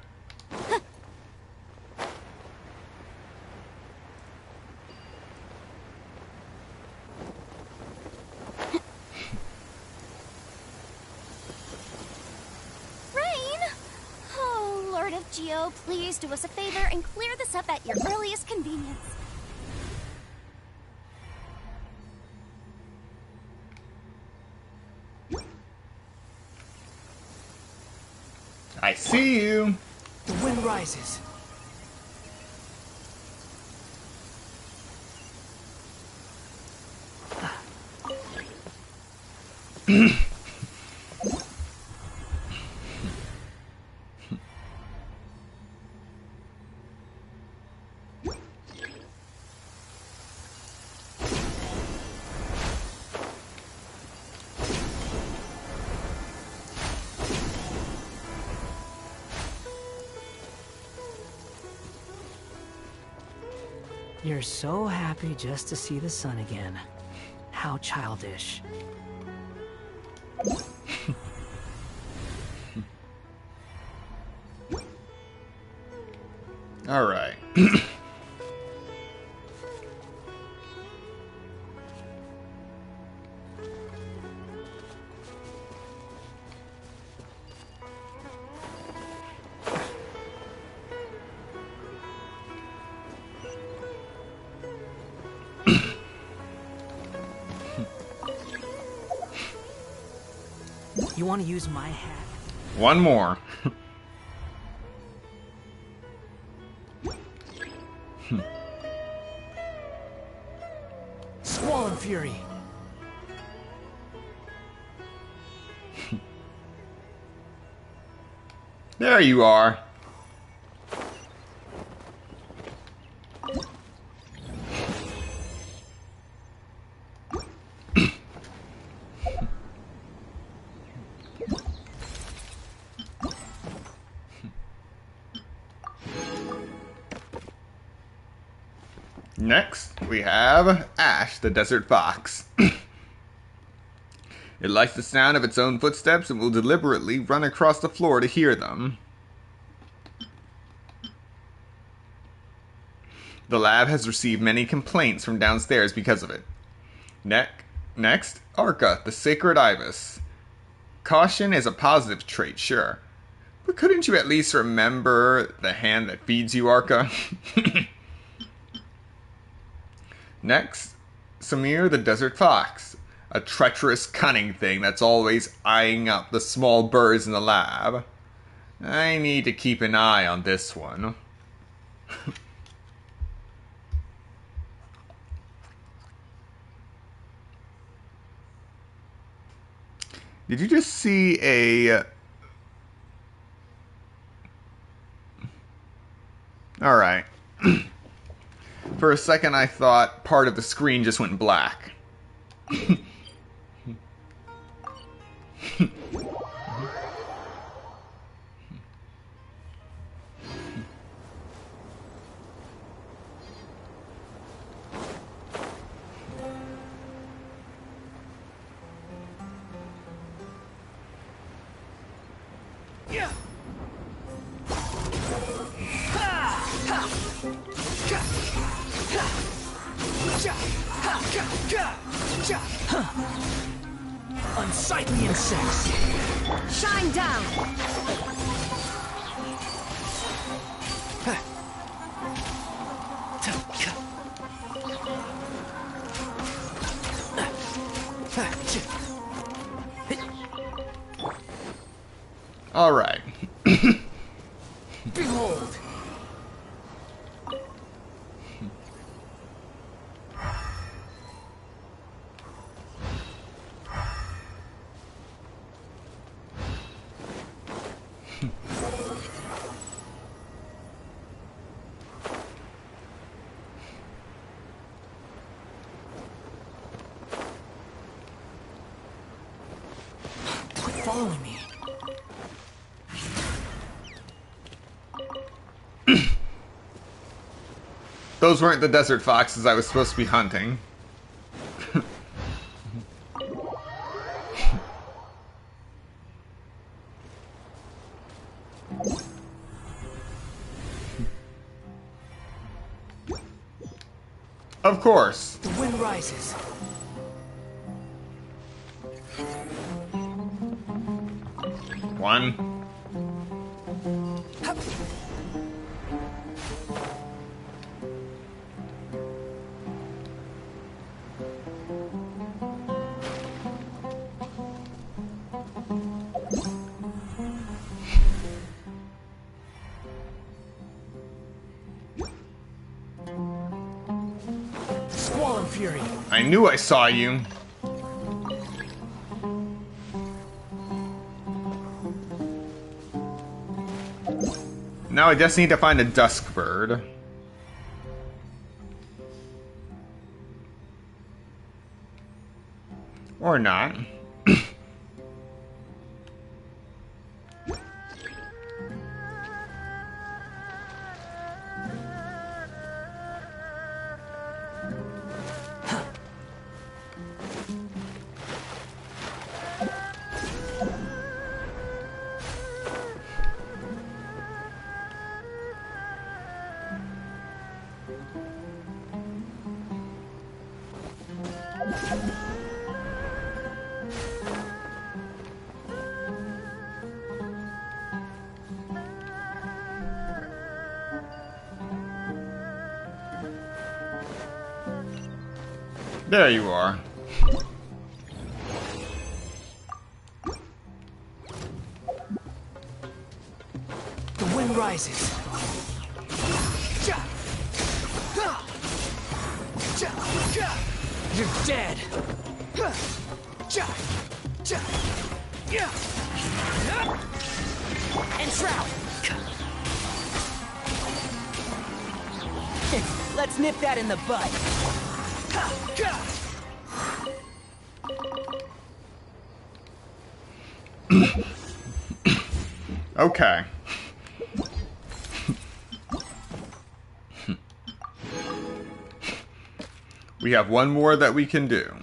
Geo, please do us a favor and clear this up at your earliest convenience. I see you. The wind rises. You're so happy just to see the sun again. How childish. All right. You want to use my hat? One more. Squall Fury. There you are. Next, we have Ash, the desert fox. It likes the sound of its own footsteps and will deliberately run across the floor to hear them. The lab has received many complaints from downstairs because of it. Next, Arca, the sacred ibis. Caution is a positive trait, sure. But couldn't you at least remember the hand that feeds you, Arca? Next, Sumeru the desert fox. A treacherous, cunning thing that's always eyeing up the small birds in the lab. I need to keep an eye on this one. Did you just see a... Alright. For a second I thought part of the screen just went black. Unsightly insects. Shine down. All right. Behold. Quit following me. Those weren't the desert foxes I was supposed to be hunting. Of course. The wind rises. One. Squall fury. I knew I saw you. Now I just need to find a dusk bird. Or not. There you are. The wind rises. You're dead. Enshroud. Let's nip that in the bud. Okay. We have one more that we can do.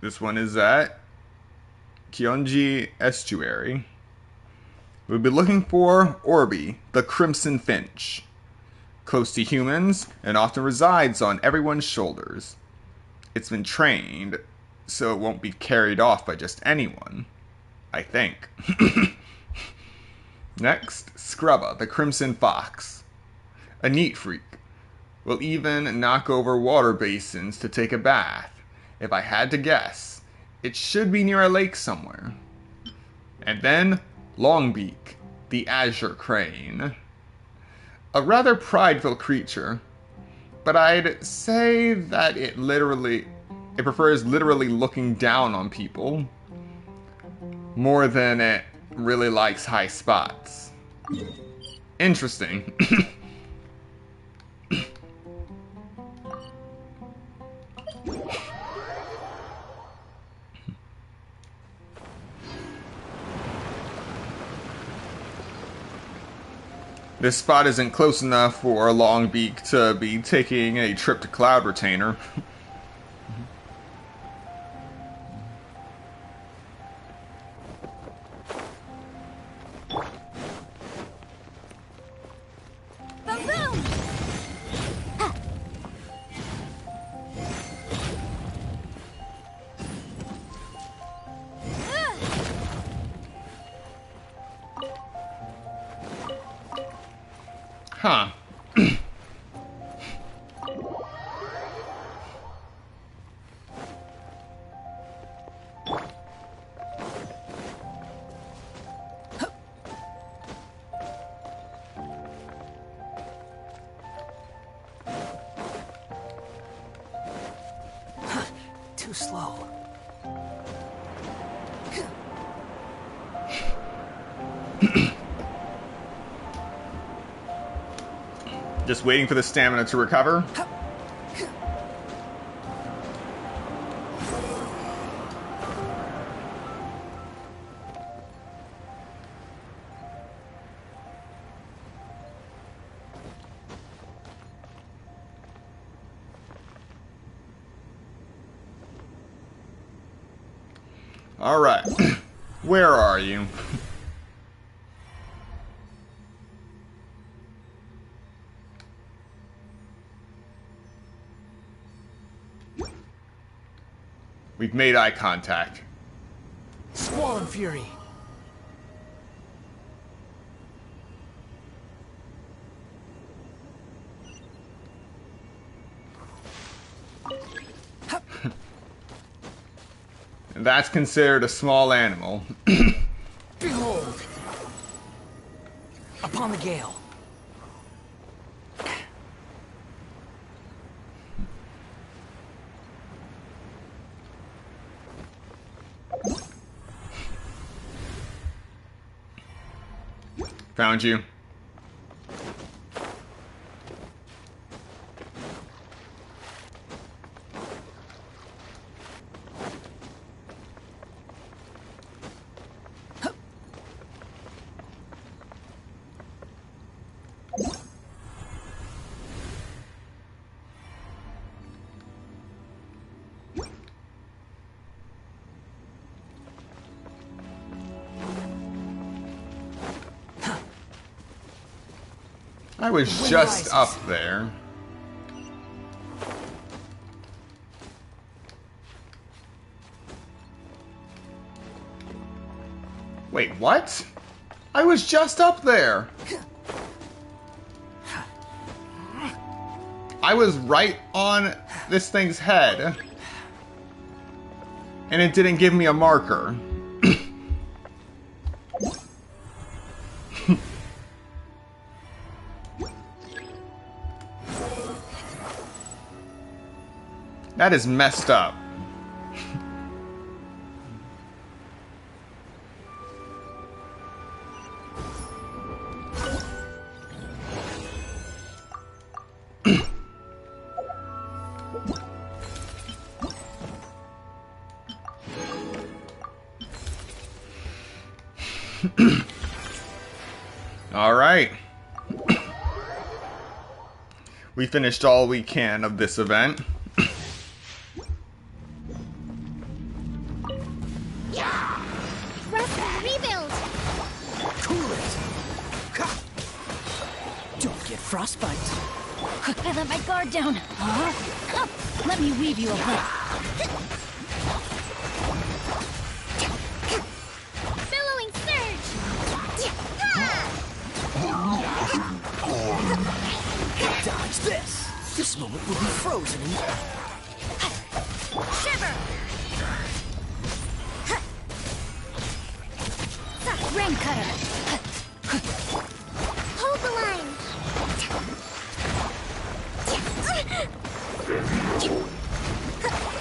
This one is at Kionji Estuary. We'll be looking for Orby, the Crimson Finch. Close to humans and often resides on everyone's shoulders. It's been trained, so it won't be carried off by just anyone. I think. Next, Scrubba, the Crimson Fox. A neat freak. Will even knock over water basins to take a bath. If I had to guess, it should be near a lake somewhere. And then, Longbeak, the Azure Crane. A rather prideful creature, but I'd say that it prefers literally looking down on people more than it really likes high spots. Interesting. This spot isn't close enough for Longbeak to be taking a trip to Cloud Retainer. Huh. Too slow. Just waiting for the stamina to recover. All right. Where are you? We've made eye contact. Squall and Fury. And that's considered a small animal. Behold! Upon the gale. Found you. I was just up there. Wait, what? I was just up there. I was right on this thing's head. And it didn't give me a marker. That is messed up. All right. We finished all we can of this event. Frostbite. I let my guard down. Let me weave you a web. Billowing surge. Dodge this. This moment will be frozen in Shiver. rain cutter. Hold the line.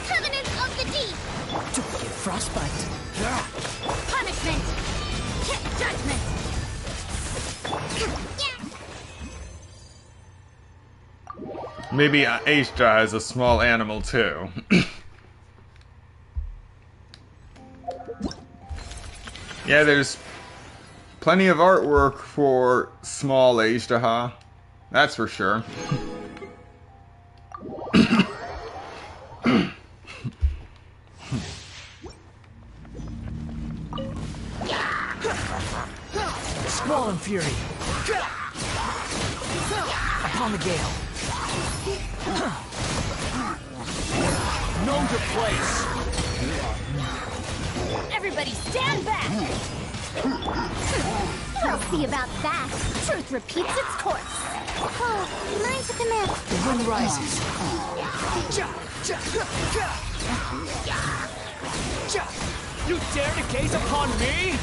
Covenant of the Deep! Don't get frostbite. Punishment! Judgment! Maybe Aisha is a small animal too. Yeah, there's plenty of artwork for small Aisha. That's for sure. Squall and Fury. Upon the gale. Known to place. Everybody stand back! We'll see about that. Truth repeats its course. Oh, mine took a nap. The wind rises. You dare to gaze upon me?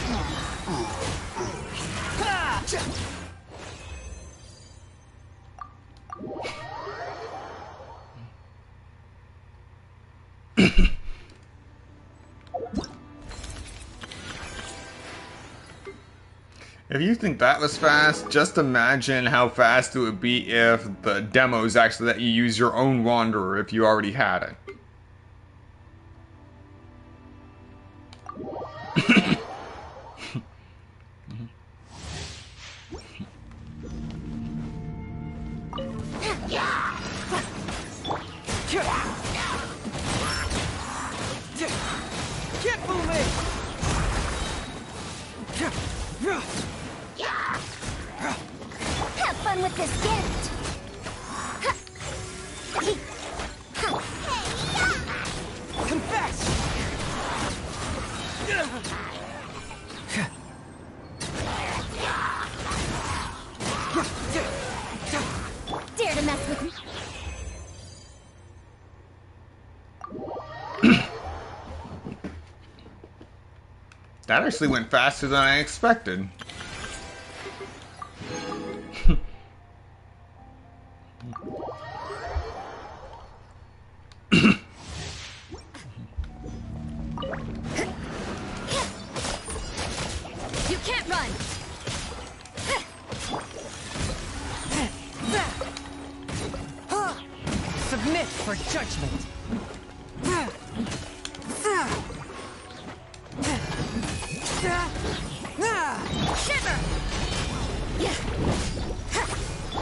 If you think that was fast, just imagine how fast it would be if the demos actually let you use your own Wanderer if you already had it. Get moving! Have fun with this gift. Confess! Dare to mess with me? That actually went faster than I expected. You can't run! Submit for judgment! Shiver!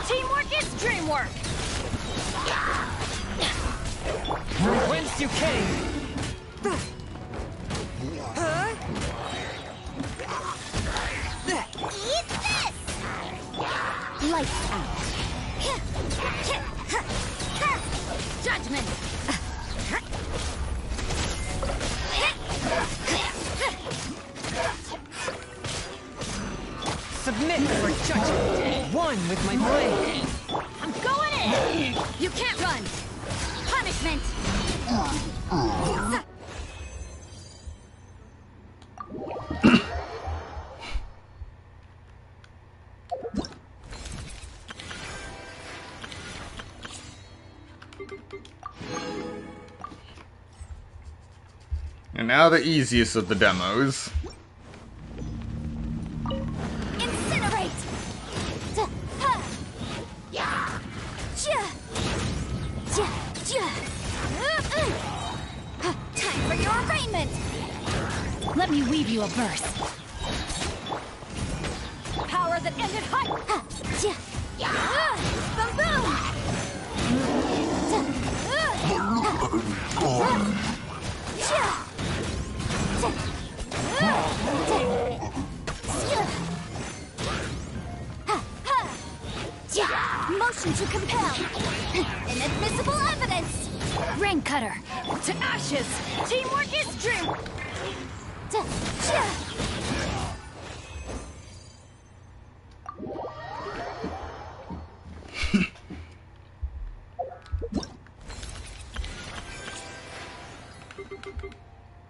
Teamwork is dreamwork! From whence you came! Eat this! Lights out. Judgment! Submit for judgment! One with my blade! I'm going in! You can't run! Punishment! And now the easiest of the demos. Incinerate! Time for your arraignment! Let me weave you a verse. Power that ended hype! Motion to compel. Inadmissible evidence. Rain cutter! To ashes! Teamwork is dream!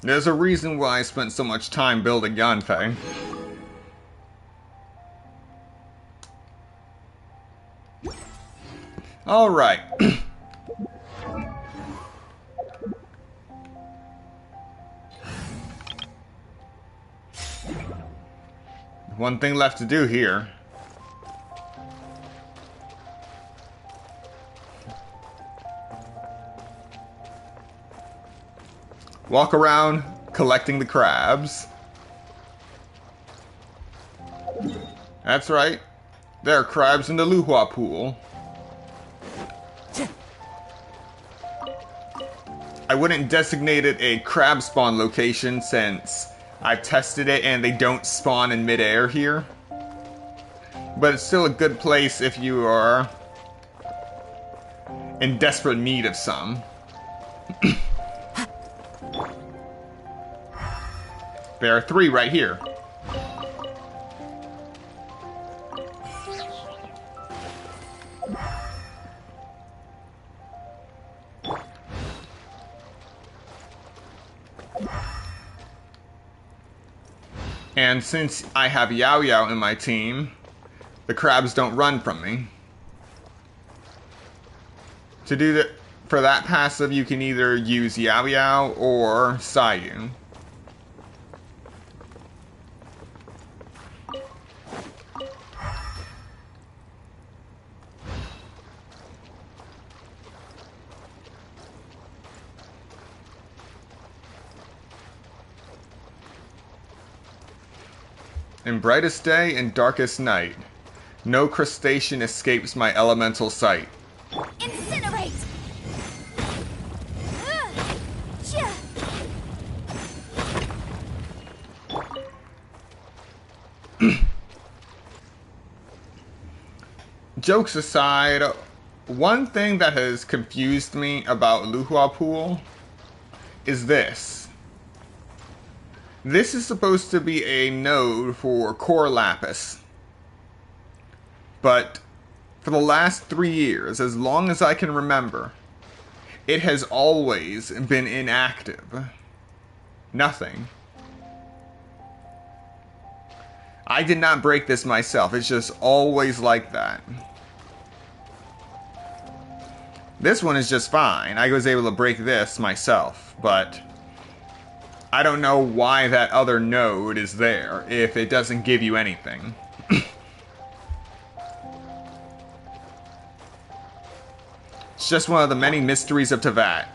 There's a reason why I spent so much time building Yanfei. Alright. One thing left to do here. Walk around collecting the crabs. That's right. There are crabs in the Luhua pool. I wouldn't designate it a crab spawn location since I've tested it and they don't spawn in midair here. But it's still a good place if you are in desperate need of some. There are 3 right here. And since I have Yao Yao in my team, the crabs don't run from me. To do that, for that passive, you can either use Yao Yao or Sayu. In brightest day and darkest night, no crustacean escapes my elemental sight. Incinerate! Jokes aside, one thing that has confused me about Luhua Pool is this. This is supposed to be a node for Core Lapis. But for the last 3 years, as long as I can remember, it has always been inactive. Nothing. I did not break this myself, it's just always like that. This one is just fine. I was able to break this myself, but I don't know why that other node is there if it doesn't give you anything. It's just one of the many mysteries of Teyvat.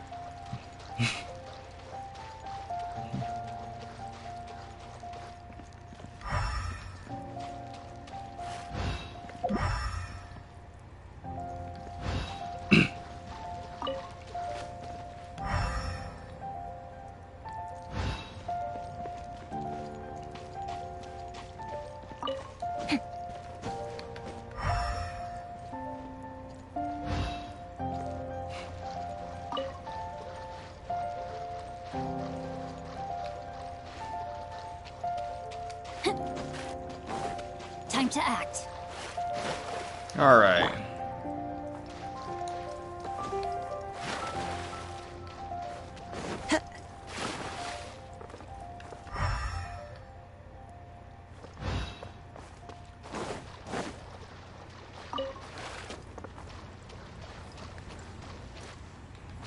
Time to act. All right.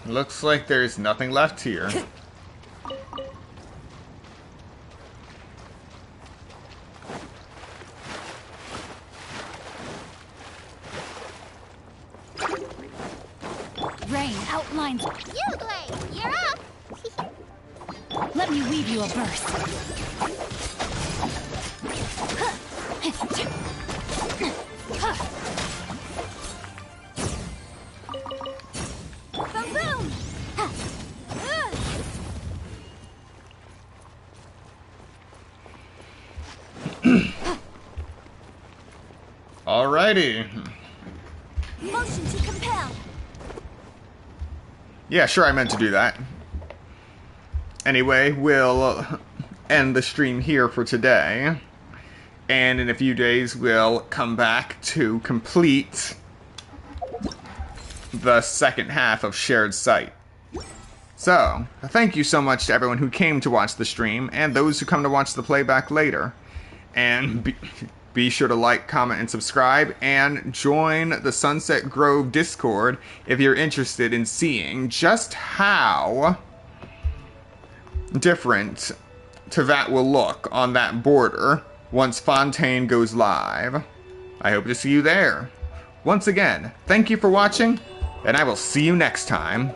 Looks like there's nothing left here. Rain outlines. Yugli, you're up! Let me weave you a verse. Boom boom! Alrighty. Motion to compel. Yeah, sure, I meant to do that. Anyway, we'll end the stream here for today. And in a few days, we'll come back to complete the second half of Shared Sight. So, thank you so much to everyone who came to watch the stream, and those who come to watch the playback later. And be sure to like, comment, and subscribe, and join the Sunset Grove Discord if you're interested in seeing just how different Teyvat will look on that border once Fontaine goes live. I hope to see you there. Once again, thank you for watching, and I will see you next time.